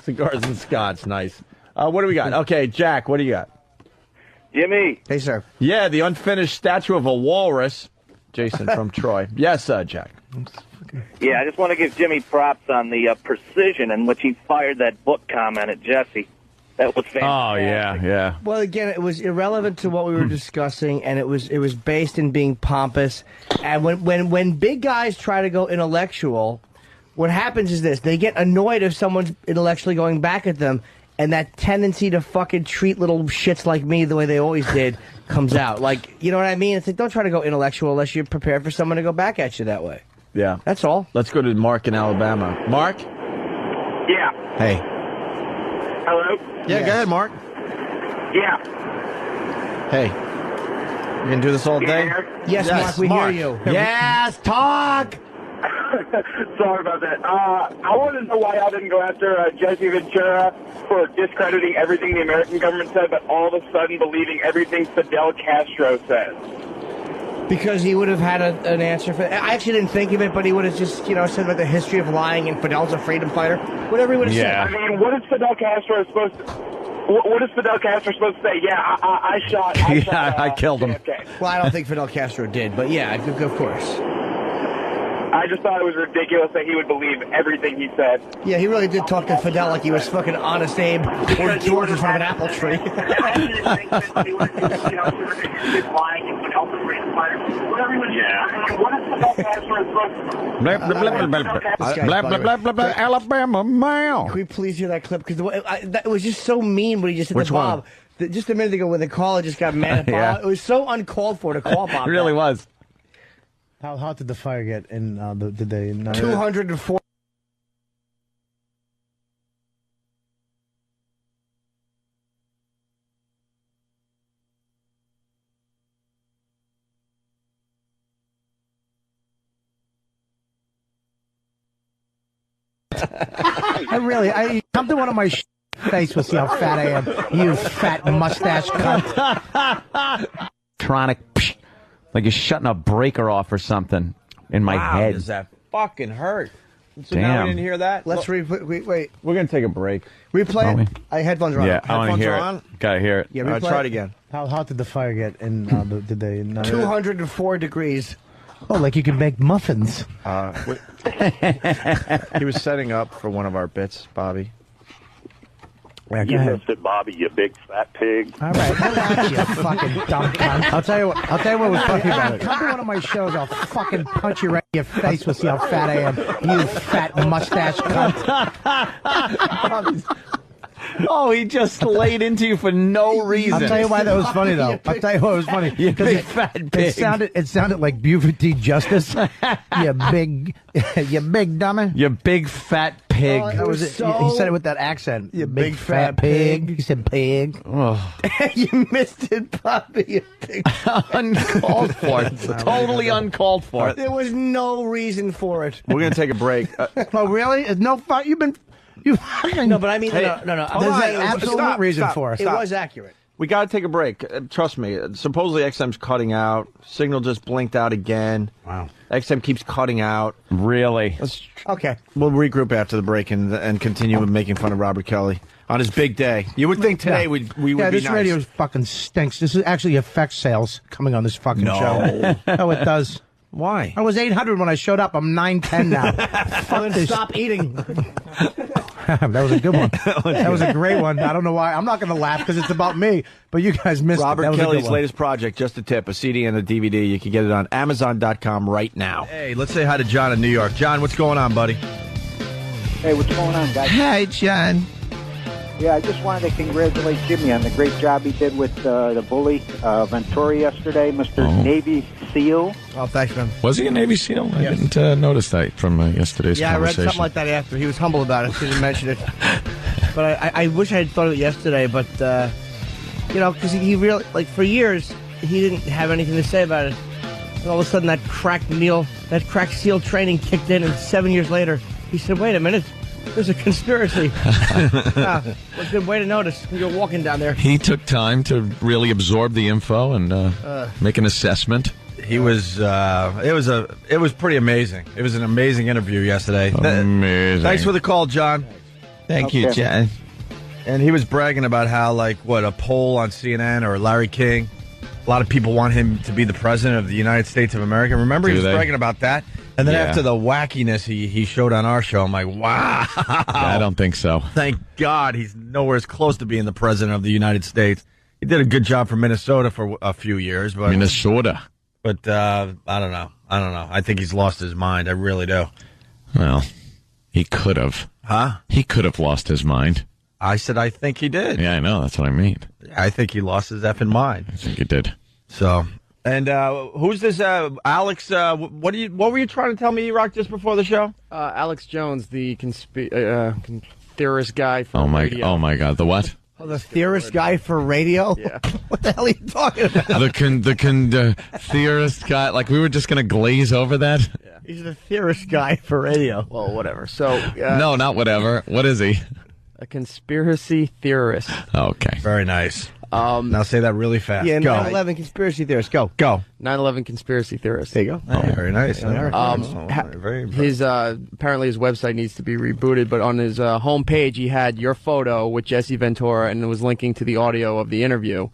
Cigars and scotch. Nice. What do we got? Okay, Jack, what do you got? Jimmy. Hey, sir. Yeah, the unfinished statue of a walrus. Jason from Troy. Yes, Jack. Yeah, I just want to give Jimmy props on the precision in which he fired that book comment at Jesse. That was fantastic. Oh, yeah. Well, again, it was irrelevant to what we were discussing, and it was based in being pompous. And when big guys try to go intellectual, what happens is this. They get annoyed if someone's intellectually going back at them, and that tendency to fucking treat little shits like me the way they always did comes out. Like, you know what I mean? It's like, don't try to go intellectual unless you're prepared for someone to go back at you that way. Yeah. That's all. Let's go to Mark in Alabama. Mark? Yeah. Hey. Hello? Yeah, go ahead, Mark. Yeah. Hey. You gonna do this all day? Yes, Mark, we hear you. Yes, talk! Sorry about that. I want to know why y'all didn't go after Jesse Ventura for discrediting everything the American government said, but all of a sudden believing everything Fidel Castro says. Because he would have had an answer for it. I actually didn't think of it, but he would have just, said about the history of lying and Fidel's a freedom fighter. Whatever he would have said. I mean, what is Fidel Castro supposed to... What is Fidel Castro supposed to say? Yeah, I shot... I killed him. Well, I don't think Fidel Castro did, but yeah, of course. I just thought it was ridiculous that he would believe everything he said. Yeah, he really did talk to Fidel like he was fucking Honest Abe or George in front of an apple tree. Alabama mail. Can we please hear that clip? Because it was just so mean when he just said Which to Bob. Just a minute ago when the caller just got mad at Bob. Yeah. It was so uncalled for to call Bob. It really was. How hot did the fire get in the day? 204. I come to one of my face, we'll see how fat I am. You fat mustache cunt. Electronic, like you're shutting a breaker off or something in my head. Does that fucking hurt? So Damn. now we didn't hear that? Let's wait. We're going to take a break. Replay it. Headphones are on. Yeah, I want to hear it. Gotta hear it. Yeah, All right, try it again. How hot did the fire get in the day? 204 degrees. Oh, like you could make muffins. He was setting up for one of our bits, Bobby. Yeah, You missed it, Bobby, you big fat pig. All right, relax, you fucking dumb cunt. I'll tell you what was funny about it. Come to one of my shows, I'll fucking punch you right in your face. We'll see how fat I am. You fat mustache cunt. Oh, he just laid into you for no reason. I'll tell you why that was funny, though. I'll tell you why it was funny. You big fat pig. It sounded like Buford T. Justice. you big dummy. You big fat pig. That was it. He said it with that accent. You big fat pig. He said pig. Oh. You missed it, Bobby. Uncalled for. Totally uncalled for. There was no reason for it. We're going to take a break. Oh, really? No fun. You've been... No, but I mean, Hey, no. There's an absolute reason for it. It was accurate. We got to take a break. Trust me. Supposedly XM's cutting out. Signal just blinked out again. Wow. XM keeps cutting out. Really? Okay. We'll regroup after the break and continue making fun of Robert Kelly on his big day. You would think today we would be this nice. radio fucking stinks. This is actually affects sales coming on this fucking show. Oh, it does. Why? I was 800 when I showed up. I'm 910 now. Fuck this. Stop eating. That was a good one. That was a great one. I don't know why. I'm not going to laugh because it's about me, but you guys missed Robert it. That was Kelly's a good one. latest project, Just a Tip, a CD and a DVD. You can get it on Amazon.com right now. Hey, let's say hi to John in New York. John, what's going on, buddy? Hey, what's going on, guys? Hi, John. Yeah, I just wanted to congratulate Jimmy on the great job he did with the bully, Ventura, yesterday, Mr. Navy SEAL. Oh, thanks, man. Was he a Navy SEAL? I didn't notice that from yesterday's Yeah, I read conversation. something like that after. He was humble about it. He didn't mention it. But I wish I had thought of it yesterday, but because he really, like, for years, he didn't have anything to say about it. And all of a sudden, that cracked SEAL training kicked in, and 7 years later, he said, wait a minute, there's a conspiracy. What a good way to notice when you're walking down there. He took time to really absorb the info and make an assessment. He was. It was pretty amazing. It was an amazing interview yesterday. Amazing. Thanks for the call, John. Thank you, John. And he was bragging about how, a poll on CNN or Larry King, a lot of people want him to be the president of the United States of America. Remember, he was bragging about that. And then after the wackiness he showed on our show, I'm like, wow. Yeah, I don't think so. Thank God he's nowhere as close to being the president of the United States. He did a good job for Minnesota for a few years. But Minnesota. But I don't know. I think he's lost his mind. I really do. Well, he could have. Huh? He could have lost his mind. I said I think he did. Yeah, I know. That's what I mean. I think he lost his effing mind. I think he did. So... And who's this, Alex? What were you trying to tell me, E-Rock, just before the show? Alex Jones, the theorist guy for radio. Oh my God, the what? Oh, the theorist guy for radio? Yeah. What the hell are you talking about? The theorist guy. Like, we were just going to glaze over that? Yeah. He's the theorist guy for radio. Well, whatever. So no, not whatever. What is he? A conspiracy theorist. Okay. Very nice. Now say that really fast. Yeah, go. 9/11 conspiracy theorist. Go. 9/11 conspiracy theorist. There you go. Oh, very nice. Apparently his website needs to be rebooted, but on his homepage he had your photo with Jesse Ventura, and it was linking to the audio of the interview.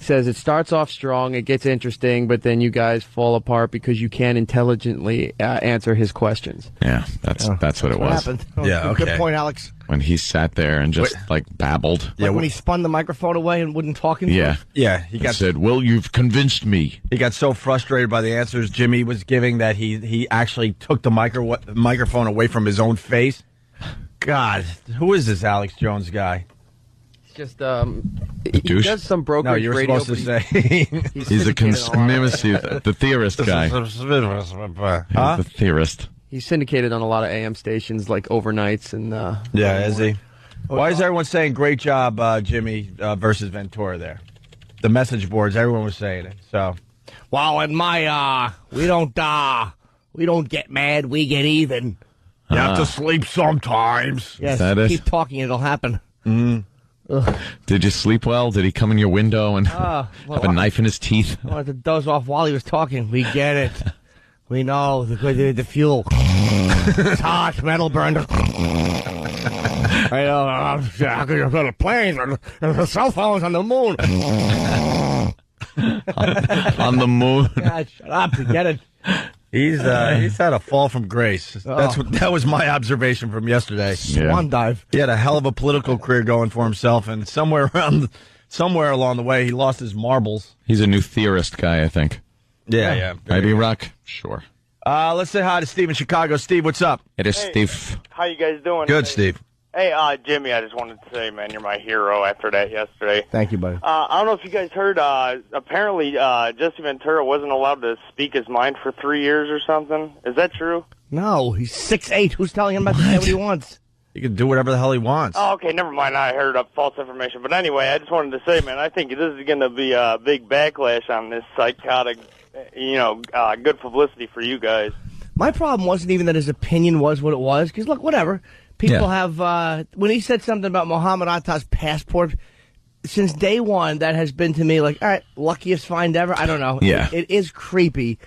Says it starts off strong, it gets interesting, but then you guys fall apart because you can't intelligently answer his questions. Yeah, that's what it was. Happened. Yeah, okay. Good point, Alex. When he sat there and just babbled. Like when he spun the microphone away and wouldn't talk anymore? Yeah. He said, "Well, you've convinced me." He got so frustrated by the answers Jimmy was giving that he actually took the microphone away from his own face. God, who is this Alex Jones guy? Just he does some brokerage No, you're radio. supposed to say he's a conspiracy, the theorist guy. Huh? The theorist. He's syndicated on a lot of AM stations, like overnights and. Yeah, is he? Why is everyone saying great job, Jimmy versus Ventura there? The message boards, everyone was saying it. So, wow, in my we don't get mad, we get even. You have to sleep sometimes. Yes, is that it? Keep talking, it'll happen. Mm. Did you sleep well? Did he come in your window and have a knife in his teeth? I wanted to doze off while he was talking. We get it. We know the fuel. It's hot, metal burned. I know. The planes and the cell phones on the moon. On the moon. God, shut up. Get it. He's had a fall from grace. That was my observation from yesterday. Swan dive. He had a hell of a political career going for himself, and somewhere along the way, he lost his marbles. He's a new theorist guy, I think. Yeah. Maybe Rock? Sure. Let's say hi to Steve in Chicago. Steve, what's up? It is Steve. How you guys doing? Good, Steve. Hey, Jimmy, I just wanted to say, man, you're my hero after that yesterday. Thank you, buddy. I don't know if you guys heard, apparently Jesse Ventura wasn't allowed to speak his mind for 3 years or something. Is that true? No, he's 6'8". Who's telling him about to say what he wants? He can do whatever the hell he wants. Oh, okay, never mind. I heard false information. But anyway, I just wanted to say, man, I think this is going to be a big backlash on this psychotic, good publicity for you guys. My problem wasn't even that his opinion was what it was, because, look, whatever. People have, when he said something about Muhammad Atta's passport, since day one, that has been to me like, all right, luckiest find ever. I don't know. Yeah. It is creepy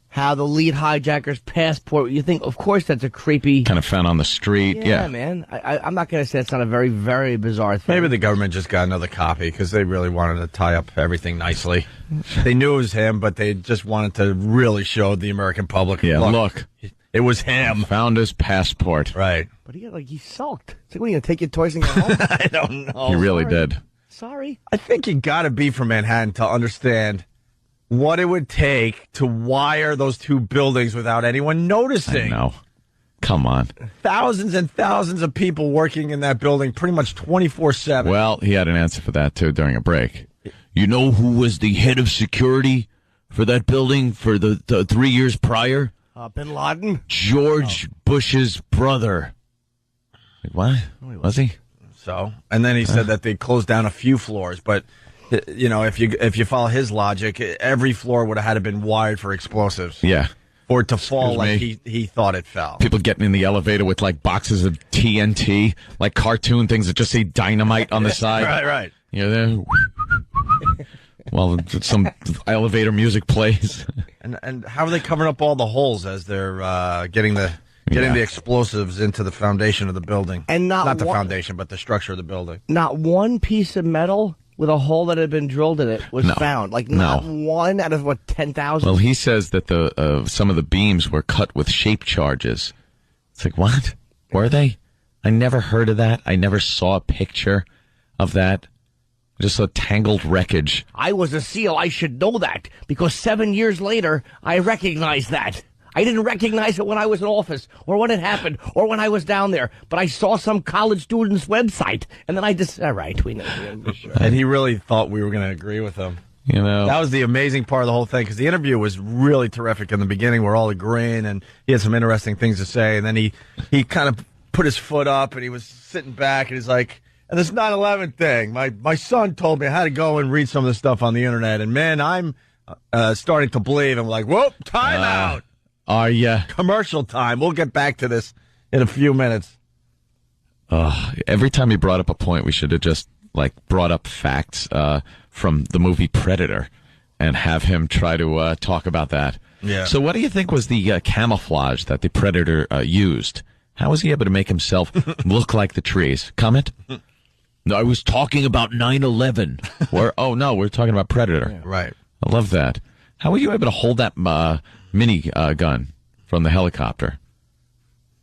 how the lead hijacker's passport, you think, of course, that's a creepy. Kind of found on the street. Yeah, man. I'm not going to say it's not a very, very bizarre thing. Maybe the government just got another copy because they really wanted to tie up everything nicely. They knew it was him, but they just wanted to really show the American public. Yeah, look. It was him. Found his passport. Right. But he sulked. It's like, what, are you going to take your toys and go home? I don't know. He really did. Sorry. I think you got to be from Manhattan to understand what it would take to wire those two buildings without anyone noticing. I know. Come on. Thousands and thousands of people working in that building pretty much 24/7. Well, he had an answer for that, too, during a break. You know who was the head of security for that building for the 3 years prior? Bin Laden? George Bush's brother. Like, what? Was he? So, and then he said that they closed down a few floors, but you know, if you follow his logic, every floor would have had to been wired for explosives. Yeah. For it to fall like he thought it fell. People getting in the elevator with like boxes of TNT, like cartoon things that just say dynamite on the side. Right. You know, well, some elevator music plays. And how are they covering up all the holes as they're getting the explosives into the foundation of the building? And not the foundation, but the structure of the building. Not one piece of metal with a hole that had been drilled in it was found. Like, not one out of, 10,000? Well, he says that some of the beams were cut with shape charges. It's like, what? Were they? I never heard of that. I never saw a picture of that. Just a tangled wreckage. I was a SEAL. I should know that, because 7 years later, I recognized that. I didn't recognize it when I was in office, or when it happened, or when I was down there. But I saw some college student's website, and then I just, all right, we know. Sure. And he really thought we were going to agree with him. You know, that was the amazing part of the whole thing, because the interview was really terrific in the beginning. We're all agreeing, and he had some interesting things to say. And then he kind of put his foot up, and he was sitting back, and he's like, and this 9/11 thing, my son told me I had to go and read some of this stuff on the internet, and man, I'm starting to believe. I'm like, whoop, time out. Are you? Commercial time. We'll get back to this in a few minutes. Every time he brought up a point, we should have just brought up facts from the movie Predator and have him try to talk about that. Yeah. So what do you think was the camouflage that the Predator used? How was he able to make himself look like the trees? Comment? No, I was talking about 9/11. Oh, no, we're talking about Predator. Yeah, right. I love that. How were you able to hold that mini gun from the helicopter?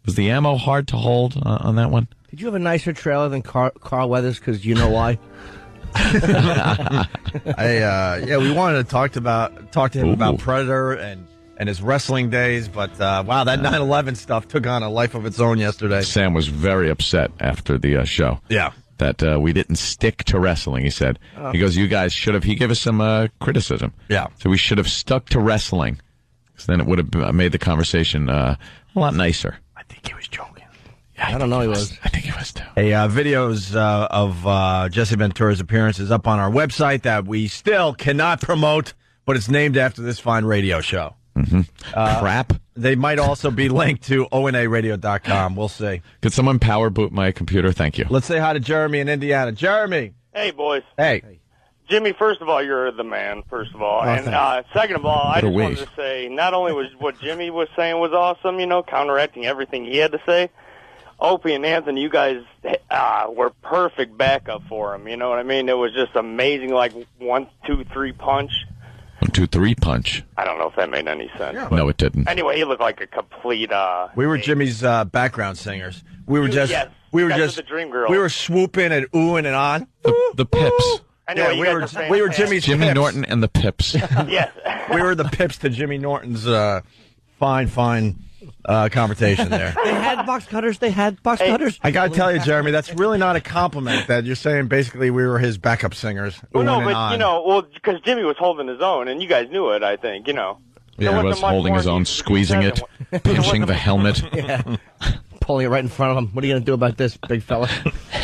Was the ammo hard to hold on that one? Did you have a nicer trailer than Carl Weathers? Because you know why? We wanted to talk to him about Predator and his wrestling days, but wow, that 9/11 stuff took on a life of its own yesterday. Sam was very upset after the show. Yeah. That we didn't stick to wrestling, he said. He goes, you guys should have, he gave us some criticism. Yeah. So we should have stuck to wrestling. Because then it would have made the conversation a lot nicer. I think he was joking. Yeah, I don't know he was. I think he was too. Hey, videos of Jesse Ventura's appearance is up on our website that we still cannot promote, but it's named after this fine radio show. Mm-hmm. Crap. They might also be linked to onaradio.com. We'll see. Could someone power boot my computer? Thank you. Let's say hi to Jeremy in Indiana. Jeremy. Hey, boys. Hey. Jimmy, first of all, you're the man, first of all. And second of all, I just wanted to say, not only was what Jimmy was saying was awesome, counteracting everything he had to say, Opie and Anthony, you guys were perfect backup for him. You know what I mean? It was just amazing, 1, 2, 3 punch. 1, 2, 3 punch. I don't know if that made any sense. Yeah. No, it didn't. Anyway, he looked like a complete. We were Jimmy's background singers. We were just the Dream Girl. We were swooping and oohing and on. The Pips. Anyway, we were Jimmy's Jimmy Pips. Norton and the Pips. Yes. We were the Pips to Jimmy Norton's fine confrontation there. They had box cutters. I got to tell you, Jeremy, that's really not a compliment that you're saying basically we were his backup singers. Well, no, but, because Jimmy was holding his own, and you guys knew it, I think, Yeah, he was holding his own, squeezing it, pinching the helmet. Yeah. Pulling it right in front of him. What are you going to do about this, big fella?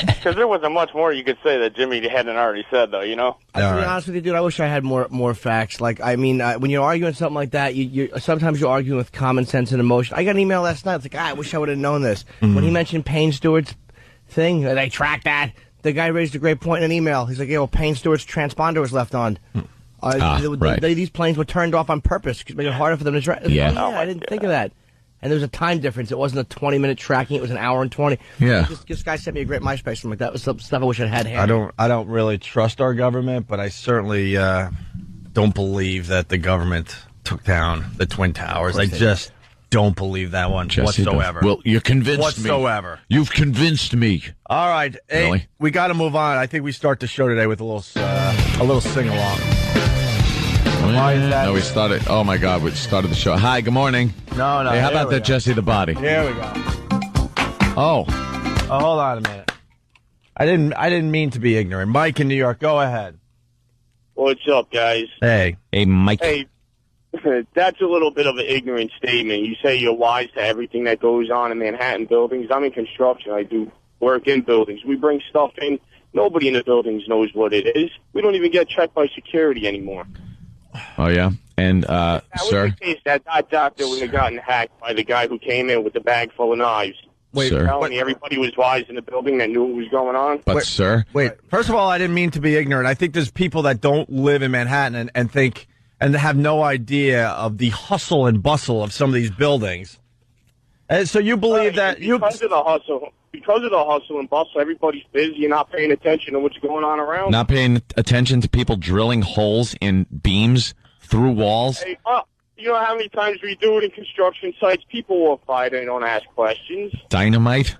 Because there wasn't much more you could say that Jimmy hadn't already said, though, To be honest with you, dude, I wish I had more facts. When you're arguing something like that, you sometimes you're arguing with common sense and emotion. I got an email last night. It's like, I wish I would have known this. Mm-hmm. When he mentioned Payne Stewart's thing, they tracked that. The guy raised a great point in an email. He's like, Payne Stewart's transponder was left on. Right. These planes were turned off on purpose to make it harder for them to track. Yeah. I didn't think of that. And there was a time difference. It wasn't a 20-minute tracking. It was an hour and 20. Yeah. This guy sent me a great MySpace from that was some stuff I wish I had. I don't really trust our government, but I certainly don't believe that the government took down the Twin Towers. I just don't believe that one whatsoever. Well, you convinced me. Whatsoever. You've convinced me. All right. Hey, really? We got to move on. I think we start the show today with a little sing-along. Why is that? No, we started. Oh my God, we started the show. Hi, good morning. No. Hey, how about that, Jesse the Body? Here we go. Oh, hold on a minute. I didn't mean to be ignorant. Mike in New York, go ahead. What's up, guys? Hey, Mike. Hey, that's a little bit of an ignorant statement. You say you're wise to everything that goes on in Manhattan buildings. I'm in construction. I do work in buildings. We bring stuff in Nobody in the buildings knows what it is. We don't even get checked by security anymore. Oh, yeah? And, that sir? was the case that doctor would have gotten hacked by the guy who came in with the bag full of knives. Wait, sir? Telling me everybody was wise in the building that knew what was going on. But, sir? Wait, first of all, I didn't mean to be ignorant. I think there's people that don't live in Manhattan and think and have no idea of the hustle and bustle of some of these buildings. And so you believe that because of the hustle and bustle, everybody's busy and not paying attention to what's going on around. Not paying attention to people drilling holes in beams through walls? Hey, you know how many times we do it in construction sites? People walk by, they don't ask questions. Dynamite?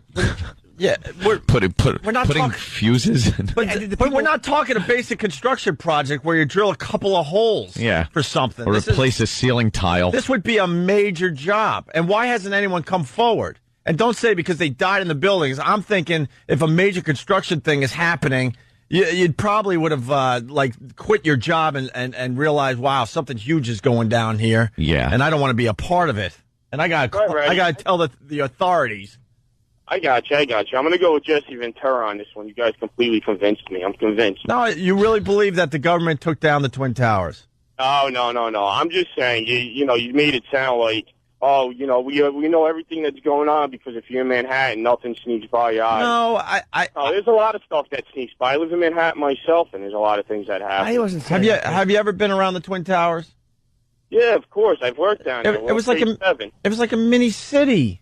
Yeah, we're not putting talking fuses. But we're not talking a basic construction project where you drill a couple of holes for something. Or replace a ceiling tile. This would be a major job. And why hasn't anyone come forward? And don't say because they died in the buildings. I'm thinking if a major construction thing is happening, you probably would have quit your job and realized, wow, something huge is going down here. Yeah. And I don't want to be a part of it. And I got to tell the authorities. I got you. I'm going to go with Jesse Ventura on this one. You guys completely convinced me. I'm convinced. No, you really believe that the government took down the Twin Towers? Oh, no. I'm just saying, you made it sound like, oh, we know everything that's going on because if you're in Manhattan, nothing sneaks by your eyes. No, there's a lot of stuff that sneaks by. I live in Manhattan myself, and there's a lot of things that happen. Have you ever been around the Twin Towers? Yeah, of course. I've worked down there. It was like a mini city.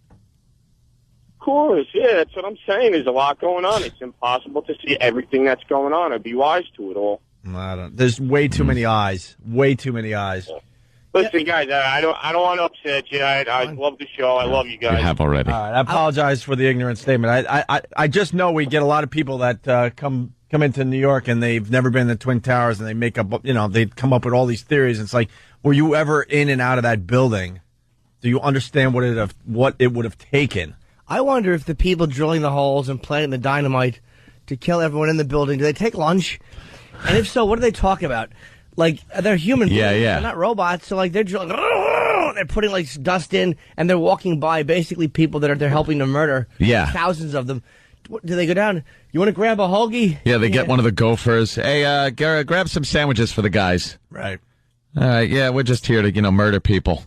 Of course, yeah, that's what I'm saying. There's a lot going on. It's impossible to see everything that's going on or be wise to it all. There's way too many eyes. Way too many eyes. Listen, guys, I don't want to upset you. I love the show. I love you guys. You have already. All right, I apologize for the ignorant statement. I just know we get a lot of people that come into New York and they've never been in the Twin Towers and they make up, they come up with all these theories. It's like, were you ever in and out of that building? Do you understand what it would have taken? I wonder if the people drilling the holes and planting the dynamite to kill everyone in the building, do they take lunch? And if so, what do they talk about? Like, they're human beings. They're not robots. So, like, they're drilling, they're putting, like, dust in, and they're walking by, basically, people that they're helping to murder. Yeah. Thousands of them. Do they go down? You want to grab a hoagie? Yeah, they get one of the gophers. Hey, grab some sandwiches for the guys. Right. All right, yeah, we're just here to, murder people.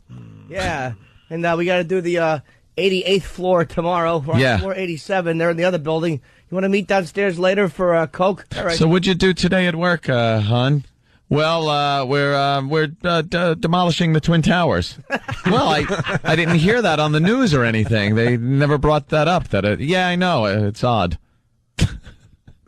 Yeah. And we got to do the 88th floor tomorrow. We're on floor 87. They're in the other building. You want to meet downstairs later for Coke? All right. So what'd you do today at work, hon? Well, we're demolishing the Twin Towers. Well, I didn't hear that on the news or anything. They never brought that up. I know. It's odd.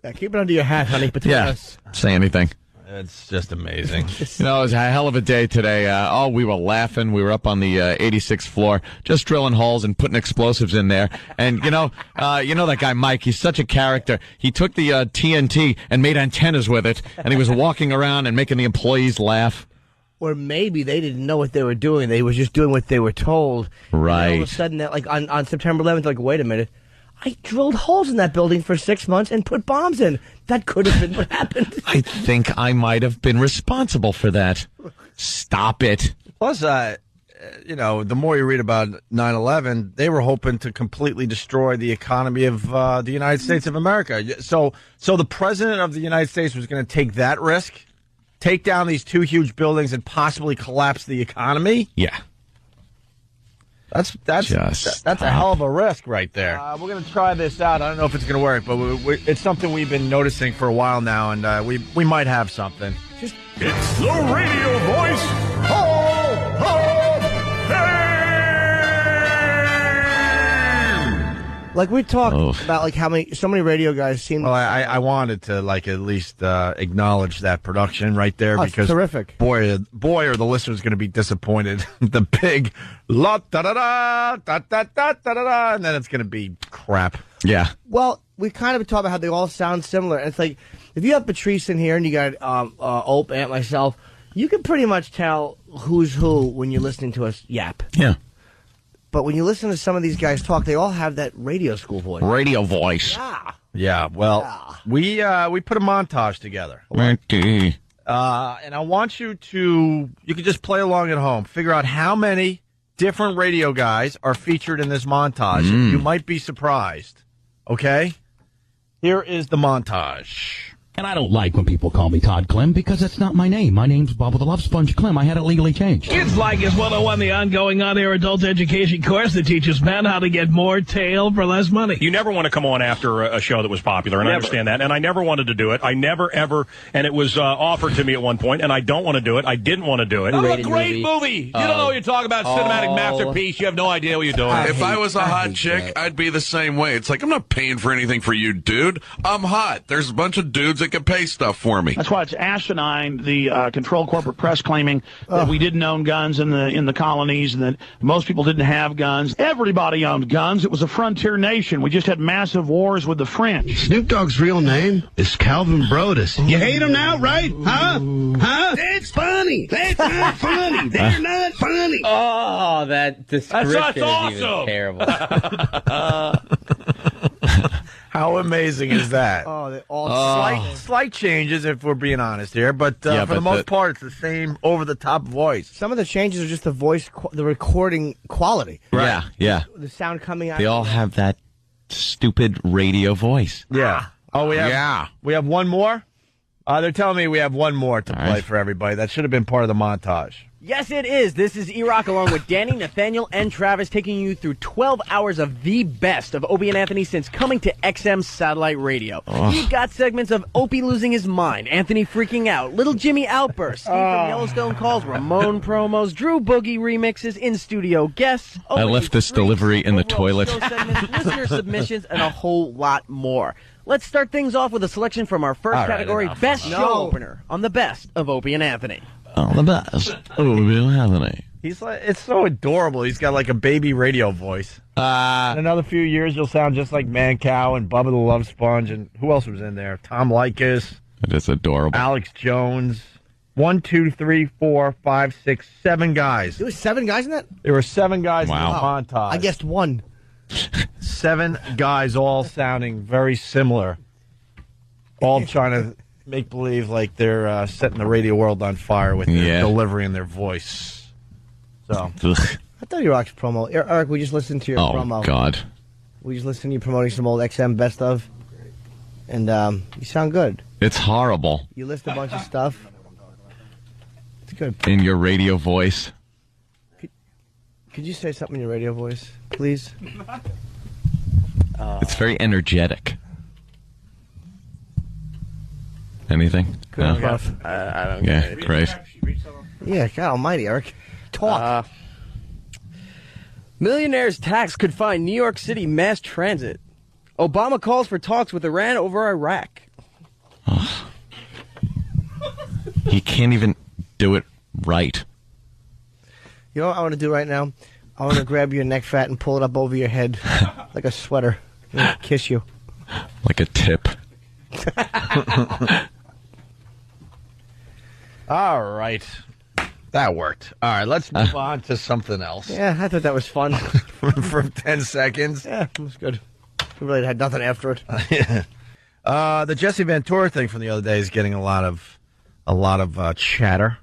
Yeah, keep it under your hat, honey. Between us. Say anything. It's just amazing. It was a hell of a day today. We were laughing. We were up on the 86th floor, just drilling holes and putting explosives in there. And, you know that guy Mike, he's such a character. He took the TNT and made antennas with it, and he was walking around and making the employees laugh. Or maybe they didn't know what they were doing. They were just doing what they were told. Right. And all of a sudden, on September 11th, like, wait a minute. I drilled holes in that building for 6 months and put bombs in. That could have been what happened. I think I might have been responsible for that. Stop it. Plus, the more you read about 9/11, they were hoping to completely destroy the economy of the United States of America. So the president of the United States was going to take that risk, take down these two huge buildings, and possibly collapse the economy? Yeah. That's a hell of a risk right there. We're going to try this out. I don't know if it's going to work, but it's something we've been noticing for a while now, and we might have something. It's the radio voice. Ho, ho, hey! Like we talked about, like so many radio guys seem. Well, I wanted to at least acknowledge that production right there because terrific. Boy, are the listeners going to be disappointed. The big la da da da da da da da da, and then it's going to be crap. Yeah. Well, we kind of talk about how they all sound similar. And it's like if you have Patrice in here and you got Opie, Ant, myself, you can pretty much tell who's who when you're listening to us yap. Yeah. But when you listen to some of these guys talk, they all have that radio school voice. Radio voice. Yeah. Yeah. Well, we put a montage together. Okay. And I want you can just play along at home. Figure out how many different radio guys are featured in this montage. You might be surprised. Okay? Here is the montage. And I don't like when people call me Todd Clem because that's not my name. My name's Bob with the Love Sponge Clem. I had it legally changed. Kids Like Us 101, the ongoing on-air adult education course that teaches men how to get more tail for less money. You never want to come on after a show that was popular, and I understand that. And I never wanted to do it. I never, ever, and it was offered to me at one point, and I don't want to do it. I didn't want to do it. Oh, a great movie. You don't know what you're talking about. Cinematic masterpiece. You have no idea what you're doing. If I was a hot chick, I'd be the same way. It's like, I'm not paying for anything for you, dude. I'm hot. There's a bunch of dudes that can pay stuff for me. That's why it's asinine, the controlled corporate press claiming that we didn't own guns in the colonies and that most people didn't have guns. Everybody owned guns. It was a frontier nation. We just had massive wars with the French. Snoop Dogg's real name is Calvin Brodus. You hate him now, right? Huh? Huh? That's funny. That's not funny. They're not funny. Oh, that description That's awesome. is even terrible. How amazing is that? Oh, all slight changes, if we're being honest here, but for the most part, it's the same over-the-top voice. Some of the changes are just the voice, the recording quality. Right. Yeah. The sound coming out. They all have that stupid radio voice. Yeah. Oh, we have one more? They're telling me we have one more to play for everybody. That should have been part of the montage. Yes, it is. This is E-Rock along with Danny, Nathaniel, and Travis taking you through 12 hours of the best of Opie and Anthony since coming to XM satellite radio. We've got segments of Opie losing his mind, Anthony freaking out, Little Jimmy outbursts, Steve from Yellowstone calls, Ramon promos, Drew Boogie remixes, in-studio guests. I left this delivery in the toilet. Segments, listener submissions, and a whole lot more. Let's start things off with a selection from our first category, Best Show Opener, on the best of Opie and Anthony. Oh, the best. Opie Anthony. He's like, it's so adorable. He's got like a baby radio voice. In another few years, you'll sound just like Mancow and Bubba the Love Sponge, and who else was in there? Tom Likas. It is adorable. Alex Jones. 1, 2, 3, 4, 5, 6, 7 guys. There were 7 guys in that? There were 7 guys in the montage. I guessed 1. 7 guys, all sounding very similar. All trying to make believe like they're setting the radio world on fire with their delivery and their voice. So I thought you rocked promo. Eric, we just listened to your promo. Oh, God. We just listened to you promoting some old XM best of. And you sound good. It's horrible. You list a bunch of stuff. It's good. In your radio voice. Could you say something in your radio voice, please? It's very energetic. Anything? Good no? I don't get it. Great. Yeah, God almighty, Eric. Talk. Millionaire's tax could find New York City mass transit. Obama calls for talks with Iran over Iraq. He can't even do it right. You know what I want to do right now? I want to grab your neck fat and pull it up over your head like a sweater and kiss you. Like a tip. All right. That worked. All right, let's move on to something else. Yeah, I thought that was fun. For 10 seconds. Yeah, it was good. We really had nothing after it. The Jesse Ventura thing from the other day is getting a lot of chatter.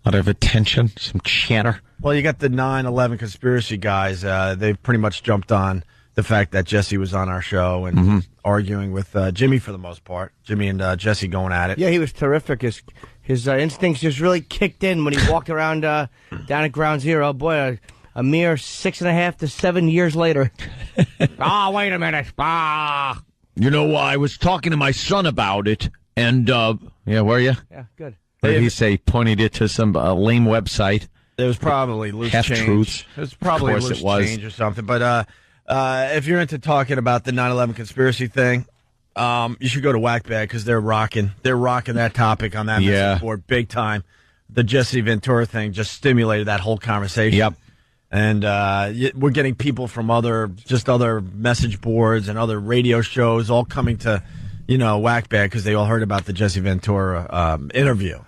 A lot of attention, some chatter. Well, you got the 9/11 conspiracy guys. They've pretty much jumped on the fact that Jesse was on our show and arguing with Jimmy for the most part. Jimmy and Jesse going at it. Yeah, he was terrific. His instincts just really kicked in when he walked around down at Ground Zero. Boy, a mere 6.5 to 7 years later. Wait a minute. You know, I was talking to my son about it, and, yeah, were you? Yeah, good. What did he say? Pointed it to some lame website. There was probably loose half-truths. It was probably loose change or something. But if you're into talking about the 9/11 conspiracy thing, you should go to Whackbag because they're rocking that topic on that message board big time. The Jesse Ventura thing just stimulated that whole conversation. Yep. And we're getting people from other message boards and other radio shows all coming to, Whackbag because they all heard about the Jesse Ventura interview.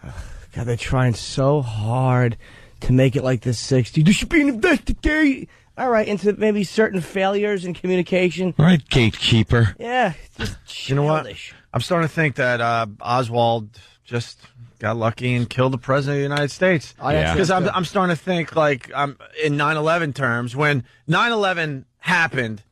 God, they're trying so hard to make it like the 60s. There should be an investigation. All right, into maybe certain failures in communication. All right, gatekeeper. Yeah, just you know what? I'm starting to think that Oswald just got lucky and killed the president of the United States. Because I'm starting to think like in 9/11 terms. When 9/11 happened,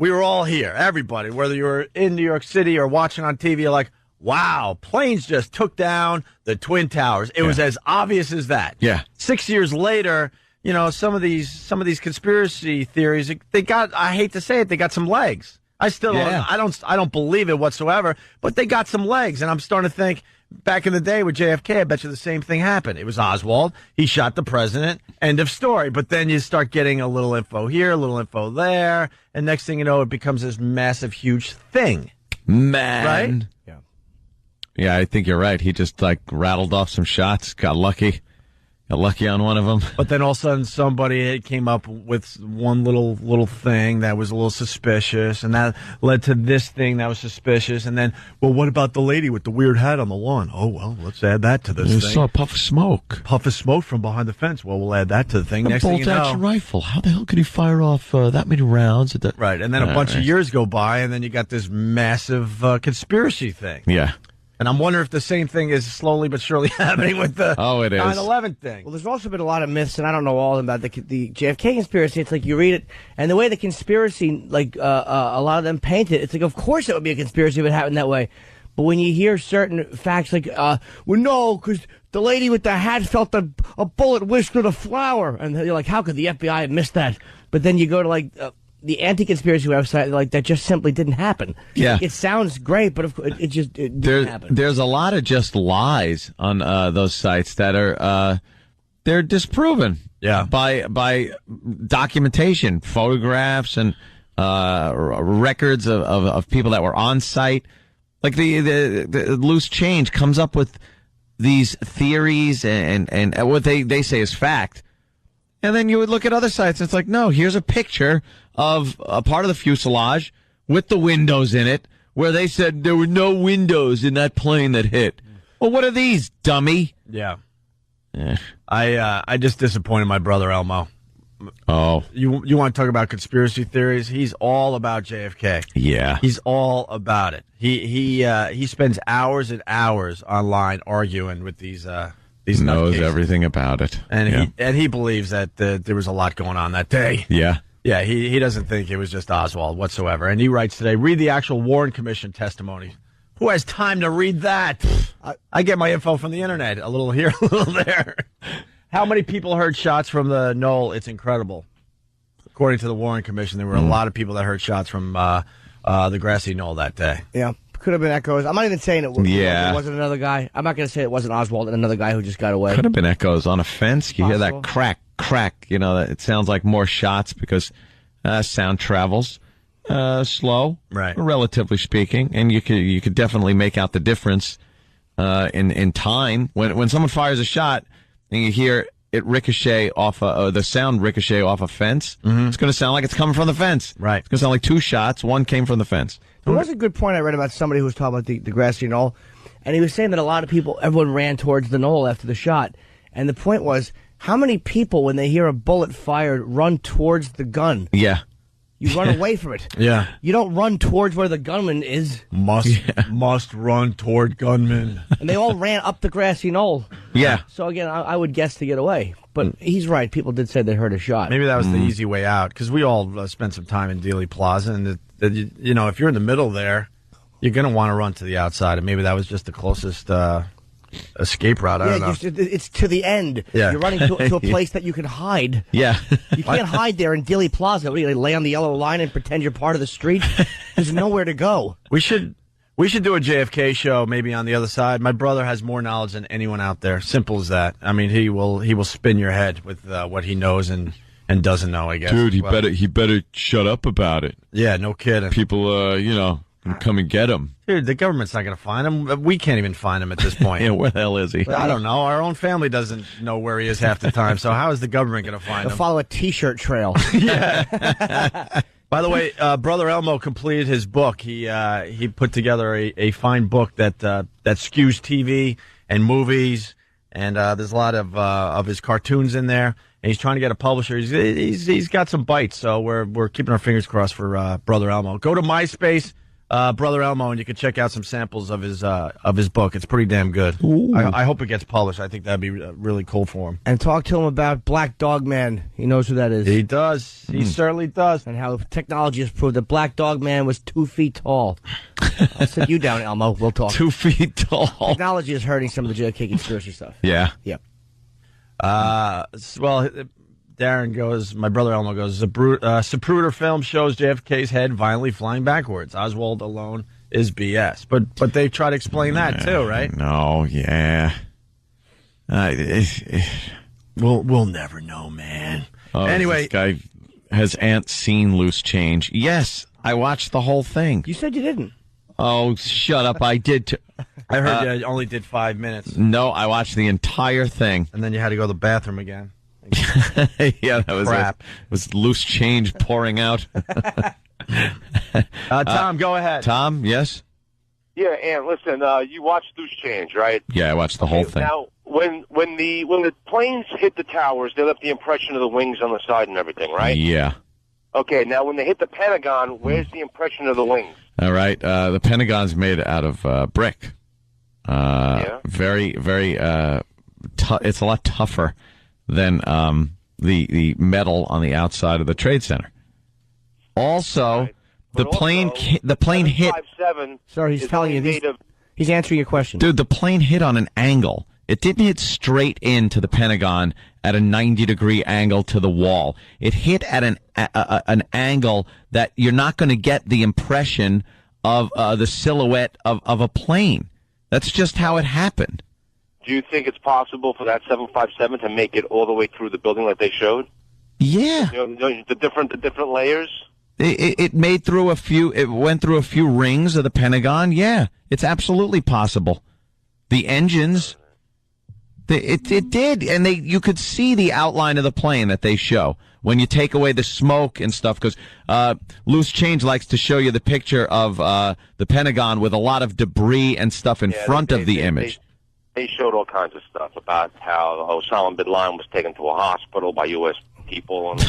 we were all here, everybody, whether you were in New York City or watching on TV, you're like, wow, planes just took down the Twin Towers. It was as obvious as that. Yeah. 6 years later, you know, some of these conspiracy theories, they got, I hate to say it, they got some legs. I still don't believe it whatsoever, but they got some legs. And I'm starting to think, back in the day with JFK, I bet you the same thing happened. It was Oswald. He shot the president. End of story. But then you start getting a little info here, a little info there. And next thing you know, it becomes this massive, huge thing. Man. Right? Yeah. Yeah, I think you're right. He just like rattled off some shots, got lucky. Got lucky on one of them. But then all of a sudden somebody came up with one little thing that was a little suspicious, and that led to this thing that was suspicious. And then, well, what about the lady with the weird hat on the lawn? Oh, well, let's add that to this thing. You saw a puff of smoke. Puff of smoke from behind the fence. Well, we'll add that to the thing. Next thing you know, bolt-action rifle. How the hell could he fire off that many rounds? At that? Right, and then a bunch of years go by, and then you got this massive conspiracy thing. Yeah. And I'm wondering if the same thing is slowly but surely happening with the 9/11 thing. Well, there's also been a lot of myths, and I don't know all of them about the JFK conspiracy. It's like you read it, and the way the conspiracy, like a lot of them paint it, it's like, of course it would be a conspiracy if it happened that way. But when you hear certain facts like, well, no, because the lady with the hat felt a bullet whisk through the flower. And you're like, how could the FBI have missed that? But then you go to, like, the anti-conspiracy website, like, that just simply didn't happen. Yeah. It sounds great, but it didn't happen. There's a lot of just lies on those sites that are they're disproven. Yeah. By documentation, photographs, and records of people that were on site. Like the loose change comes up with these theories and what they say is fact. And then you would look at other sites and it's like, no, here's a picture of a part of the fuselage with the windows in it where they said there were no windows in that plane that hit. Well, what are these, dummy? Yeah. I just disappointed my brother Elmo. Oh. You want to talk about conspiracy theories? He's all about JFK. Yeah. He's all about it. He spends hours and hours online arguing with these knows nutcases. Everything about it. And he believes that there was a lot going on that day. Yeah. Yeah, he doesn't think it was just Oswald whatsoever. And he writes today, read the actual Warren Commission testimony. Who has time to read that? I get my info from the internet. A little here, a little there. How many people heard shots from the knoll? It's incredible. According to the Warren Commission, there were a lot of people that heard shots from the grassy knoll that day. Yeah, could have been echoes. I'm not even saying it wasn't another guy. I'm not going to say it wasn't Oswald and another guy who just got away. Could have been echoes on a fence. You hear that crack. You know, it sounds like more shots because sound travels slow, right? Relatively speaking, and you could definitely make out the difference in time when someone fires a shot. And you hear it ricochet off the sound ricochet off a fence. Mm-hmm. It's going to sound like it's coming from the fence. Right. It's going to sound like two shots. One came from the fence. There was a good point I read about somebody who was talking about the grassy knoll, and he was saying that a lot of people, everyone ran towards the knoll after the shot. And the point was, how many people, when they hear a bullet fired, run towards the gun? Yeah. You run away from it. Yeah. You don't run towards where the gunman is. Must run toward gunman. And they all ran up the grassy knoll. Yeah. So again, I would guess to get away. But he's right. People did say they heard a shot. Maybe that was the easy way out, because we all spent some time in Dealey Plaza, and you know, if you're in the middle there, you're going to want to run to the outside, and maybe that was just the closest escape route. I don't know. It's to the end. Yeah. You're running to a place that you can hide. Yeah. You can't hide there in Dealey Plaza. What do you lay on the yellow line and pretend you're part of the street? There's nowhere to go. We should do a JFK show maybe on the other side. My brother has more knowledge than anyone out there. Simple as that. I mean, he will spin your head with what he knows and doesn't know, I guess. Dude, he better shut up about it. Yeah, no kidding. People come and get him. Dude, the government's not going to find him. We can't even find him at this point. Yeah, where the hell is he? I don't know. Our own family doesn't know where he is half the time. So how is the government going to find him? Follow a T-shirt trail. Yeah. By the way, Brother Elmo completed his book. He put together a fine book that skews TV and movies, and there's a lot of his cartoons in there. And he's trying to get a publisher. He's got some bites, so we're keeping our fingers crossed for Brother Elmo. Go to MySpace. Brother Elmo, and you can check out some samples of his book. It's pretty damn good. I hope it gets published. I think that'd be really cool for him. And talk to him about Black Dog Man. He knows who that is. He does. He certainly does. And how technology has proved that Black Dog Man was 2 feet tall. I'll sit you down, Elmo. We'll talk. 2 feet tall. Technology is hurting some of the JFK conspiracy stuff. Yeah. Yep. Well, Darren goes, my brother Elmo goes, Zapruder film shows JFK's head violently flying backwards. Oswald alone is BS. But they try to explain that too, right? No, yeah. We'll never know, man. Anyway. This guy, has Aunt seen Loose Change? Yes, I watched the whole thing. You said you didn't. Oh, shut up. I did. I heard you only did 5 minutes. No, I watched the entire thing. And then you had to go to the bathroom again. Yeah, that was crap. It was Loose Change pouring out. Tom, go ahead. Tom, yes? Yeah, and listen, you watched Loose Change, right? Yeah, I watched the whole thing. Now, when the planes hit the towers, they left the impression of the wings on the side and everything, right? Yeah. Okay, now when they hit the Pentagon, where's the impression of the wings? All right, the Pentagon's made out of brick. Very, very. It's a lot tougher than the metal on the outside of the Trade Center. Also, the plane hit. Sorry, he's telling you. He's answering your question, dude. The plane hit on an angle. It didn't hit straight into the Pentagon at a 90-degree angle to the wall. It hit at an angle that you're not going to get the impression of the silhouette of a plane. That's just how it happened. Do you think it's possible for that 757 to make it all the way through the building like they showed? Yeah. You know, the different layers? It made through a few. It went through a few rings of the Pentagon. Yeah, it's absolutely possible. The engines. It did, and you could see the outline of the plane that they show when you take away the smoke and stuff. Because Loose Change likes to show you the picture of the Pentagon with a lot of debris and stuff in front of the image. They showed all kinds of stuff about how Osama bin Laden was taken to a hospital by U.S. people and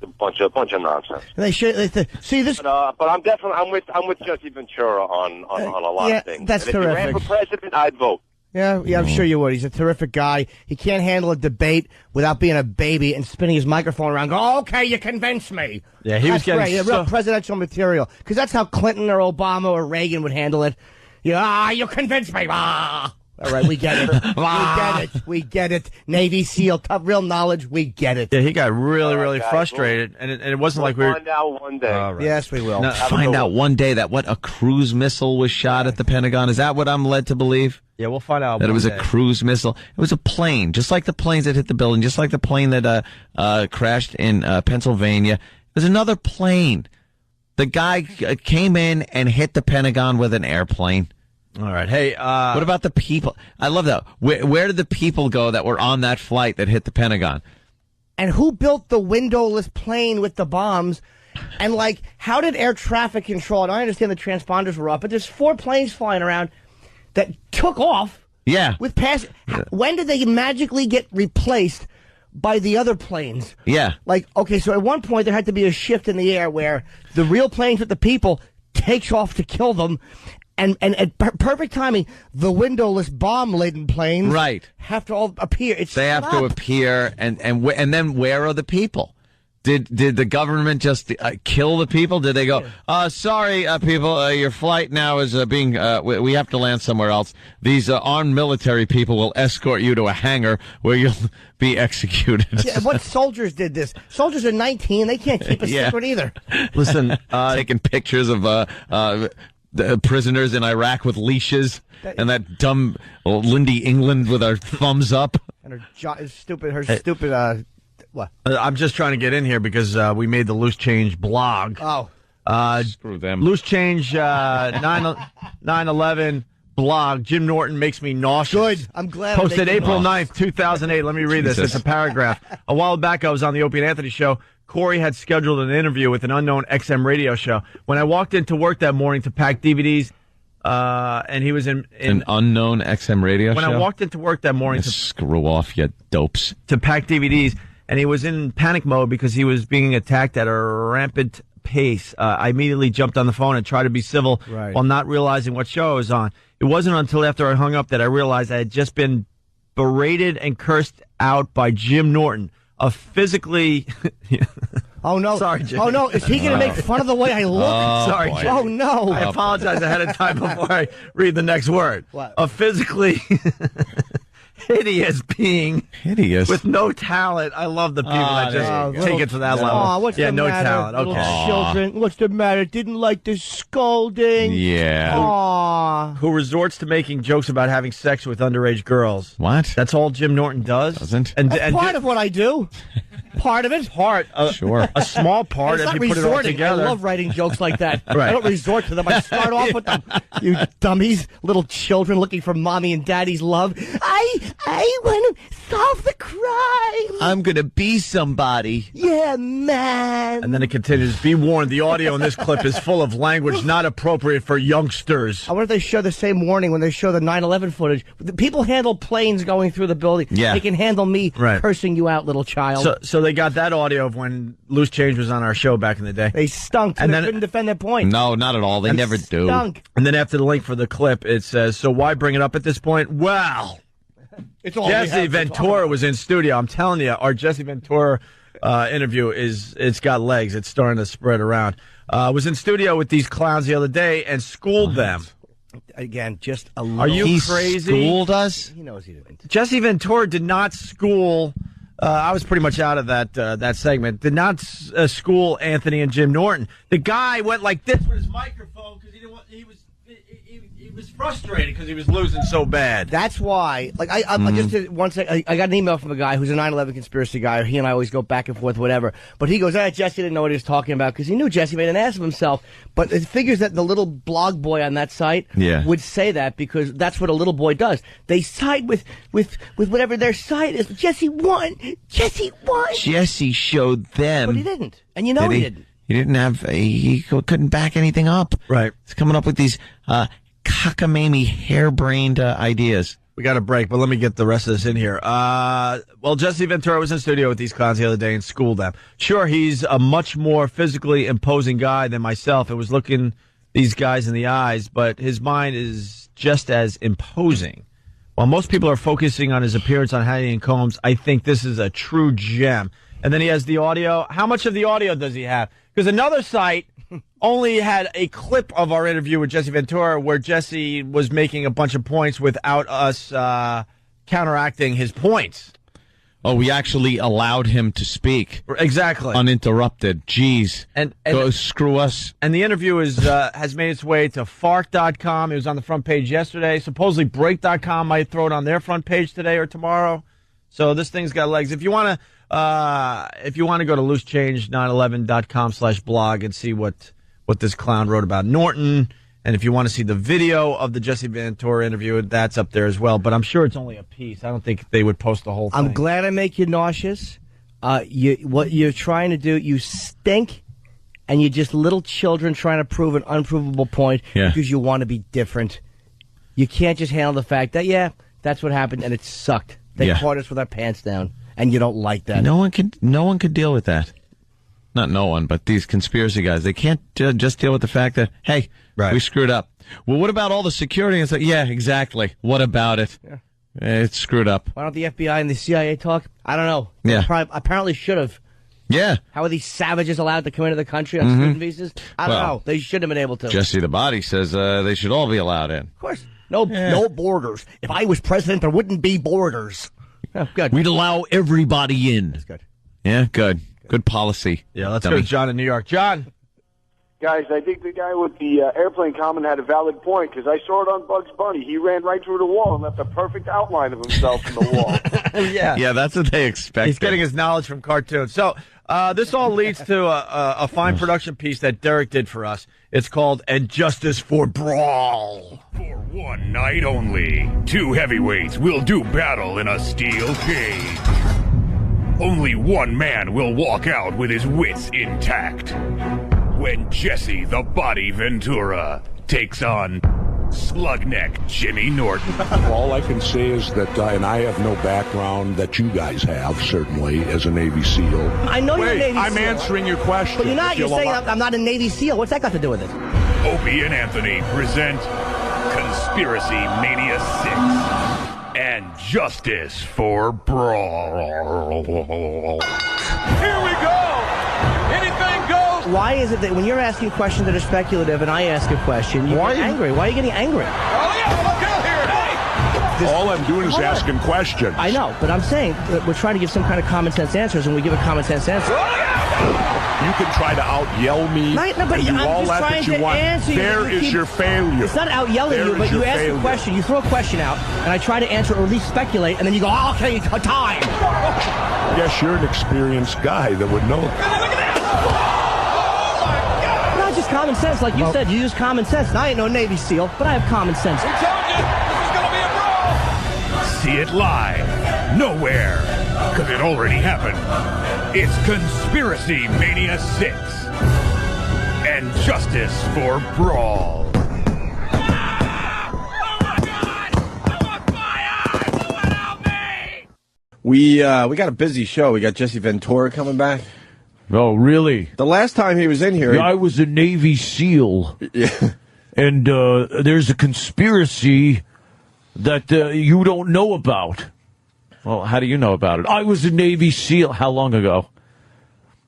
a bunch of nonsense. And they see this, but I'm with Jesse Ventura on a lot of things. That's and terrific. If he ran for president, I'd vote. Yeah, I'm sure you would. He's a terrific guy. He can't handle a debate without being a baby and spinning his microphone around. Go, okay, you convinced me. Yeah, he was getting great. Real presidential material. Because that's how Clinton or Obama or Reagan would handle it. You convinced me. All right, we get it. We get it. Navy SEAL, tough, real knowledge. We get it. Yeah, he got really frustrated, and it wasn't like we were. Find out one day. Right. Yes, we will. Find out one day that a cruise missile was shot at the Pentagon. Is that what I'm led to believe? Yeah, we'll find out. That it was a cruise missile. It was a plane, just like the planes that hit the building, just like the plane that crashed in Pennsylvania. It was another plane. The guy came in and hit the Pentagon with an airplane. All right. Hey, what about the people? I love that. Where did the people go that were on that flight that hit the Pentagon? And who built the windowless plane with the bombs? And, how did air traffic control it? I understand the transponders were up, but there's 4 planes flying around that took off. Yeah. With when did they magically get replaced by the other planes? Yeah. So at one point there had to be a shift in the air where the real planes with the people takes off to kill them. And at perfect timing, the windowless bomb-laden planes have to all appear. They have to appear, and then where are the people? Did the government just kill the people? Did they go, sorry, people, your flight now is being, we have to land somewhere else. These armed military people will escort you to a hangar where you'll be executed. Yeah, what soldiers did this? Soldiers are 19. They can't keep a secret either. Listen, taking pictures of the prisoners in Iraq with leashes, and that dumb Lindy England with her thumbs up. And her stupid, what? I'm just trying to get in here because we made the Loose Change blog. Oh. Screw them. Loose Change 9/11 blog. Jim Norton makes me nauseous. Good. I'm glad. Posted April 9th, 2008. Let me read this. It's a paragraph. A while back, I was on the Opie Anthony show. Corey had scheduled an interview with an unknown XM radio show. When I walked into work that morning to pack DVDs, and he was in an unknown XM radio show? When I walked into work that morning screw off, you dopes. To pack DVDs, and he was in panic mode because he was being attacked at a rampant pace. I immediately jumped on the phone and tried to be civil while not realizing what show I was on. It wasn't until after I hung up that I realized I had just been berated and cursed out by Jim Norton, a physically... Oh, no. Sorry, Jim. Oh, no. Is he going to make fun of the way I look? Sorry, Jim. Oh, no. I apologize ahead of time before I read the next word. What? A physically hideous being. Hideous? With no talent. I love the people that just take it to that level. Oh, what's the no matter? talent. Okay. Little children. What's the matter? Didn't like the scolding. Yeah. Aw. Who resorts to making jokes about having sex with underage girls. What? That's all Jim Norton does? Doesn't. That's part of what I do. Part of it. Sure. A small part if you put it all together. I love writing jokes like that. Right. I don't resort to them. I start off with them. You dummies, little children looking for mommy and daddy's love. I want to solve the crime. I'm going to be somebody. Yeah, man. And then it continues. Be warned, the audio in this clip is full of language not appropriate for youngsters. I wonder if they show the same warning when they show the 9/11 footage. The people handle planes going through the building. Yeah. They can handle me cursing you out, little child. So they got that audio of when Loose Change was on our show back in the day. They stunk, and they couldn't defend their point. No, not at all. They never do. Stunk. And then after the link for the clip, it says, so why bring it up at this point? Well, it's all Jesse Ventura was in studio. I'm telling you, our Jesse Ventura interview it's got legs. It's starting to spread around. Was in studio with these clowns the other day and schooled them. Again, just a little. Are you he crazy? Schooled us? He knows he didn't. Jesse Ventura did not school. I was pretty much out of that segment. Did not school Anthony and Jim Norton. The guy went like this with his microphone because he was frustrated because he was losing so bad. That's why. Like I just did one second. I got an email from a guy who's a 9/11 conspiracy guy. He and I always go back and forth, whatever. But he goes, Jesse didn't know what he was talking about because he knew Jesse made an ass of himself. But it figures that the little blog boy on that site would say that because that's what a little boy does. They side with whatever their side is. Jesse won. Jesse won. Jesse showed them. But he didn't. And you know he didn't. He didn't have. He couldn't back anything up. Right. He's coming up with these cockamamie, harebrained ideas. We got a break, but let me get the rest of this in here. Well, Jesse Ventura was in studio with these clowns the other day and schooled them. Sure, he's a much more physically imposing guy than myself. It was looking these guys in the eyes, but his mind is just as imposing. While most people are focusing on his appearance on Hannity and Combs, I think this is a true gem. And then he has the audio. How much of the audio does he have? Because another site only had a clip of our interview with Jesse Ventura where Jesse was making a bunch of points without us counteracting his points. Oh, we actually allowed him to speak. Exactly. Uninterrupted. Jeez. And go screw us. And the interview is has made its way to Fark.com. It was on the front page yesterday. Supposedly Break.com might throw it on their front page today or tomorrow. So this thing's got legs. If you want to go to loosechange911.com/blog and see what this clown wrote about Norton, and if you want to see the video of the Jesse Ventura interview, that's up there as well. But I'm sure it's only a piece. I don't think they would post the whole thing. I'm glad I make you nauseous. What you're trying to do, you stink, and you're just little children trying to prove an unprovable point because you want to be different. You can't just handle the fact that, that's what happened, and it sucked. They caught us with our pants down, and you don't like that. No one could deal with that. Not no one, but these conspiracy guys. They can't just deal with the fact that, hey, we screwed up. Well, what about all the security? It's like, yeah, exactly. What about it? Yeah. It's screwed up. Why don't the FBI and the CIA talk? I don't know. Yeah. Apparently should have. Yeah. How are these savages allowed to come into the country on student visas? I don't know. They should have been able to. Jesse the Body says they should all be allowed in. Of course. No borders. If I was president, there wouldn't be borders. Oh, good. We'd allow everybody in. That's good. Yeah, good. Good policy. Yeah, let's go to John in New York. John. Guys, I think the guy with the airplane comment had a valid point because I saw it on Bugs Bunny. He ran right through the wall and left a perfect outline of himself in the wall. Yeah, that's what they expect. He's getting his knowledge from cartoons. So this all leads to a fine production piece that Derek did for us. It's called And Justice for Brawl. For one night only, two heavyweights will do battle in a steel cage. Only one man will walk out with his wits intact. When Jesse the Body Ventura takes on Slugneck Jimmy Norton. All I can say is that, and I have no background that you guys have, certainly, as a Navy SEAL. I know you're a Navy SEAL. I'm answering your question. But you're not. You're saying I'm not a Navy SEAL. What's that got to do with it? Opie and Anthony present Conspiracy Mania 6 and Justice for Brawl. Here we go! Anything goes! Why is it that when you're asking questions that are speculative and I ask a question, you get angry? Why are you getting angry? Oh, yeah, look out here! Hey! All I'm doing is asking questions. I know, but I'm saying that we're trying to give some kind of common sense answers, and we give a common sense answer. You can try to out-yell me but and do I'm all just that trying that you to want. answer you. There is your failure. It's not out-yelling you, but you ask a question, you throw a question out, and I try to answer or at least speculate, and then you go, oh, okay, time. Yes, you're an experienced guy that would know. Not just common sense. Like you said, you use common sense. And I ain't no Navy SEAL, but I have common sense. We told you, this is going to be a brawl! See it live, nowhere, because it already happened. It's Conspiracy Mania 6 and Justice for Brawl. We got a busy show. We got Jesse Ventura coming back. Oh, really? The last time he was in here... Yeah, I was a Navy SEAL. Yeah. And there's a conspiracy that you don't know about. Well, how do you know about it? I was a Navy SEAL. How long ago?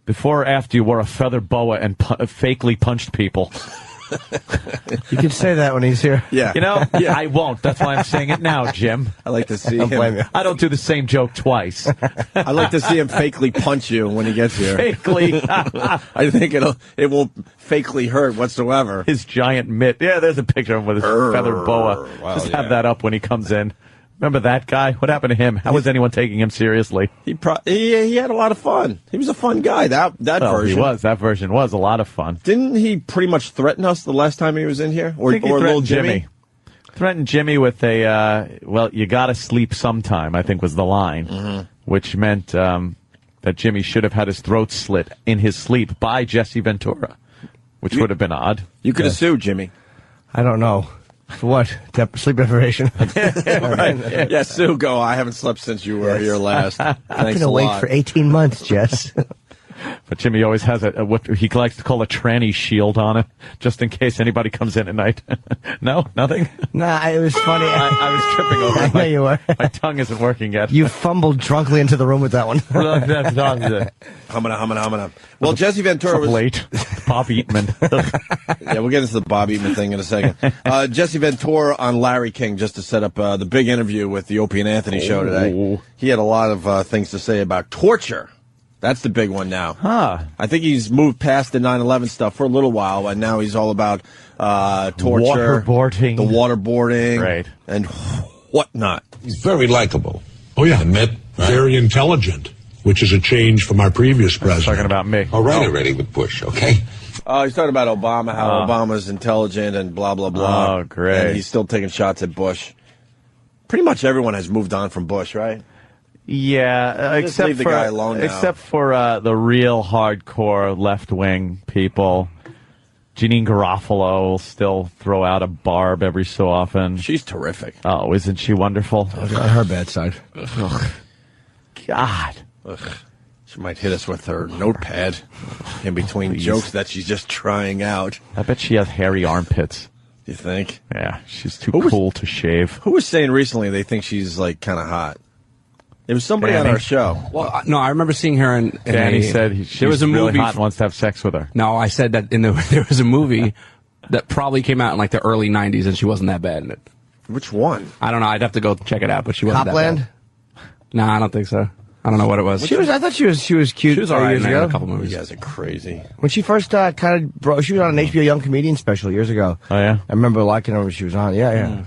Before or after you wore a feather boa and fakely punched people? You can say that when he's here. Yeah. You know, yeah. I won't. That's why I'm saying it now, Jim. I like to see him. I don't do the same joke twice. I like to see him fakely punch you when he gets here. Fakely. I think it won't fakely hurt whatsoever. His giant mitt. Yeah, there's a picture of him with his feather boa. Wow, Just have that up when he comes in. Remember that guy? What happened to him? How was anyone taking him seriously? He had a lot of fun. He was a fun guy. That version. He was. That version was a lot of fun. Didn't he pretty much threaten us the last time he was in here? Or little Jimmy? Threatened Jimmy with a, well, you got to sleep sometime, I think was the line, which meant that Jimmy should have had his throat slit in his sleep by Jesse Ventura, which would have been odd. You could have sued Jimmy. I don't know. For what? Sleep deprivation? Right. Yeah, Sue, go. I haven't slept since you were here last. I've been awake for 18 months, Jess. But Jimmy always has what he likes to call a tranny shield on him, just in case anybody comes in at night. No? Nothing? Nah, it was funny. I was tripping over. I know you were. My tongue isn't working yet. You fumbled drunkenly into the room with that one. Humana. Well, Jesse Ventura was... late. Bob Eatman. Yeah, we'll get into the Bob Eatman thing in a second. Jesse Ventura on Larry King, just to set up the big interview with the Opie and Anthony show today. He had a lot of things to say about torture. That's the big one now. I think he's moved past the 9/11 stuff for a little while, and now he's all about torture, waterboarding, the waterboarding, right, and whatnot. He's very likable. Oh yeah, admit, very intelligent, which is a change from our previous president. Talking about me. All right, already with Bush, okay? He's talking about Obama, how Obama's intelligent and blah blah blah. Oh, great! And he's still taking shots at Bush. Pretty much everyone has moved on from Bush, right? Yeah, except leave the guy alone now. Except for the real hardcore left-wing people. Jeanine Garofalo will still throw out a barb every so often. She's terrific. Oh, isn't she wonderful? On her bad side. Ugh. God. Ugh. She might hit us with her notepad in between jokes that she's just trying out. I bet she has hairy armpits. You think? Yeah, she's too cool to shave. Who was saying recently they think she's like kind of hot? It was somebody on our show. Well, no, I remember seeing her in Danny said there was a movie really hot and wants to have sex with her. No, I said that there was a movie that probably came out in like the early 90s and she wasn't that bad in it. Which one? I don't know. I'd have to go check it out, but she wasn't Copland? that bad. No, I don't think so. I don't know what it was. I thought she was cute. She was all right years ago. In a couple movies. You guys are crazy. When she first she was on an HBO Young Comedian special years ago. Oh yeah, I remember liking her when she was on. Yeah.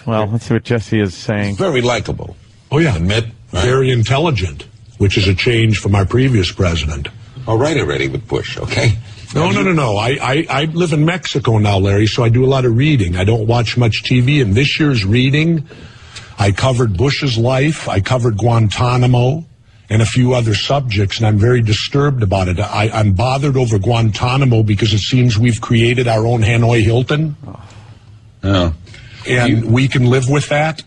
Well, let's see what Jesse is saying. He's very likable. Oh yeah, admit, very intelligent, which is a change from our previous president. All right, already with Bush, okay? No. I live in Mexico now, Larry, so I do a lot of reading. I don't watch much TV, and this year's reading, I covered Bush's life, I covered Guantanamo, and a few other subjects, and I'm very disturbed about it. I'm bothered over Guantanamo because it seems we've created our own Hanoi Hilton. And we can live with that.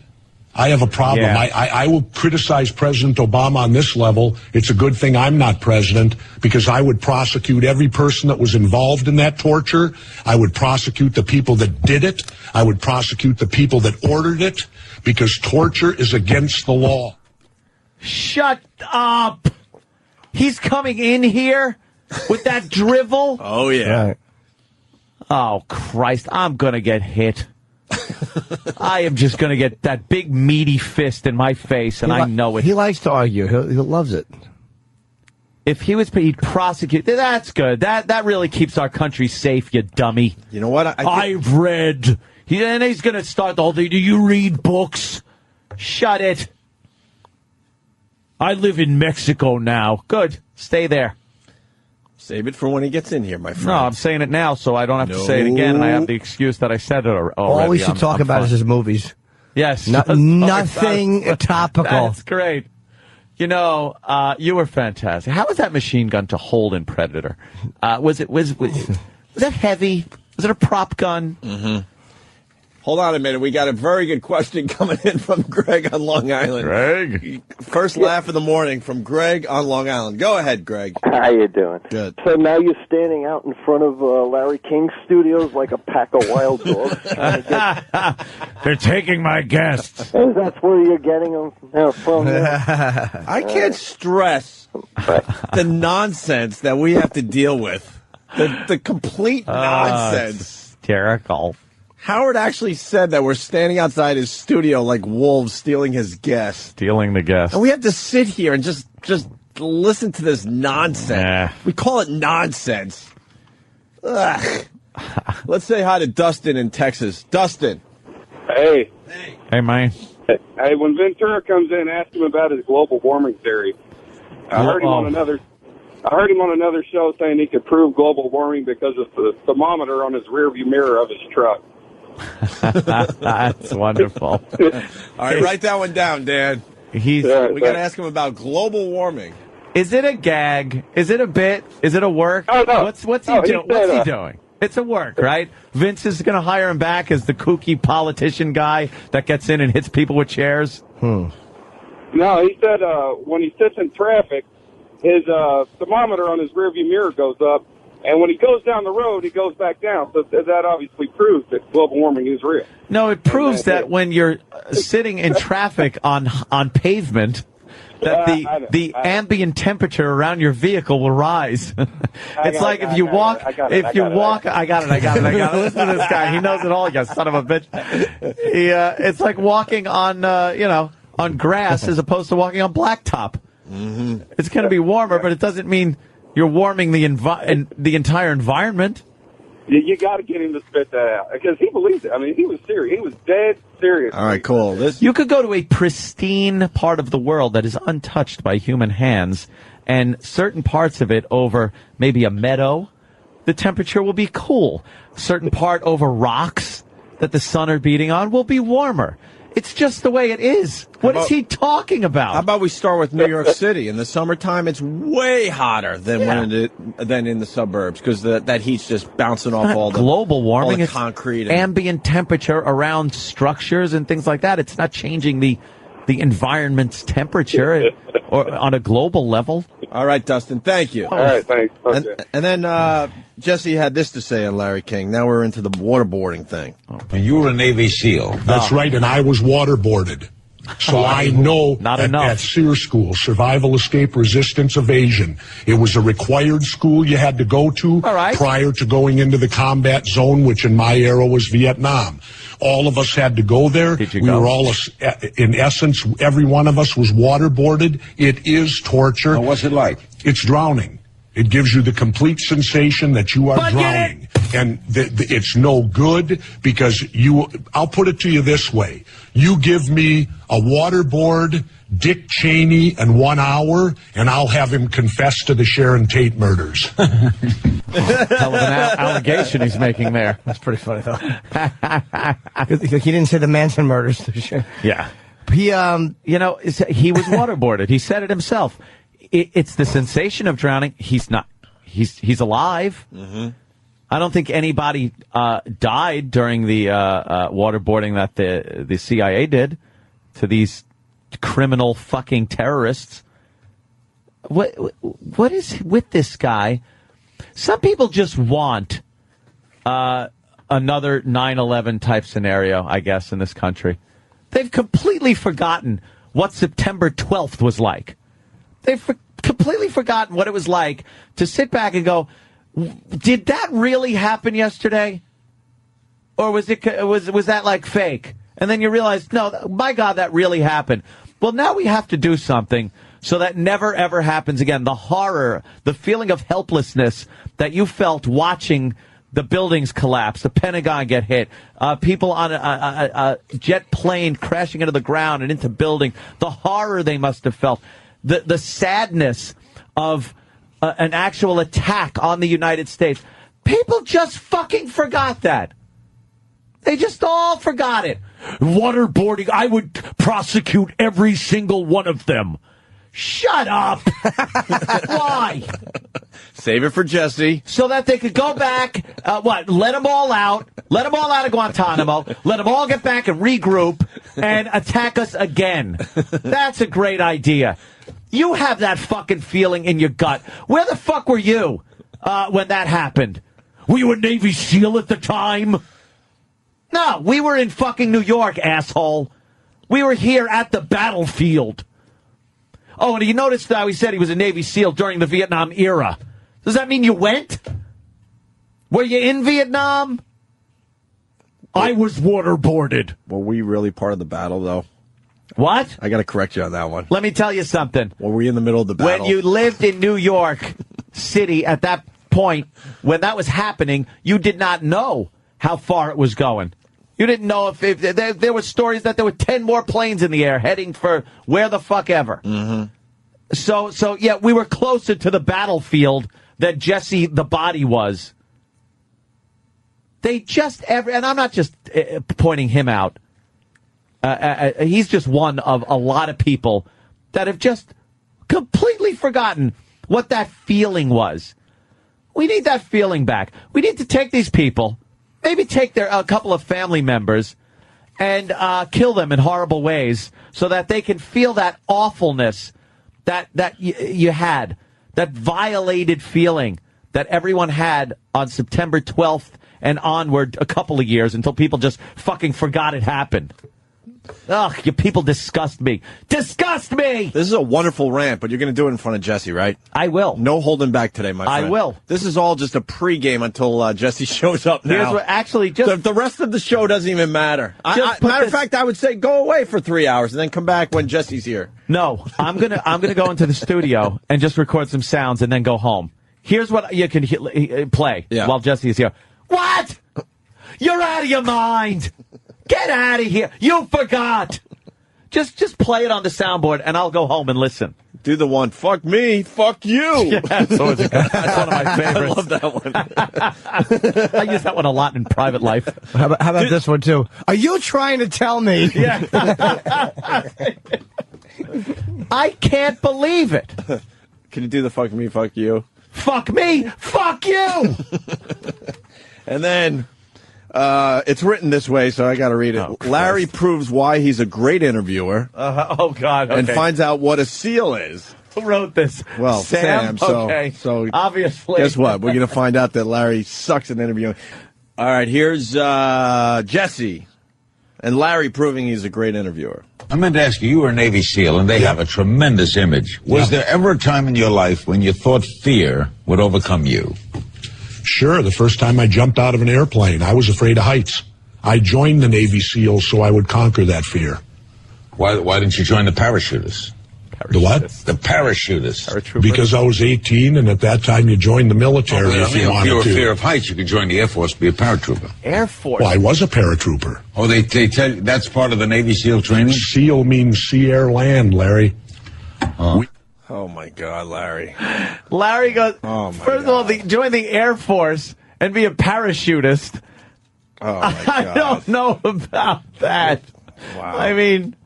I have a problem. Yeah. I will criticize President Obama on this level. It's a good thing I'm not president, because I would prosecute every person that was involved in that torture. I would prosecute the people that did it. I would prosecute the people that ordered it, because torture is against the law. Shut up. He's coming in here with that drivel. Oh, yeah. Right. Oh, Christ. I'm going to get hit. I am just going to get that big meaty fist in my face, and I know it. He likes to argue. He loves it. If he'd prosecute, that's good. That really keeps our country safe, you dummy. You know what? I've read. And he's going to start the whole thing. Do you read books? Shut it. I live in Mexico now. Good. Stay there. Save it for when he gets in here, my friend. No, I'm saying it now so I don't have to say it again, and I have the excuse that I said it already. All we should talk about is his movies. Yes. Nothing topical. That's great. You know, you were fantastic. How was that machine gun to hold in Predator? Was that heavy? Was it a prop gun? Mm-hmm. Hold on a minute. We got a very good question coming in from Greg on Long Island. Greg? First laugh of the morning from Greg on Long Island. Go ahead, Greg. How you doing? Good. So now you're standing out in front of Larry King's studios like a pack of wild dogs. They're taking my guests. That's where you're getting them from. I can't stress the nonsense that we have to deal with. The complete nonsense. It's hysterical. Howard actually said that we're standing outside his studio like wolves stealing his guests. Stealing the guests. And we have to sit here and just listen to this nonsense. We call it nonsense. Ugh. Let's say hi to Dustin in Texas. Dustin. Hey. Hey, man. Hey, when Ventura comes in, ask him about his global warming theory. I heard him on another show saying he could prove global warming because of the thermometer on his rearview mirror of his truck. That's wonderful. All right, write that one down, Dan. We got to ask him about global warming. Is it a gag? Is it a bit? Is it a work? Oh, no. What's he doing? What's he doing? It's a work, right? Vince is going to hire him back as the kooky politician guy that gets in and hits people with chairs. No, he said when he sits in traffic, his thermometer on his rearview mirror goes up, and when he goes down the road, he goes back down. So that obviously proves that global warming is real. No, it proves that when you're sitting in traffic on pavement, that the ambient temperature around your vehicle will rise. It's like if you walk. I got it. Listen to this guy. He knows it all. You son of a bitch. It's like walking on on grass as opposed to walking on blacktop. Mm-hmm. It's going to be warmer, but it doesn't mean you're warming the entire environment. You got to get him to spit that out because he believes it. I mean, he was serious. He was dead serious. All right, cool. You could go to a pristine part of the world that is untouched by human hands, and certain parts of it over maybe a meadow, the temperature will be cool. Certain part over rocks that the sun are beating on will be warmer. It's just the way it is. What is he talking about? How about we start with New York City? In the summertime, it's way hotter than than in the suburbs because that heat's just bouncing off all the global warming. All the it's concrete, ambient temperature around structures and things like that. It's not changing the environment's temperature or on a global level. All right, Dustin. Thank you. All right, thanks. Okay. And then Jesse had this to say on Larry King. Now we're into the waterboarding thing. And you were a Navy SEAL. That's right, and I was waterboarded. So I know at SEER School, Survival, Escape, Resistance, Evasion, it was a required school you had to go to prior to going into the combat zone, which in my era was Vietnam. All of us had to go there. Were all, in essence, every one of us was waterboarded. It is torture. Now, what's it like? It's drowning. It gives you the complete sensation that you are drowning. And it's no good because I'll put it to you this way. You give me a waterboard, Dick Cheney, in 1 hour, and I'll have him confess to the Sharon Tate murders. Hell of an allegation he's making there. That's pretty funny, though. He didn't say the Manson murders. Yeah. He was waterboarded. He said it himself. It's the sensation of drowning. He's not. He's alive. Mm-hmm. I don't think anybody died during the waterboarding that the CIA did to these criminal fucking terrorists. What is with this guy? Some people just want another 9/11 type scenario, I guess, in this country. They've completely forgotten what September 12th was like. They've completely forgotten what it was like to sit back and go, did that really happen yesterday? Or was that like fake? And then you realize, no, my God, that really happened. Well, now we have to do something so that never, ever happens again. The horror, the feeling of helplessness that you felt watching the buildings collapse, the Pentagon get hit, people on a jet plane crashing into the ground and into buildings, the horror they must have felt, the sadness of an actual attack on the United States. People just fucking forgot that. They just all forgot it. Waterboarding, I would prosecute every single one of them. Shut up. Why? Save it for Jesse. So that they could go back, let them all out. Let them all out of Guantanamo. Let them all get back and regroup and attack us again. That's a great idea. You have that fucking feeling in your gut. Where the fuck were you when that happened? Were you a Navy SEAL at the time? No, we were in fucking New York, asshole. We were here at the battlefield. Oh, and you noticed how he said he was a Navy SEAL during the Vietnam era. Does that mean you went? Were you in Vietnam? I was waterboarded. Were we really part of the battle, though? What? I got to correct you on that one. Let me tell you something. Were we in the middle of the battle? When you lived in New York City at that point, when that was happening, you did not know how far it was going. You didn't know if there were stories that there were 10 more planes in the air heading for where the fuck ever. Mm-hmm. So yeah, we were closer to the battlefield that Jesse the Body was. They just and I'm not just pointing him out. He's just one of a lot of people that have just completely forgotten what that feeling was. We need that feeling back. We need to take these people, maybe take a couple of family members and kill them in horrible ways so that they can feel that awfulness that you had, that violated feeling that everyone had on September 12th and onward a couple of years until people just fucking forgot it happened. Ugh, you people disgust me. Disgust me! This is a wonderful rant, but you're going to do it in front of Jesse, right? I will. No holding back today, my friend. I will. This is all just a pregame until Jesse shows up now. Here's what, actually, just... The rest of the show doesn't even matter. Matter of fact, I would say go away for 3 hours and then come back when Jesse's here. No, I'm gonna go into the studio and just record some sounds and then go home. Here's what you can play while Jesse is here. What? You're out of your mind. Get out of here. You forgot. Just play it on the soundboard, and I'll go home and listen. Do the one, fuck me, fuck you. Yeah, that's one of my favorites. I love that one. I use that one a lot in private life. How about this one, too? Are you trying to tell me? Yeah. I can't believe it. Can you do the fuck me, fuck you? Fuck me, fuck you. And then... it's written this way, so I got to read it. Oh, Larry proves why he's a great interviewer. Oh, God. Okay. And finds out what a SEAL is. Who wrote this? Well, Sam. So obviously. Guess what? We're going to find out that Larry sucks at interviewing. All right, here's Jesse. And Larry proving he's a great interviewer. I meant to ask you, you were a Navy SEAL, and they have a tremendous image. Was there ever a time in your life when you thought fear would overcome you? Sure, the first time I jumped out of an airplane, I was afraid of heights. I joined the Navy SEALs so I would conquer that fear. Why didn't you join the parachutists? The what? The parachutists. Because I was 18, and at that time you joined the military if you wanted to. If you were afraid of heights, you could join the Air Force, be a paratrooper. Air Force? Well, I was a paratrooper. Oh, they tell you that's part of the Navy SEAL training? SEAL means sea, air, land, Larry. Oh, my God, Larry. Larry goes, first of all, join the Air Force and be a parachutist. Oh, my God. I don't know about that. Wow. I mean,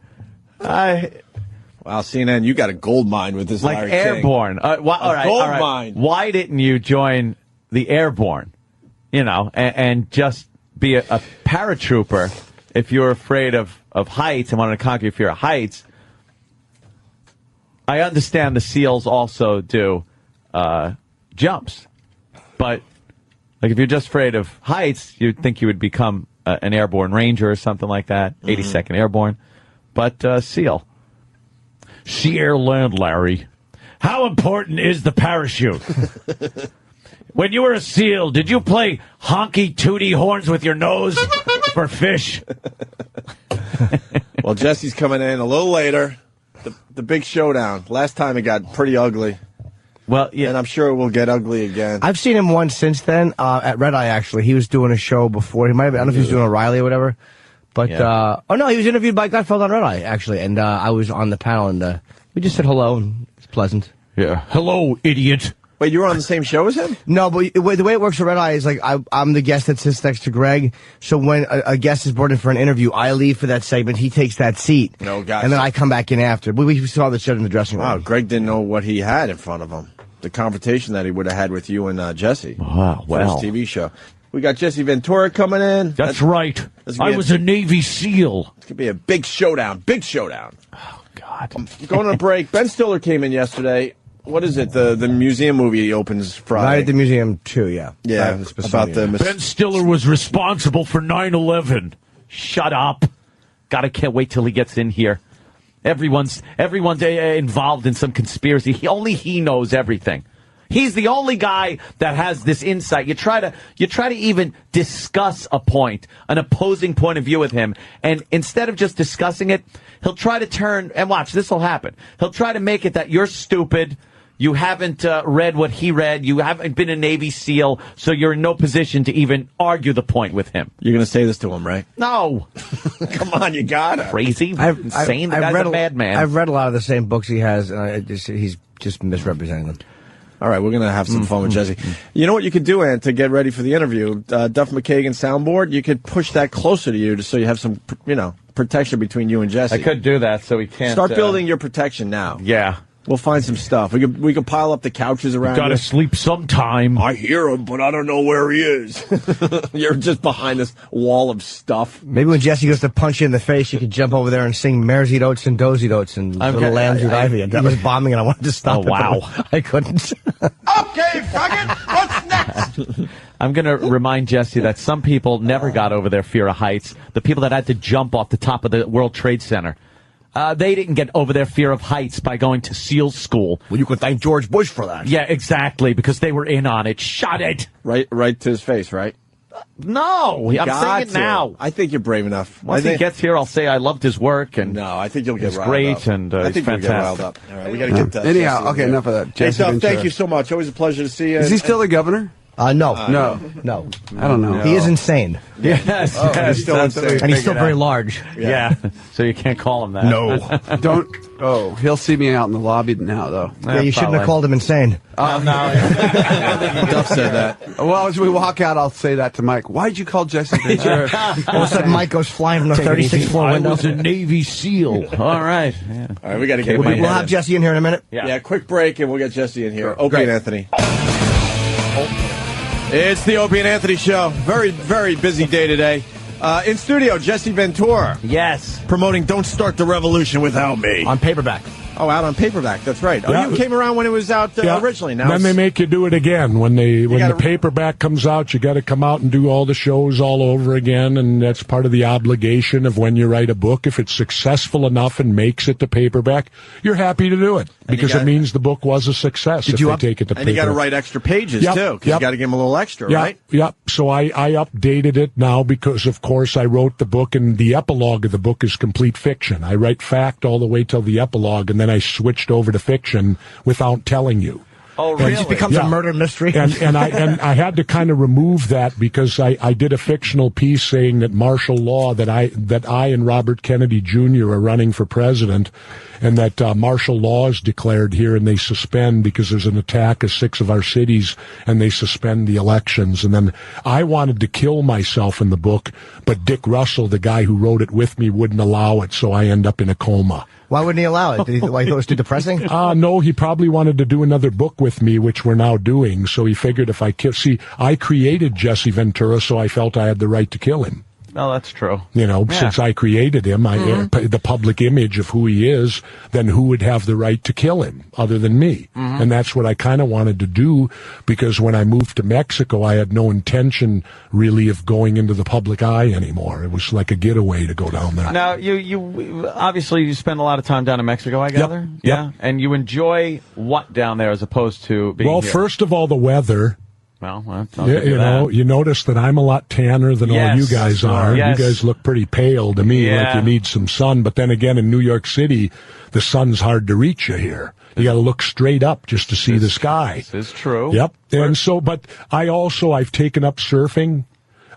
Wow, CNN, you got a gold mine with this like Larry airborne. King. All right. Gold mine. Why didn't you join the airborne? and just be a paratrooper if you're afraid of heights and wanted to conquer your fear of heights. I understand the SEALs also do jumps, but like if you're just afraid of heights, you'd think you would become an airborne ranger or something like that, 82nd Airborne, but SEAL. Sea land, Larry. How important is the parachute? When you were a SEAL, did you play honky tootie horns with your nose for fish? Well, Jesse's coming in a little later. The big showdown. Last time it got pretty ugly. Well, yeah. And I'm sure it will get ugly again. I've seen him once since then, at Red Eye, actually. He was doing a show before. He might have, I don't know if he was doing O'Reilly or whatever. But, oh no, he was interviewed by Gutfeld on Red Eye, actually. And, I was on the panel and, we just said hello and it's pleasant. Yeah. Hello, idiot. Wait, you were on the same show as him? No, but the way it works at Red Eye is like I'm the guest that sits next to Greg. So when a guest is brought in for an interview, I leave for that segment. He takes that seat. No, gotcha. And then I come back in after. We saw the shit in the dressing room. Wow, Greg didn't know what he had in front of him. The confrontation that he would have had with you and Jesse. Wow, well. For his TV show. We got Jesse Ventura coming in. That's right. I was a Navy SEAL. It's going to be a big showdown. Big showdown. Oh, God. Going on a break. Ben Stiller came in yesterday. What is it? The museum movie opens Friday. Night at the Museum 2, yeah. Yeah, about the... Ben Stiller was responsible for 9/11. Shut up. Can't wait till he gets in here. Everyone's involved in some conspiracy. Only he knows everything. He's the only guy that has this insight. You try to even discuss a point, an opposing point of view with him, and instead of just discussing it, he'll try to turn, and watch, this will happen. He'll try to make it that you're stupid, you haven't read what he read, you haven't been a Navy SEAL, so you're in no position to even argue the point with him. You're going to say this to him, right? No. Come on, you got it. Crazy? Insane? The guy's a madman. I've read a lot of the same books he has, and he's just misrepresenting them. All right, we're going to have some fun with Jesse. You know what you could do, Ann, to get ready for the interview? Duff McKagan soundboard, you could push that closer to you so you have some, protection between you and Jesse. I could do that so we can't... Start building your protection now. Yeah. We'll find some stuff. We could pile up the couches around. Gotta sleep sometime. I hear him, but I don't know where he is. You're just behind this wall of stuff. Maybe when Jesse goes to punch you in the face, you could jump over there and sing Mersey Dotes and Dozy Dotes and Little Lambs with Ivy. That was bombing, and I wanted to stop it. Wow. I couldn't. Okay, faggot, what's next? I'm going to remind Jesse that some people never got over their fear of heights. The people that had to jump off the top of the World Trade Center. They didn't get over their fear of heights by going to SEAL school. Well, you could thank George Bush for that. Yeah, exactly, because they were in on it. Shut it! Right to his face, right? No, I'm saying it now. I think you're brave enough. Once he gets here, I'll say I loved his work. And no, I think you'll get riled great, up. and I he's think fantastic. You'll get riled up. All right, we got to get that. Anyhow, okay, enough of that. Hey, Duff, thank you so much. Always a pleasure to see you. Is he still the governor? No. No. I don't know. He is insane. Yes, he's still insane. And he's still very large. Yeah. So you can't call him that. No. Don't. Oh, he'll see me out in the lobby now, though. Yeah, you shouldn't have called him insane. Oh, no. Duff said that. Well, as we walk out, I'll say that to Mike. Why'd you call Jesse Ventura? All of a sudden, Mike goes flying from the 36th floor window. I was a Navy SEAL. All right. Yeah. All right, we got to get We'll have Jesse in here in a minute. Yeah, quick break, and we'll get Jesse in here. Opie and Anthony. It's the Opie and Anthony Show. Very, very busy day today. In studio, Jesse Ventura. Yes. Promoting Don't Start the Revolution Without Me. On paperback. Oh, out on paperback. That's right. Oh, you came around when it was out originally. Now then they make you do it again when the paperback comes out. You got to come out and do all the shows all over again, and that's part of the obligation of when you write a book. If it's successful enough and makes it to paperback, you're happy to do it because it means the book was a success. Take it to paperback. And you got to write extra pages too, because you got to give them a little extra, right? Yep. So I updated it now because, of course, I wrote the book, and the epilogue of the book is complete fiction. I write fact all the way till the epilogue, and then I switched over to fiction without telling you. Oh, really? It just becomes a murder mystery. And I had to kind of remove that because I did a fictional piece saying that martial law, that I and Robert Kennedy Jr. are running for president, and that martial law is declared here, and they suspend because there's an attack of 6 of our cities, and they suspend the elections. And then I wanted to kill myself in the book, but Dick Russell, the guy who wrote it with me, wouldn't allow it, so I end up in a coma. Why wouldn't he allow it? Did he thought it was too depressing? No, he probably wanted to do another book with me, which we're now doing. So he figured if I kill... See, I created Jesse Ventura, so I felt I had the right to kill him. No, that's true. Since I created him, the public image of who he is, then who would have the right to kill him other than me? Mm-hmm. And that's what I kind of wanted to do, because when I moved to Mexico, I had no intention really of going into the public eye anymore. It was like a getaway to go down there. Now, you obviously you spend a lot of time down in Mexico, I gather? Yep. Yeah. And you enjoy what down there as opposed to being here? First of all, the weather. Well, you notice that I'm a lot tanner than all you guys are. Yes. You guys look pretty pale to me, like you need some sun. But then again, in New York City, the sun's hard to reach you here. You got to look straight up just to see the sky. This is true. Yep. And so, but I've taken up surfing.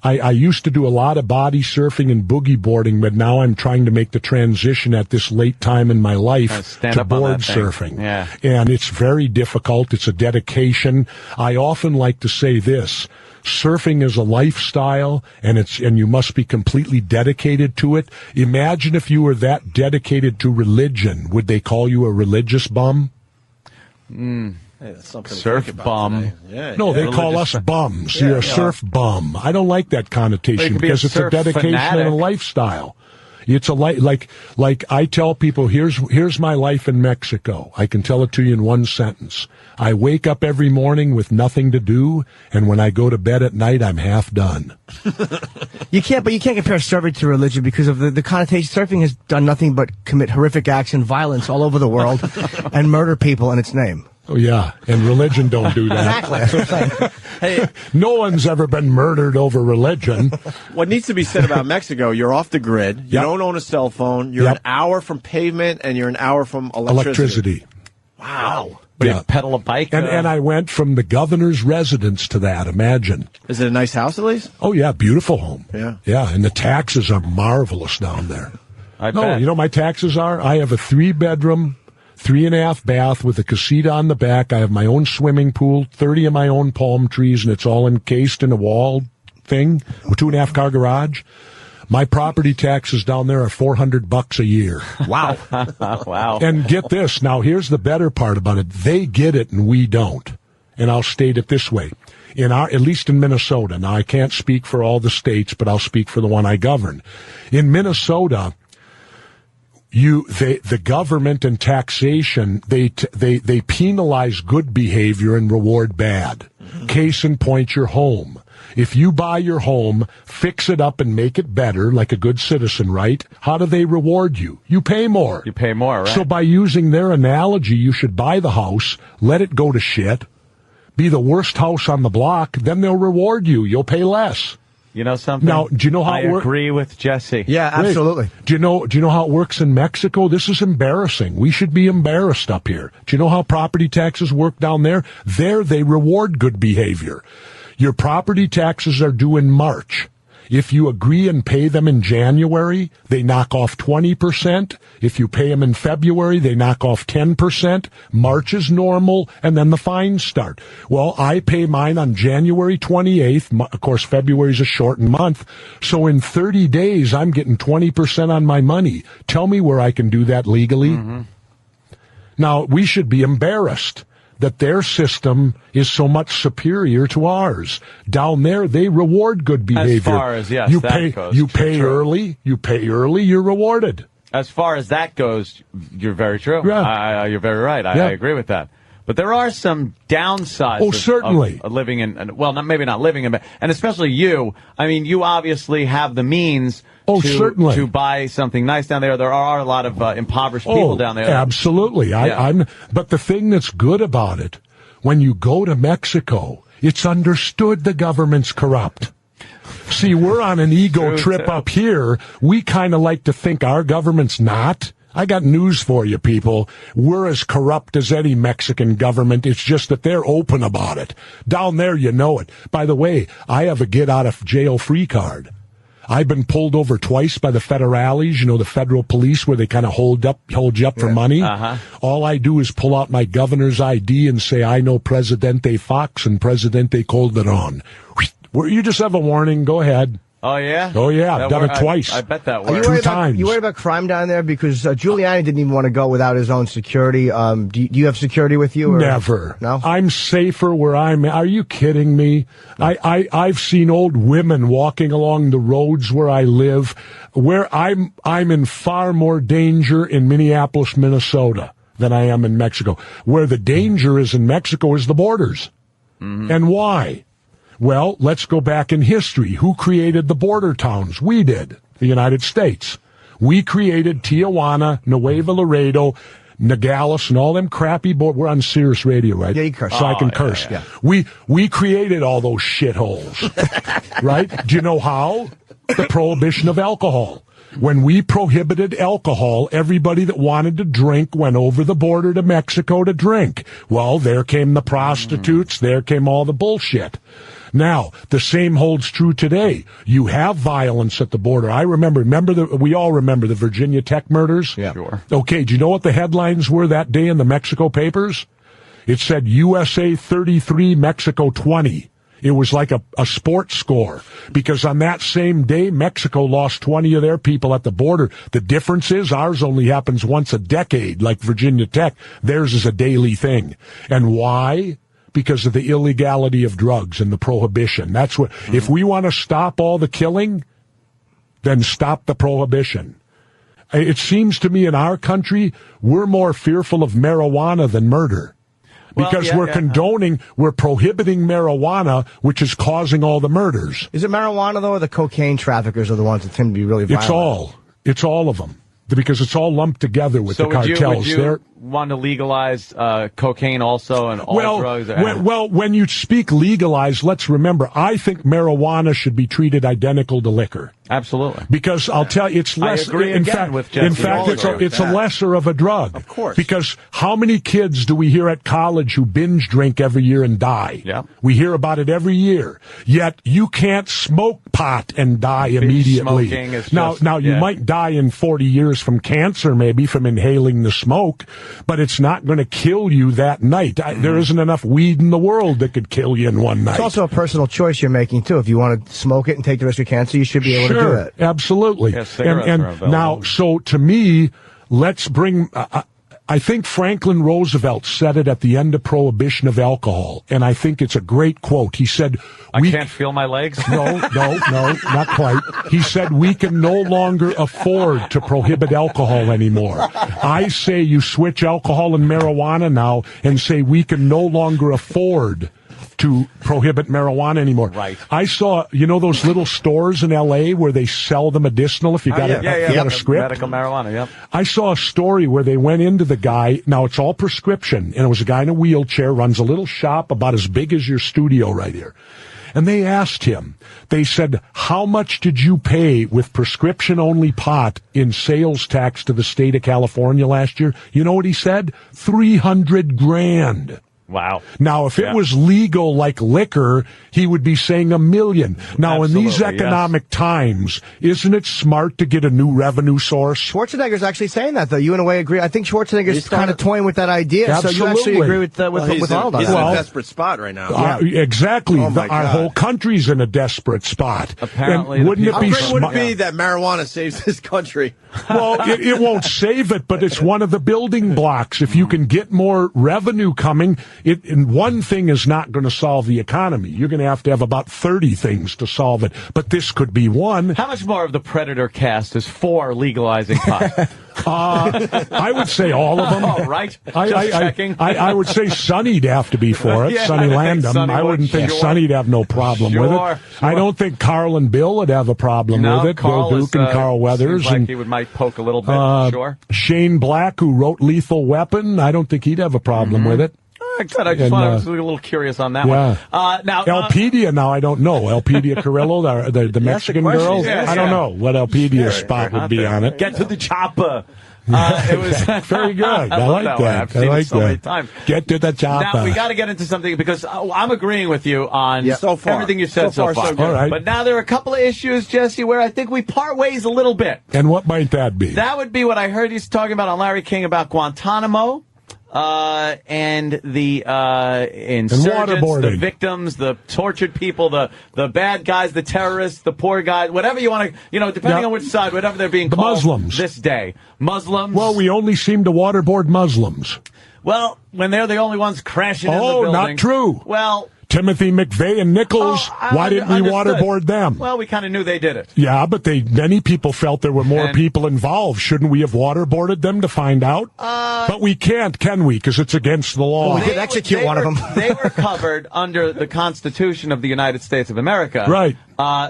I used to do a lot of body surfing and boogie boarding, but now I'm trying to make the transition at this late time in my life to board surfing. Yeah. And it's very difficult. It's a dedication. I often like to say this. Surfing is a lifestyle, and you must be completely dedicated to it. Imagine if you were that dedicated to religion. Would they call you a religious bum? Hey, that's something surf bum. No, they call us bums. You're a surf bum. I don't like that connotation because it's a dedication and a lifestyle. It's a like I tell people, here's my life in Mexico. I can tell it to you in one sentence. I wake up every morning with nothing to do, and when I go to bed at night, I'm half done. You can't compare surfing to religion because of the connotation. Surfing has done nothing but commit horrific acts and violence all over the world and murder people in its name. Oh, yeah, and religion don't do that. Exactly, that's what I'm saying. Hey, no one's ever been murdered over religion. What needs to be said about Mexico, you're off the grid, you don't own a cell phone, you're an hour from pavement, and you're an hour from electricity. Wow. But you pedal a bike? And I went from the governor's residence to that, imagine. Is it a nice house at least? Oh, yeah, beautiful home. Yeah. Yeah, and the taxes are marvelous down there. I bet. You know what my taxes are? I have a 3-bedroom... 3.5 bath with a casita on the back. I have my own swimming pool, 30 of my own palm trees, and it's all encased in a wall thing, a 2.5 car garage. My property taxes down there are $400 a year. Wow. Wow. And get this. Now, here's the better part about it. They get it and we don't. And I'll state it this way. At least in Minnesota. Now, I can't speak for all the states, but I'll speak for the one I govern. In Minnesota, the government and taxation, they penalize good behavior and reward bad. Mm-hmm. Case in point, your home. If you buy your home, fix it up and make it better, like a good citizen, right? How do they reward you? You pay more. You pay more, right? So by using their analogy, you should buy the house, let it go to shit, be the worst house on the block, then they'll reward you. You'll pay less. You know something? Now, do you know how I agree with Jesse. Yeah, absolutely. Do you know how it works in Mexico? This is embarrassing. We should be embarrassed up here. Do you know how property taxes work down there? There, they reward good behavior. Your property taxes are due in March. If you agree and pay them in January, they knock off 20%. If you pay them in February, they knock off 10%. March is normal, and then the fines start. Well, I pay mine on January 28th. Of course, February is a shortened month. So in 30 days, I'm getting 20% on my money. Tell me where I can do that legally. Mm-hmm. Now, we should be embarrassed that their system is so much superior to ours. Down there, they reward good behavior. As far as, yes, you that pay, goes. you pay early, you're rewarded. As far as that goes, you're very true. Yeah. You're very right. I agree with that. But there are some downsides certainly. of living in, well, maybe not living in, and especially you. I mean, you obviously have the means certainly. to buy something nice down there. There are a lot of impoverished people down there. Absolutely. But the thing that's good about it, when you go to Mexico, it's understood the government's corrupt. See, we're on an ego trip up here. We kind of like to think our government's not. I got news for you, people. We're as corrupt as any Mexican government. It's just that they're open about it. Down there, you know it. By the way, I have a get-out-of-jail-free card. I've been pulled over twice by the federales, the federal police, where they kind of hold you up for money. Uh-huh. All I do is pull out my governor's ID and say, I know Presidente Fox and Presidente Calderon. You just have a warning. Go ahead. Oh, yeah? Oh, yeah. I've done it twice. I bet that Are works. you worried about crime down there? Because Giuliani didn't even want to go without his own security. Do you have security with you? Or? Never. No? I'm safer where I'm at. Are you kidding me? I've seen old women walking along the roads where I live, where I'm in far more danger in Minneapolis, Minnesota than I am in Mexico. Where the danger is in Mexico is the borders. Mm-hmm. And why? Well, let's go back in history. Who created the border towns? We did, the United States. We created Tijuana, Nuevo Laredo, Nogales, and all them crappy we're on Sirius Radio, right? Yeah, you curse. So I can curse. Yeah. We created all those shitholes, right? Do you know how? The prohibition of alcohol. When we prohibited alcohol, everybody that wanted to drink went over the border to Mexico to drink. Well, there came the prostitutes, there came all the bullshit. Now, the same holds true today. You have violence at the border. We all remember the Virginia Tech murders? Yeah. Sure. Okay, do you know what the headlines were that day in the Mexico papers? It said USA 33, Mexico 20. It was like a sports score, because on that same day, Mexico lost 20 of their people at the border. The difference is ours only happens once a decade, like Virginia Tech. Theirs is a daily thing. And why? Because of the illegality of drugs and the prohibition. That's what, if we want to stop all the killing, then stop the prohibition. It seems to me in our country, we're more fearful of marijuana than murder. Because we're prohibiting marijuana, which is causing all the murders. Is it marijuana, though, or the cocaine traffickers are the ones that tend to be really violent? It's all of them. Because it's all lumped together with the cartels. Would you want to legalize cocaine also and all drugs? When you speak legalized, let's remember, I think marijuana should be treated identical to liquor. Absolutely. Because I'll tell you, it's less. In fact, it's a lesser of a drug. Of course. Because how many kids do we hear at college who binge drink every year and die? Yeah. We hear about it every year. Yet you can't smoke pot and die immediately. Smoking is now you might die in 40 years from cancer, maybe from inhaling the smoke, but it's not going to kill you that night. There isn't enough weed in the world that could kill you in one night. It's also a personal choice you're making, too. If you want to smoke it and take the risk of cancer, you should be able to do it. Absolutely. Yeah, and now, so to me, let's bring... I think Franklin Roosevelt said it at the end of prohibition of alcohol, and I think it's a great quote. He said... I can't feel my legs? No, not quite. He said we can no longer afford to prohibit alcohol anymore. I say you switch alcohol and marijuana now and say we can no longer afford to prohibit marijuana anymore. Right. I saw, those little stores in L.A. where they sell the medicinal if you got a script? Medical marijuana, yep. I saw a story where they went into the guy, now it's all prescription, and it was a guy in a wheelchair, runs a little shop about as big as your studio right here. And they asked him, they said, how much did you pay with prescription-only pot in sales tax to the state of California last year? You know what he said? $300,000. Wow. Now, if it was legal like liquor, he would be saying $1 million. Now, in these economic times, isn't it smart to get a new revenue source? Schwarzenegger's actually saying that, though. You, in a way, agree. I think Schwarzenegger's kind of toying with that idea. Absolutely. So you actually agree with Arnold on that. He's in a desperate spot right now. Exactly. Our whole country's in a desperate spot. Apparently. Wouldn't it be How great would it be that marijuana saves this country? Well, it won't save it, but it's one of the building blocks. If you can get more revenue coming, and one thing is not going to solve the economy. You're going to have about 30 things to solve it, but this could be one. How much more of the Predator cast is for legalizing pot? I would say all of them. Oh, right. I would say Sonny'd have to be for it. Sonny Landham. I wouldn't think Sonny'd have no problem with it. I don't think Carl and Bill would have a problem with it. Carl Bill Duke and Carl Weathers. Seems like he might poke a little bit. Shane Black, who wrote Lethal Weapon, I don't think he'd have a problem with it. Good. I just was a little curious on that one. Now, Elpidia, now I don't know. Elpidia Carrillo, the Mexican girl. I don't know what Elpidia's spot would be on it. Get to the chopper. It was very good. I like that. I've seen it so many times. Get to the chopper. Now we got to get into something because I'm agreeing with you on everything you said so far. All right. But now there are a couple of issues, Jesse, where I think we part ways a little bit. And what might that be? That would be what I heard he's talking about on Larry King about Guantanamo. and the insurgents, the victims, the tortured people, the bad guys, the terrorists, the poor guys, whatever you want to, depending on which side, whatever they're being called. Muslims. This day. Muslims. Well, we only seem to waterboard Muslims. Well, when they're the only ones crashing in the building. Oh, not true. Well, Timothy McVeigh and Nichols, why didn't we waterboard them? Well, we kind of knew they did it. Yeah, but many people felt there were more people involved. Shouldn't we have waterboarded them to find out? But we can't, can we? Because it's against the law. Well, we did execute one of them. They were covered under the Constitution of the United States of America. Right.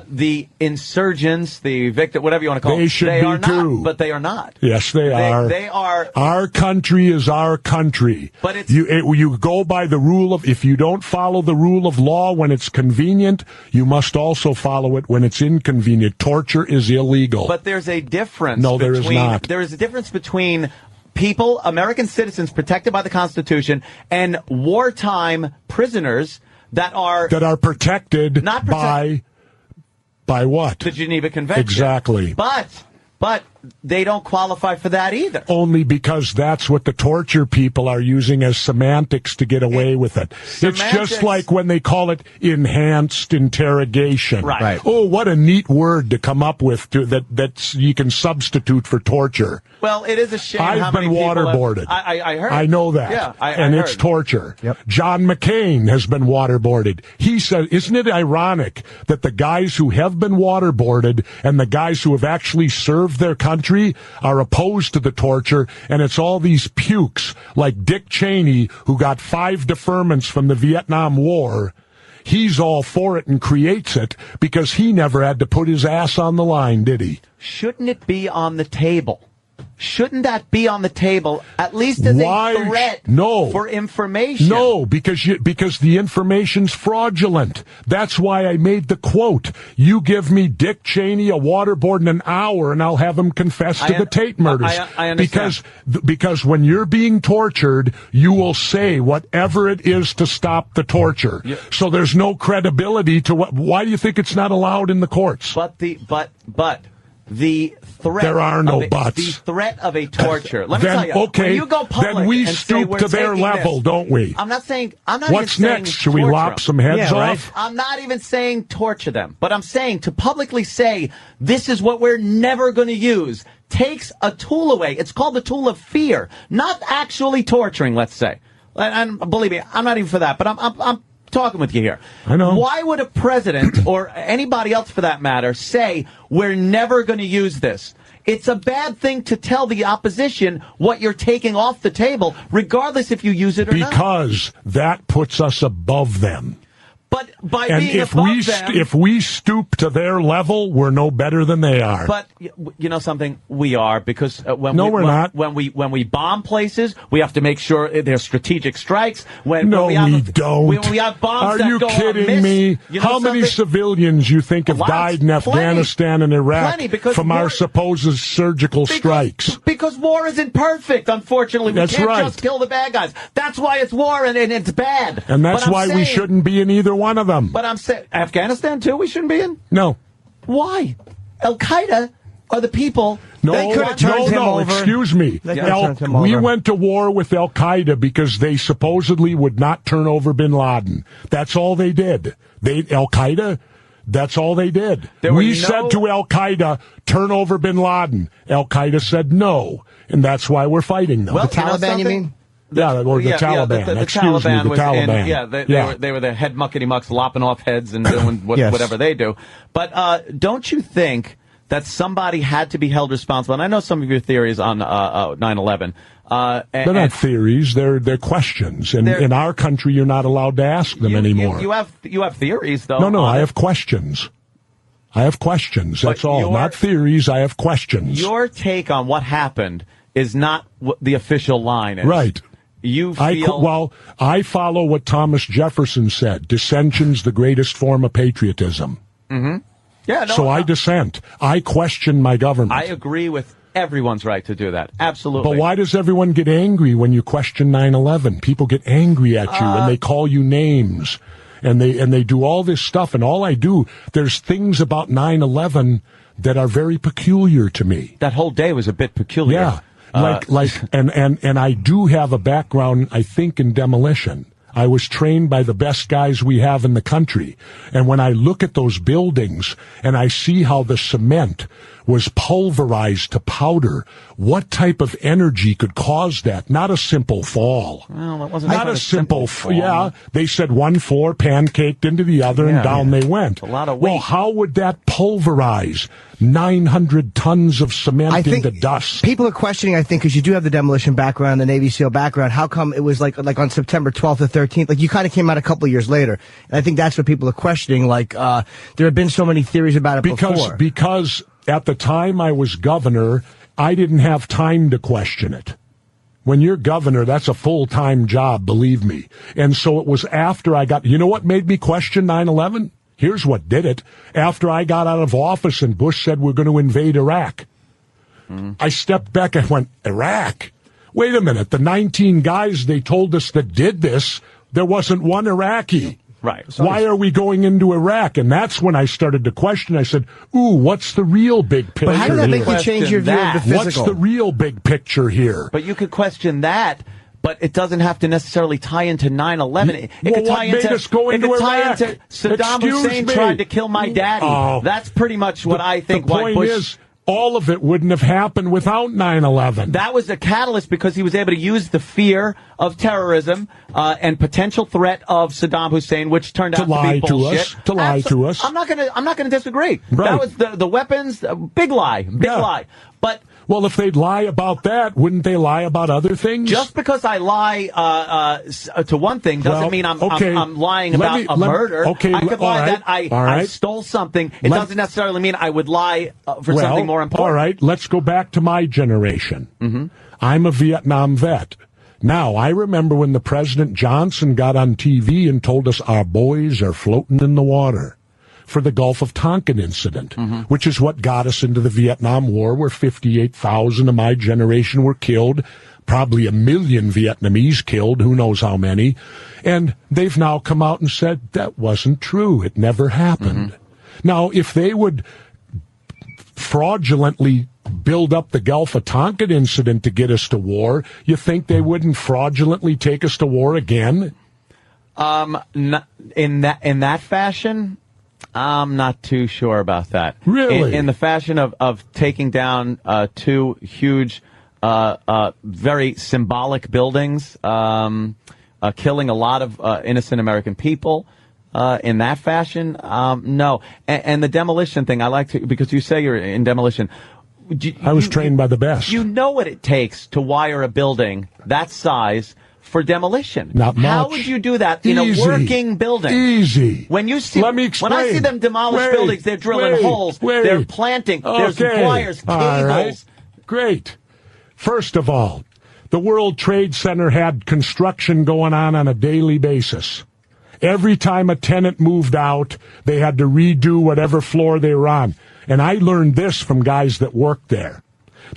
The insurgents, the victim, whatever you want to call them. They should be too. But they are not. Yes, they are. They are. Our country is our country. But it's, you go by the rule of, if you don't follow the rule of law when it's convenient, you must also follow it when it's inconvenient. Torture is illegal. But there's a difference. No, there is not. There is a difference between people, American citizens protected by the Constitution, and wartime prisoners that are protected by what? The Geneva Convention. Exactly. But they don't qualify for that either. Only because that's what the torture people are using as semantics to get away with it. It's just like when they call it enhanced interrogation. Right. Oh, what a neat word to come up with that you can substitute for torture. Well, it is a shame. I've been waterboarded. I heard. I know that. Yeah, and I it's heard. torture. Yep. John McCain has been waterboarded. He said, isn't it ironic that the guys who have been waterboarded and the guys who have actually served their country are opposed to the torture, and it's all these pukes like Dick Cheney, who got 5 deferments from the Vietnam War. He's all for it and creates it because he never had to put his ass on the line, did he? Shouldn't it be on the table? Shouldn't that be on the table, at least as a threat for information? No, because the information's fraudulent. That's why I made the quote. You give me Dick Cheney a waterboard in an hour, and I'll have him confess to the Tate murders. I understand. Because when you're being tortured, you will say whatever it is to stop the torture. Yeah. So there's no credibility to what. Why do you think it's not allowed in the courts? But the threat. There are no buts. The threat of a torture. Let me tell you. Okay, when you go public then we and stoop to their level, don't we? I'm not saying. What's even next? saying Should we lop them. some heads off? I'm not even saying torture them, but I'm saying to publicly say this is what we're never going to use takes a tool away. It's called the tool of fear, not actually torturing. Let's say, and believe me, I'm not even for that. But I'm talking with you here. I know. Why would a president or anybody else for that matter say we're never going to use this? It's a bad thing to tell the opposition what you're taking off the table, regardless if you use it or not. Because that puts us above them. But by being above them... if we stoop to their level, we're no better than they are. But you know something? We are, because we're not. When we bomb places, we have to make sure they're strategic strikes. We don't. When we have bombs are you that go kidding me? You know How many civilians you think have died in Afghanistan and Iraq from our supposed surgical strikes? Because war isn't perfect, unfortunately. We can't just kill the bad guys. That's why it's war and it's bad. And that's why we shouldn't be in either one of them. But I'm saying, Afghanistan too, we shouldn't be in? No. Why? Al-Qaeda are the people... They could have turned him over. Excuse me. We went to war with Al-Qaeda because they supposedly would not turn over bin Laden. That's all they did. Al-Qaeda... That's all they did. We said to Al-Qaeda, turn over bin Laden. Al-Qaeda said no. And that's why we're fighting them. Well, the Taliban, you mean? Or the Taliban. The Excuse me, the Taliban. They were the head muckety mucks lopping off heads and doing whatever they do. But don't you think that somebody had to be held responsible? And I know some of your theories on 9/11. They're not theories; they're questions. And in our country, you're not allowed to ask them anymore. You have theories, though. No, I have questions. I have questions. That's all. Not theories. I have questions. Your take on what happened is not what the official line is. Right. You feel... I follow what Thomas Jefferson said. Dissension's the greatest form of patriotism. Mm-hmm. Yeah. I dissent. I question my government. I agree with everyone's right to do that. Absolutely. But why does everyone get angry when you question 9/11? People get angry at you and they call you names. And they do all this stuff. And all I do, there's things about 9/11 that are very peculiar to me. That whole day was a bit peculiar. Yeah. And I do have a background, I think, in demolition. I was trained by the best guys we have in the country. And when I look at those buildings and I see how the cement was pulverized to powder, what type of energy could cause that? Not a simple fall. Well, it wasn't not a simple fall. Yeah, they said one floor pancaked into the other and down they went. A lot of weight. Well, how would that pulverize 900 tons of cement into dust? People are questioning, I think, because you do have the demolition background, the Navy SEAL background. How come it was like on September 12th or 13th? Like, you kind of came out a couple of years later. And I think that's what people are questioning. Like, there have been so many theories about it before. Because at the time I was governor, I didn't have time to question it. When you're governor, that's a full-time job, believe me. And so it was after I got... You know what made me question 9/11? Here's what did it. After I got out of office and Bush said we're going to invade Iraq, I stepped back and went, Iraq? Wait a minute. The 19 guys they told us that did this, there wasn't one Iraqi. Right. Why are we going into Iraq? And that's when I started to question. I said, ooh, what's the real big picture? But how did that make you change your view of the physical? What's the real big picture here? But you could question that, but it doesn't have to necessarily tie into 9/11. It could tie into Saddam Hussein tried to kill my daddy. Oh. That's pretty much what I think. The point is, all of it wouldn't have happened without 9/11. That was a catalyst because he was able to use the fear of terrorism and potential threat of Saddam Hussein, which turned out to be bullshit. To lie to us. I'm not gonna disagree. Right. That was the weapons, big lie. But well, if they'd lie about that, wouldn't they lie about other things? Just because I lie to one thing doesn't mean I'm lying about a murder. Okay, I could lie that I stole something. It doesn't necessarily mean I would lie for something more important. All right, let's go back to my generation. Mm-hmm. I'm a Vietnam vet. Now, I remember when the President Johnson got on TV and told us our boys are floating in the water for the Gulf of Tonkin incident, which is what got us into the Vietnam War, where 58,000 of my generation were killed, probably 1 million Vietnamese killed, who knows how many. And they've now come out and said that wasn't true. It never happened. Now, if they would fraudulently build up the Gulf of Tonkin incident to get us to war, you think they wouldn't fraudulently take us to war again? In that fashion, I'm not too sure about that. Really? In the fashion of taking down two huge, very symbolic buildings, killing a lot of innocent American people, in that fashion, no. And the demolition thing, I like to, because you say you're in demolition. I was trained by the best. You know what it takes to wire a building that size for demolition. Not much. How would you do that in a working building? Easy. When you see, let me explain. When I see them demolish buildings, they're drilling holes, they're planting, there's wires, cables. All right. Great. First of all, the World Trade Center had construction going on a daily basis. Every time a tenant moved out, they had to redo whatever floor they were on. And I learned this from guys that worked there.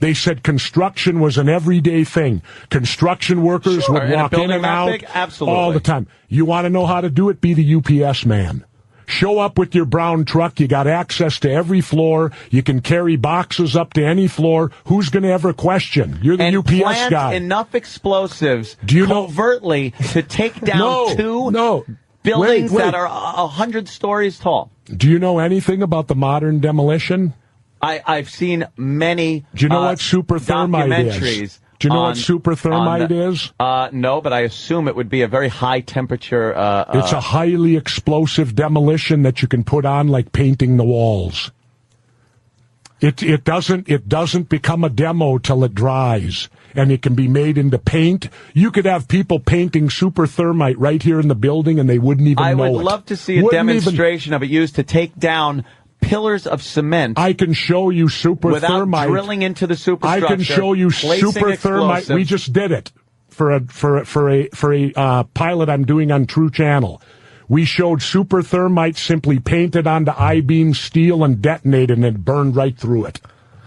They said construction was an everyday thing. Construction workers would walk in and out all the time. You want to know how to do it? Be the UPS man. Show up with your brown truck. You got access to every floor. You can carry boxes up to any floor. Who's going to ever question? You're the UPS plant guy. Enough explosives covertly to take down buildings that are 100 stories tall. Do you know anything about the modern demolition? I've seen many. Do you know what super thermite is? Do you know what super thermite is? No, but I assume it would be a very high temperature. It's a highly explosive demolition that you can put on like painting the walls. It doesn't become a demo till it dries, and it can be made into paint. You could have people painting super thermite right here in the building, and they wouldn't even know it. I would love to see a demonstration of it used to take down pillars of cement. I can show you super without thermite. Drilling into the superstructure. I can show you super thermite. We just did it for a pilot I'm doing on True Channel. We showed super thermite simply painted onto I-beam steel and detonated, and it burned right through it.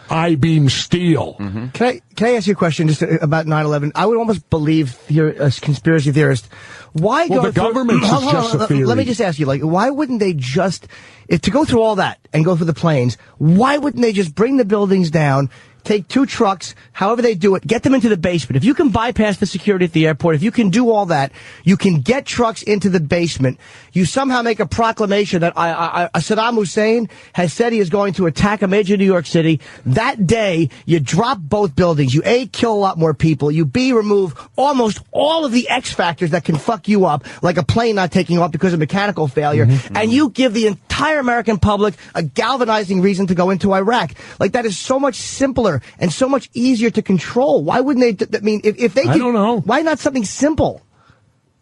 I-beam steel. Mm-hmm. Can I ask you a question just about 9/11? I would almost believe you're a conspiracy theorist. Why go the government is just a theory. Let me just ask you, why wouldn't they just, to go through all that and go through the planes, why wouldn't they just bring the buildings down, take 2 trucks, however they do it, get them into the basement. If you can bypass the security at the airport, if you can do all that, you can get trucks into the basement. You somehow make a proclamation that Saddam Hussein has said he is going to attack a major New York City. That day, you drop both buildings. You A, kill a lot more people. You B, remove almost all of the X factors that can fuck you up, like a plane not taking off because of mechanical failure. And you give the entire American public a galvanizing reason to go into Iraq. Like, that is so much simpler and so much easier to control. Why wouldn't they? I mean, if they, I don't know. Why not something simple?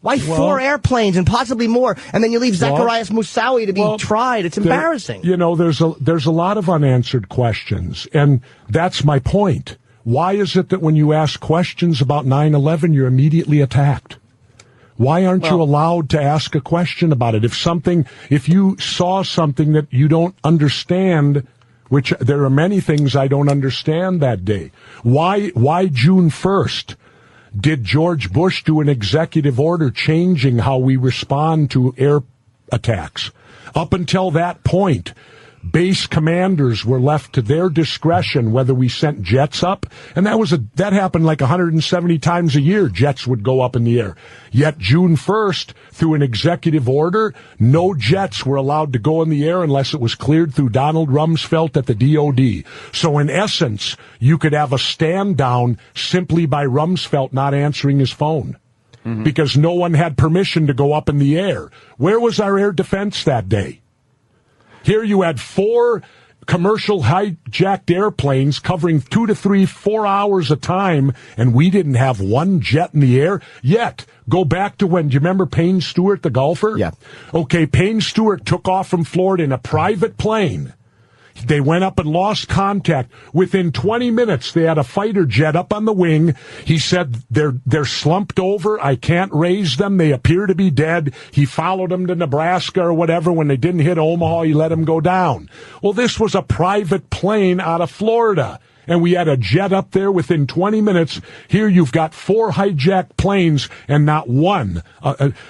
Why 4 airplanes and possibly more, and then you leave Zacharias Moussaoui to be tried? It's embarrassing. There's a lot of unanswered questions, and that's my point. Why is it that when you ask questions about 9/11, you're immediately attacked? Why aren't you allowed to ask a question about it? If you saw something that you don't understand, which there are many things I don't understand that day. Why June 1st? Did George Bush do an executive order changing how we respond to air attacks? Up until that point, base commanders were left to their discretion whether we sent jets up, and that happened like 170 times a year. Jets would go up in the air. Yet June 1st, through an executive order, no jets were allowed to go in the air unless it was cleared through Donald Rumsfeld at the DOD. So in essence, you could have a stand down simply by Rumsfeld not answering his phone. Because no one had permission to go up in the air. Where was our air defense that day? Here you had 4 commercial hijacked airplanes covering 2 to 3, 4 hours a time, and we didn't have one jet in the air. Yet, go back to do you remember Payne Stewart, the golfer? Yeah. Okay, Payne Stewart took off from Florida in a private plane. They went up and lost contact. Within 20 minutes, they had a fighter jet up on the wing. He said, they're slumped over. I can't raise them. They appear to be dead. He followed them to Nebraska or whatever. When they didn't hit Omaha, he let them go down. Well, this was a private plane out of Florida. And we had a jet up there within 20 minutes. Here you've got 4 hijacked planes and not one.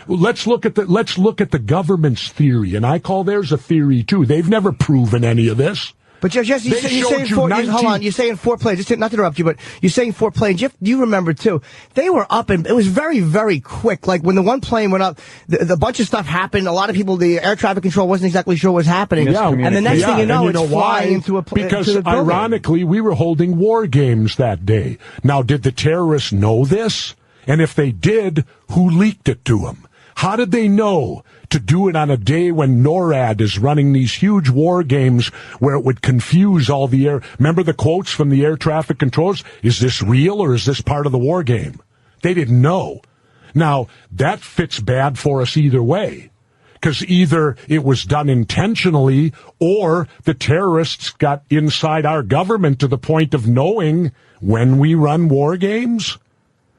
Let's look at the government's theory, and I call theirs a theory too. They've never proven any of this. But Jesse, you're saying 4. Hold on, you're saying 4 planes. Just not to interrupt you, but you're saying 4 planes. You remember too? They were up, and it was very, very quick. Like when the one plane went up, the bunch of stuff happened. A lot of people, the air traffic control wasn't exactly sure what was happening. Yeah, and the next thing you know, it's flying into a plane. Because ironically, we were holding war games that day. Now, did the terrorists know this? And if they did, who leaked it to them? How did they know to do it on a day when NORAD is running these huge war games where it would confuse all the air? Remember the quotes from the air traffic controllers? Is this real or is this part of the war game? They didn't know. Now, that fits bad for us either way. Because either it was done intentionally or the terrorists got inside our government to the point of knowing when we run war games.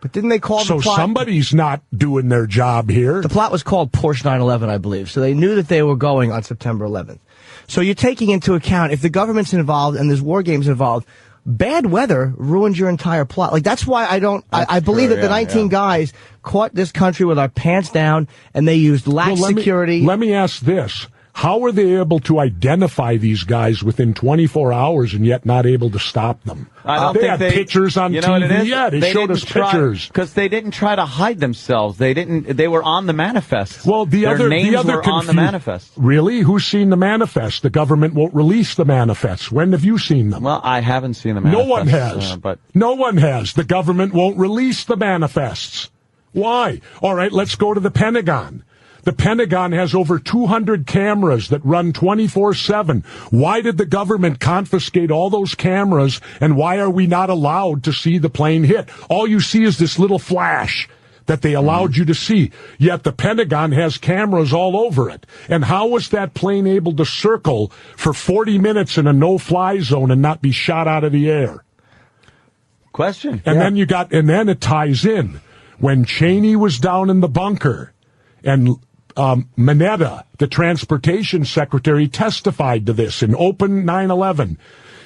But didn't they call the plot? So somebody's not doing their job here. The plot was called Porsche 9/11, I believe. So they knew that they were going on September 11th. So you're taking into account, if the government's involved and there's war games involved, bad weather ruins your entire plot. Like, that's why I believe that the 19 guys caught this country with our pants down, and they used lax security. Let me ask this. How were they able to identify these guys within 24 hours and yet not able to stop them? They had pictures on TV. Yeah, they showed us pictures. Because they didn't try to hide themselves. They were on the manifest. Well, their names were on the manifest. Really? Who's seen the manifest? The government won't release the manifests. When have you seen them? Well, I haven't seen the manifest. No one has. No one has. The government won't release the manifests. Why? All right, let's go to the Pentagon. The Pentagon has over 200 cameras that run 24/7. Why did the government confiscate all those cameras, and why are we not allowed to see the plane hit? All you see is this little flash that they allowed you to see, yet the Pentagon has cameras all over it. And how was that plane able to circle for 40 minutes in a no-fly zone and not be shot out of the air? Question. And then it ties in. When Cheney was down in the bunker, and Mineta, the transportation secretary, testified to this in Open 9/11.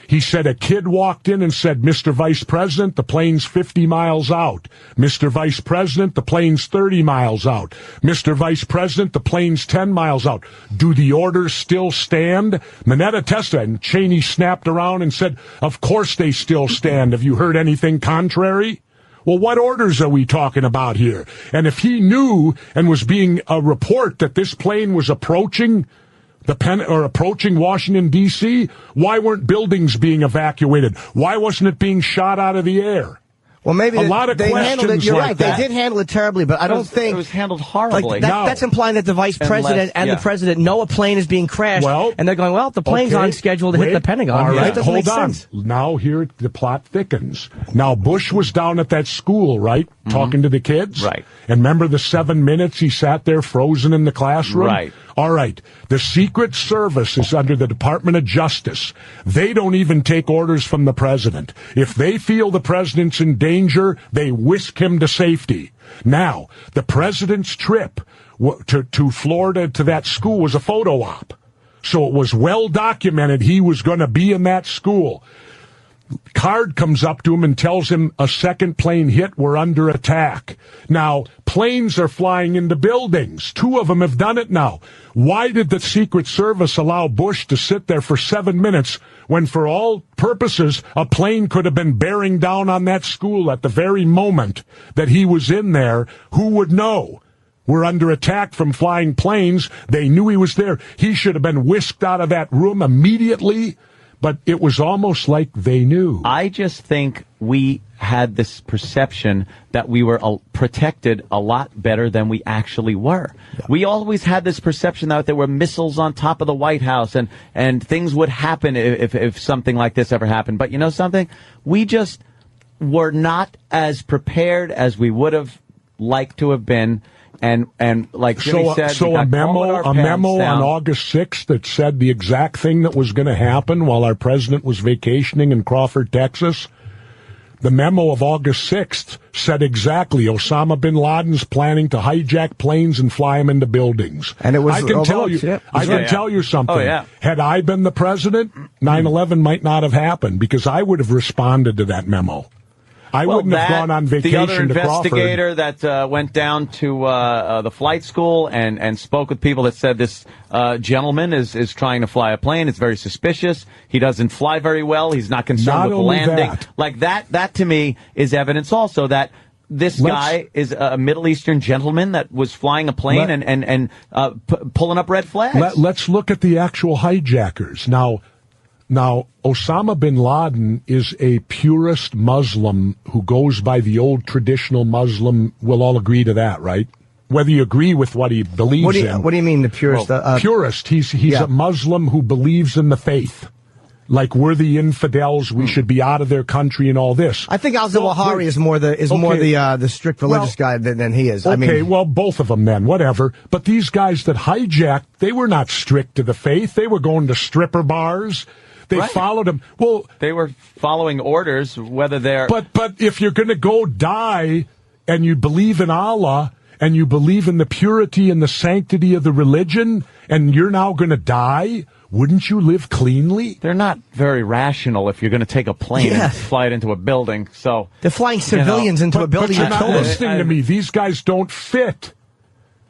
He said a kid walked in and said, Mr. Vice President, the plane's 50 miles out. Mr. Vice President, the plane's 30 miles out. Mr. Vice President, the plane's 10 miles out. Do the orders still stand? Mineta testified, and Cheney snapped around and said, of course they still stand. Have you heard anything contrary? Well, what orders are we talking about here? And if he knew and was being a report that this plane was approaching approaching Washington, D.C., why weren't buildings being evacuated? Why wasn't it being shot out of the air? Well, maybe a lot of they handled it. You're like right. that. They did handle it terribly, but I don't think it was handled horribly. That's implying that the vice president and the president know a plane is being crashed, and they're going, "Well, the plane's on schedule to hit the Pentagon." All right, hold on. Now here the plot thickens. Now Bush was down at that school, right, talking to the kids, right? And remember the 7 minutes he sat there frozen in the classroom, right? All right. The Secret Service is under the Department of Justice. They don't even take orders from the president. If they feel the president's in danger, they whisk him to safety. Now, the president's trip to Florida to that school was a photo op. So it was well documented he was going to be in that school. Card comes up to him and tells him a second plane hit, we're under attack. Now, planes are flying into buildings. 2 of them have done it now. Why did the Secret Service allow Bush to sit there for 7 minutes when, for all purposes, a plane could have been bearing down on that school at the very moment that he was in there? Who would know? We're under attack from flying planes. They knew he was there. He should have been whisked out of that room immediately. But it was almost like they knew. I just think we had this perception that we were protected a lot better than we actually were. Yeah. We always had this perception that there were missiles on top of the White House and things would happen if something like this ever happened. But you know something? We just were not as prepared as we would have liked to have been. And like Jimmy said, so a memo on August 6th that said the exact thing that was going to happen while our president was vacationing in Crawford, Texas. The memo of August 6th said exactly Osama bin Laden's planning to hijack planes and fly them into buildings. And it was I can tell you something. Oh, yeah. Had I been the president, 9/11 might not have happened because I would have responded to that memo. I wouldn't have gone on vacation the other to Crawford. investigator that went down to the flight school and spoke with people that said this gentleman is trying to fly a plane. It's very suspicious. He doesn't fly very well. He's not concerned with landing. Like that to me is evidence also that this guy is a Middle Eastern gentleman that was flying a plane and pulling up red flags. Let's look at the actual hijackers. Now, Osama bin Laden is a purist Muslim who goes by the old traditional Muslim. We'll all agree to that, right? Whether you agree with what he believes in. What do you mean, the purist? Purist. He's a Muslim who believes in the faith. Like we're the infidels, we should be out of their country and all this. I think al-Zawahiri is more the strict religious guy than he is. Okay, well, both of them then, whatever. But these guys that hijacked, they were not strict to the faith. They were going to stripper bars. They followed him. Well, they were following orders, whether they're... But if you're going to go die and you believe in Allah and you believe in the purity and the sanctity of the religion and you're now going to die, wouldn't you live cleanly? They're not very rational if you're going to take a plane and fly it into a building. So they're flying civilians into a building. But you're not listening to me. These guys don't fit.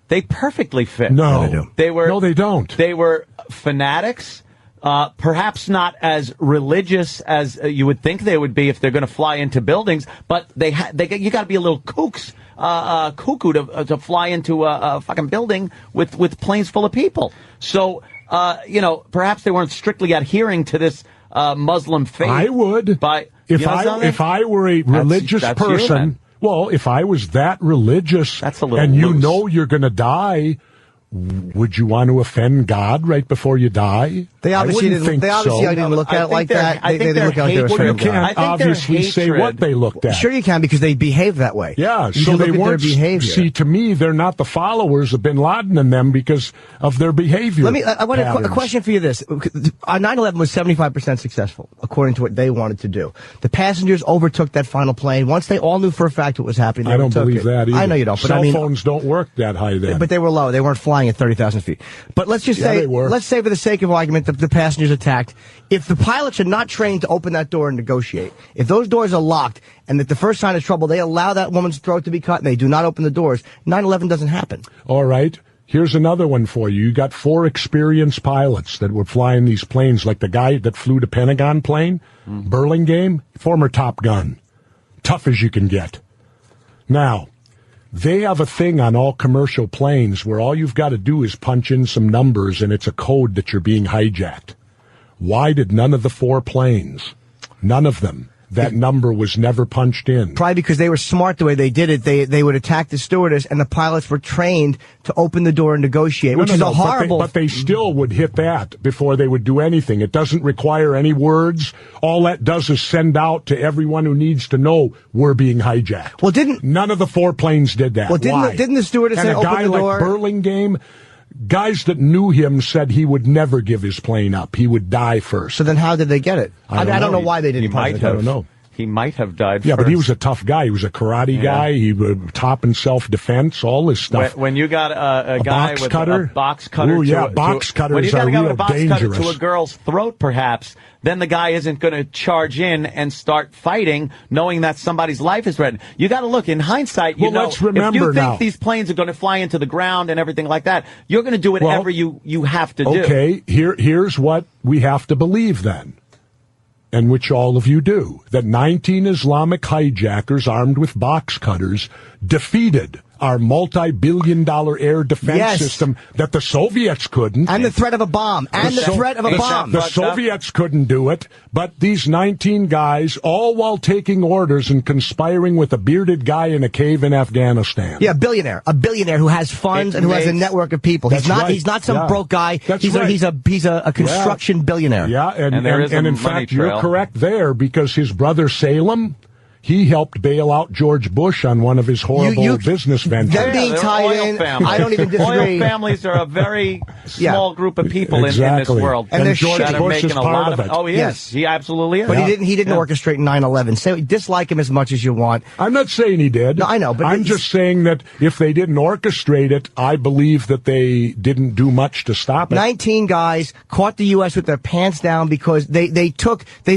They perfectly fit. No, they were. No, they don't. They were fanatics. Perhaps not as religious as you would think they would be if they're going to fly into buildings, but you got to be a little cuckoo to fly into a fucking building with planes full of people. So, perhaps they weren't strictly adhering to this Muslim faith. I would. If I were a religious person, if I was that religious and you're going to die, would you want to offend God right before you die? They obviously didn't look at it like that. They didn't look at it. You can't obviously say what they looked at. Sure you can, because they behave that way. Yeah, so they weren't. See, to me, they're not the followers of bin Laden and them because of their behavior. I want a question for you. This 9/11 was 75% successful, according to what they wanted to do. The passengers overtook that final plane once they all knew for a fact what was happening. I don't believe that either. I know you don't. But Cell phones don't work that high then. But they were low. They weren't flying flying at 30,000 feet. But let's just say, let's say for the sake of argument, the passenger's attacked. If the pilots are not trained to open that door and negotiate, if those doors are locked and that the first sign of trouble, they allow that woman's throat to be cut and they do not open the doors, 9/11 doesn't happen. All right. Here's another one for you. You got 4 experienced pilots that were flying these planes, like the guy that flew the Pentagon plane, Burlingame, former Top Gun. Tough as you can get. Now, they have a thing on all commercial planes where all you've got to do is punch in some numbers and it's a code that you're being hijacked. Why did none of the 4 planes, none of them, that number was never punched in? Probably because they were smart the way they did it. They would attack the stewardess, and the pilots were trained to open the door and negotiate, which is a horrible... But they still would hit that before they would do anything. It doesn't require any words. All that does is send out to everyone who needs to know we're being hijacked. Well, none of the 4 planes did that. Well, didn't the stewardess say open the door? And a guy like Burlingame... Guys that knew him said he would never give his plane up. He would die first. So then how did they get it? I don't know why they didn't. I don't know. He might have died first. But he was a tough guy. He was a karate guy. He would top in self-defense, all this stuff. When you got a guy box with cutter? a box cutter... Ooh, yeah, box cutters when you got are a guy with real a box dangerous. cutter to a girl's throat, perhaps, then the guy isn't going to charge in and start fighting, knowing that somebody's life is threatened. You got to look, in hindsight, you know, let's remember if you think now. these planes are going to fly into the ground and everything like that, you're going to do whatever you have to do. Okay, here's what we have to believe then, and which all of you do, that 19 Islamic hijackers armed with box cutters defeated our multi-billion-dollar air defense system that the Soviets couldn't. And the threat of a bomb. The Soviets couldn't do it, but these 19 guys, all while taking orders and conspiring with a bearded guy in a cave in Afghanistan. Yeah, a billionaire who has funds and who has a network of people. He's not some broke guy. He's a construction billionaire. Yeah, and in fact, you're correct there, because his brother Salem, he helped bail out George Bush on one of his horrible business ventures. Them being tied in, I don't even disagree. Oil families are a very small group of people in this world. And George Bush is part of it. Oh, he is. He absolutely is. But he didn't orchestrate 9/11. Say, dislike him as much as you want. I'm not saying he did. No, I know. But I'm just saying that if they didn't orchestrate it, I believe that they didn't do much to stop it. 19 guys caught the U.S. with their pants down because they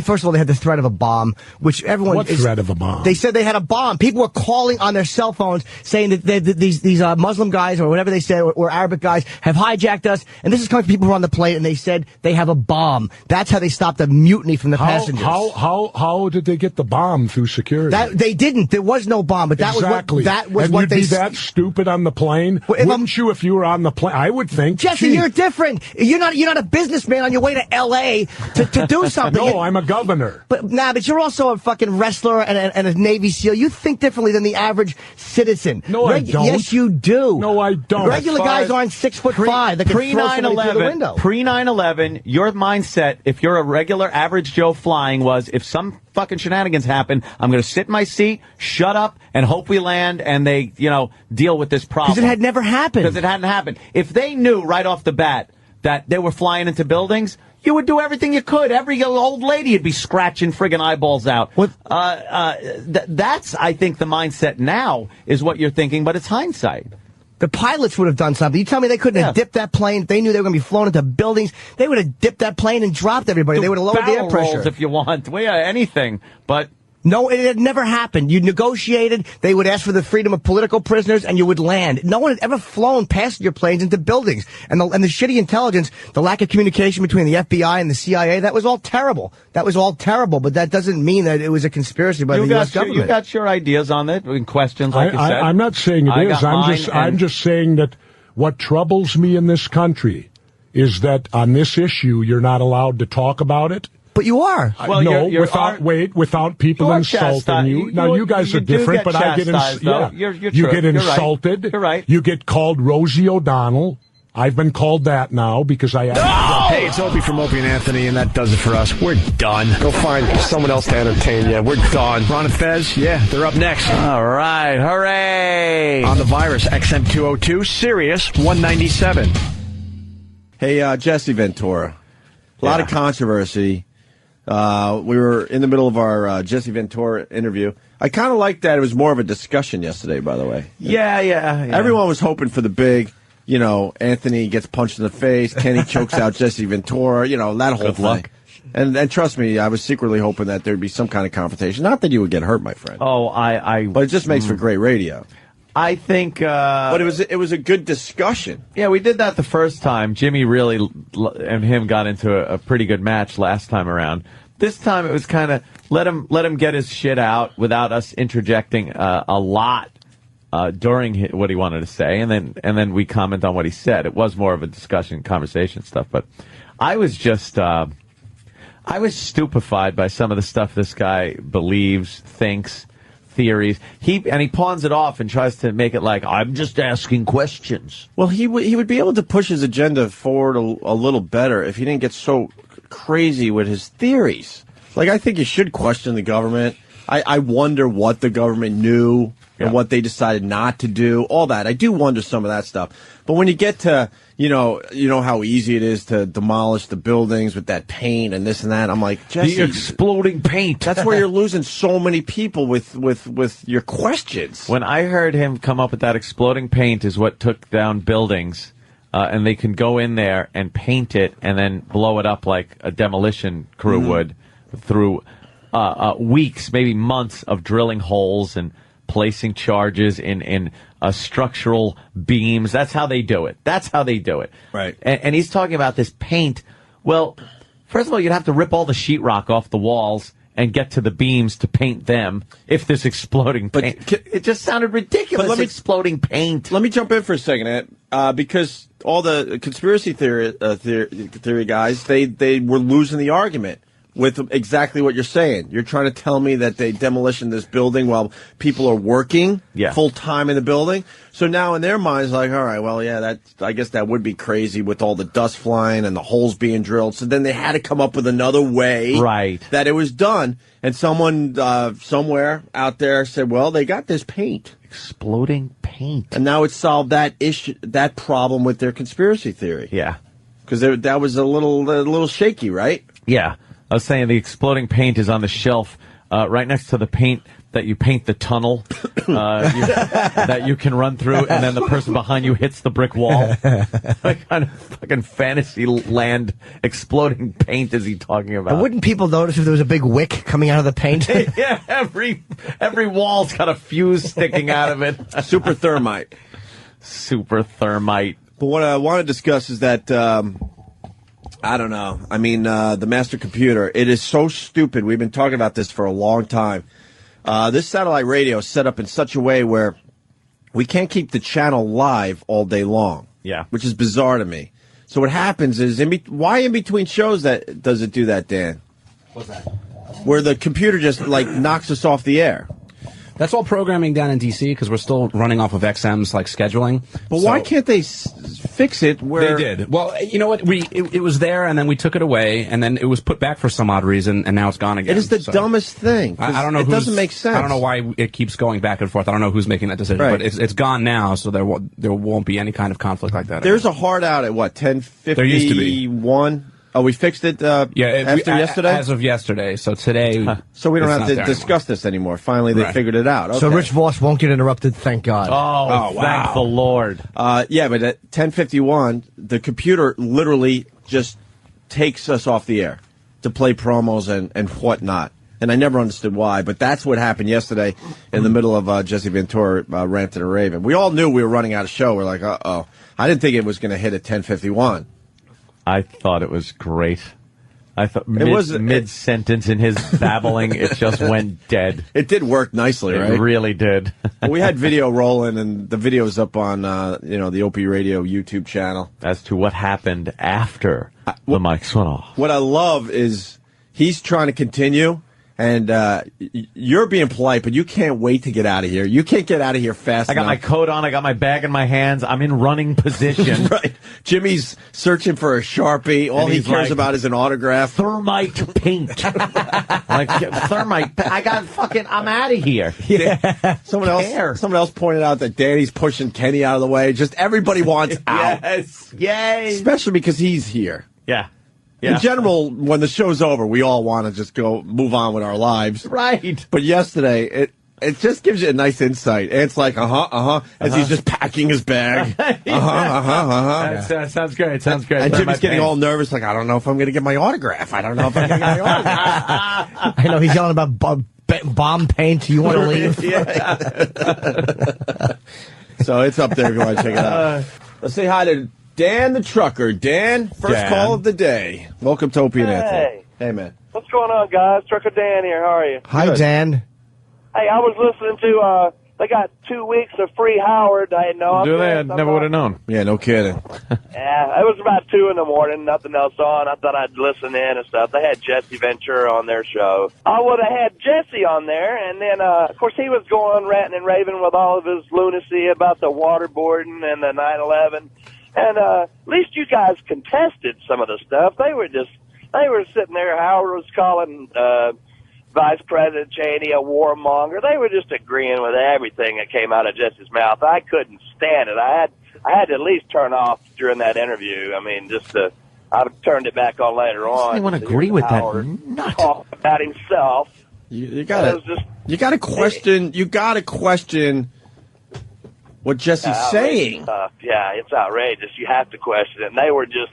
first of all, they had the threat of a bomb, which everyone... What threat of a bomb? They said they had a bomb. People were calling on their cell phones saying that these Muslim guys or whatever they said or Arabic guys have hijacked us. And this is coming from people who were on the plane, and they said they have a bomb. That's how they stopped the mutiny from the passengers. How did they get the bomb through security? They didn't. There was no bomb. But that was what they. You'd be that stupid on the plane? Wouldn't you if you were on the plane? I would think. Jesse, you're different. You're not a businessman on your way to L.A. to do something. No, I'm a governor. But you're also a fucking wrestler and a Navy SEAL. You think differently than the average citizen. No, I don't. Yes, you do. No, I don't. Regular guys aren't 6'5". That can throw somebody through the window. Pre-9/11, your mindset, if you're a regular average Joe flying, was if some fucking shenanigans happen, I'm going to sit in my seat, shut up, and hope we land and they, deal with this problem. Because it had never happened. Because it hadn't happened. If they knew right off the bat that they were flying into buildings, you would do everything you could. Every old lady would be scratching friggin' eyeballs out. That's, I think, the mindset now is what you're thinking, but it's hindsight. The pilots would have done something. You tell me they couldn't have dipped that plane. They knew they were going to be flown into buildings. They would have dipped that plane and dropped everybody. They would have lowered the air pressure. Rolls if you want. Anything. But... No, it had never happened. You negotiated, they would ask for the freedom of political prisoners, and you would land. No one had ever flown passenger planes into buildings. And the shitty intelligence, the lack of communication between the FBI and the CIA, that was all terrible. But that doesn't mean that it was a conspiracy by the U.S. government. You got your ideas on it, in questions, like you said. I'm not saying it is. I'm just saying that what troubles me in this country is that on this issue, you're not allowed to talk about it. But you are. Well, without people insulting you. Now, you guys are different, but I get insulted. You're right. You get called Rosie O'Donnell. I've been called that now because I... Hey, it's Opie from Opie and Anthony, and that does it for us. We're done. Go find someone else to entertain you. We're done. Ron and Fez, they're up next. All right, hooray! On the Virus, XM202, Sirius 197. Hey, Jesse Ventura. A lot of controversy. We were in the middle of our Jesse Ventura interview. I kind of liked that it was more of a discussion yesterday, by the way. Yeah. Everyone was hoping for the big, Anthony gets punched in the face, Kenny chokes out Jesse Ventura, that whole thing. Luck. And trust me, I was secretly hoping that there'd be some kind of confrontation. Not that you would get hurt, my friend. But it just makes for great radio. I think, but it was a good discussion. Yeah, we did that the first time. Jimmy really and him got into a pretty good match last time around. This time it was kind of let him get his shit out without us interjecting a lot during what he wanted to say, and then we comment on what he said. It was more of a discussion, conversation stuff. But I was just I was stupefied by some of the stuff this guy believes, thinks, theories. He pawns it off and tries to make it like, I'm just asking questions. Well, he would be able to push his agenda forward a little better if he didn't get so crazy with his theories. Like, I think you should question the government. I wonder what the government knew and what they decided not to do, all that. I do wonder some of that stuff. But when you get to, you know how easy it is to demolish the buildings with that paint and this and that, I'm like, Jesse, the exploding paint. That's where you're losing so many people with your questions. When I heard him come up with that exploding paint is what took down buildings, and they can go in there and paint it and then blow it up like a demolition crew would through weeks, maybe months of drilling holes and placing charges in structural beams. That's how they do it. Right. And he's talking about this paint. Well, first of all, you'd have to rip all the sheetrock off the walls and get to the beams to paint them if there's exploding paint. But it just sounded ridiculous, exploding paint. Let me jump in for a second, Ed, because all the conspiracy theory guys, they were losing the argument with exactly what you're saying. You're trying to tell me that they demolitioned this building while people are working full time in the building. So now in their minds, like, all right, well, yeah, I guess that would be crazy with all the dust flying and the holes being drilled. So then they had to come up with another way that it was done. And someone somewhere out there said, well, they got this paint. Exploding paint. And now it's solved that issue, that problem with their conspiracy theory. Yeah. Because that was a little shaky, right? Yeah. I was saying the exploding paint is on the shelf right next to the paint that you paint the tunnel that you can run through, and then the person behind you hits the brick wall. What kind of fucking fantasy land exploding paint is he talking about? And wouldn't people notice if there was a big wick coming out of the paint? Yeah, every wall's got a fuse sticking out of it. Super thermite. Super thermite. But what I want to discuss is that... I don't know. I mean, the master computer, it is so stupid. We've been talking about this for a long time. This satellite radio is set up in such a way where we can't keep the channel live all day long. Yeah. Which is bizarre to me. So what happens is, why in between shows does it do that, Dan? What's that? Where the computer just, knocks us off the air. That's all programming down in D.C. because we're still running off of XM's scheduling. But why can't they fix it where... They did. Well, you know what? It was there, and then we took it away, and then it was put back for some odd reason, and now it's gone again. It is the dumbest thing. I don't know. It doesn't make sense. I don't know why it keeps going back and forth. I don't know who's making that decision, but it's gone now, so there won't be any kind of conflict like that. There's a hard out at, 10:51? There used to be. Oh, we fixed it after yesterday? As of yesterday. So today... So we don't have to discuss this anymore. Finally, they figured it out. Okay. So Rich Voss won't get interrupted, thank God. Oh, wow. Thank the Lord. Yeah, but at 10:51, the computer literally just takes us off the air to play promos and whatnot. And I never understood why, but that's what happened yesterday in the middle of Jesse Ventura ranting and raving. We all knew we were running out of show. We're like, uh-oh. I didn't think it was going to hit at 10:51. I thought it was great. I thought mid-sentence in his babbling, it just went dead. It did work nicely, right? It really did. We had video rolling, and the video's up on the Opie Radio YouTube channel. As to what happened after the mics went off. What I love is he's trying to continue, and you're being polite, but you can't wait to get out of here. You can't get out of here fast enough. I got my coat on. I got my bag in my hands. I'm in running position. Right. Jimmy's searching for a Sharpie. All he cares about is an autograph. Thermite paint. Thermite. I'm out of here. Yeah. Someone else pointed out that Danny's pushing Kenny out of the way. Just everybody wants out. Yes. Yay. Especially because he's here. Yeah. In general, when the show's over, we all want to just move on with our lives. Right. But yesterday, It just gives you a nice insight. And it's like, as he's just packing his bag. That sounds great. Sounds great. And Jimmy's getting all nervous, like, I don't know if I'm going to get my autograph. I don't know if I'm going to get my autograph. I know, he's yelling about bomb paint. You want to leave? Yeah. So it's up there if you want to check it out. Let's say hi to Dan the trucker. Dan, first call of the day. Welcome to Opie and Anthony. Hey, man. What's going on, guys? Trucker Dan here. How are you? Hi, Dan. Hey, I was listening to, they got 2 weeks of free Howard. I had no Do they? I never would have known. Yeah, no kidding. Yeah, it was about 2 in the morning, nothing else on. I thought I'd listen in and stuff. They had Jesse Ventura on their show. I would have had Jesse on there, and then, of course, he was going ranting and raving with all of his lunacy about the waterboarding and the 9/11. And at least you guys contested some of the stuff. They were sitting there. Howard was calling Vice President Cheney a warmonger. They were just agreeing with everything that came out of Jesse's mouth. I couldn't stand it. I had to at least turn off during that interview. I mean, I turned it back on later on. I want to agree with that. Talk about himself. You gotta question what Jesse's saying. Yeah, it's outrageous. You have to question it. And they were just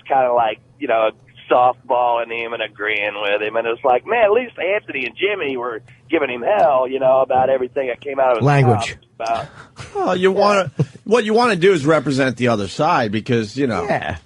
kind of like, softballing him and agreeing with him. And it's like, man, at least Anthony and Jimmy were giving him hell, about everything that came out of his language. Mouth. Well, what you want to do is represent the other side because, Yeah.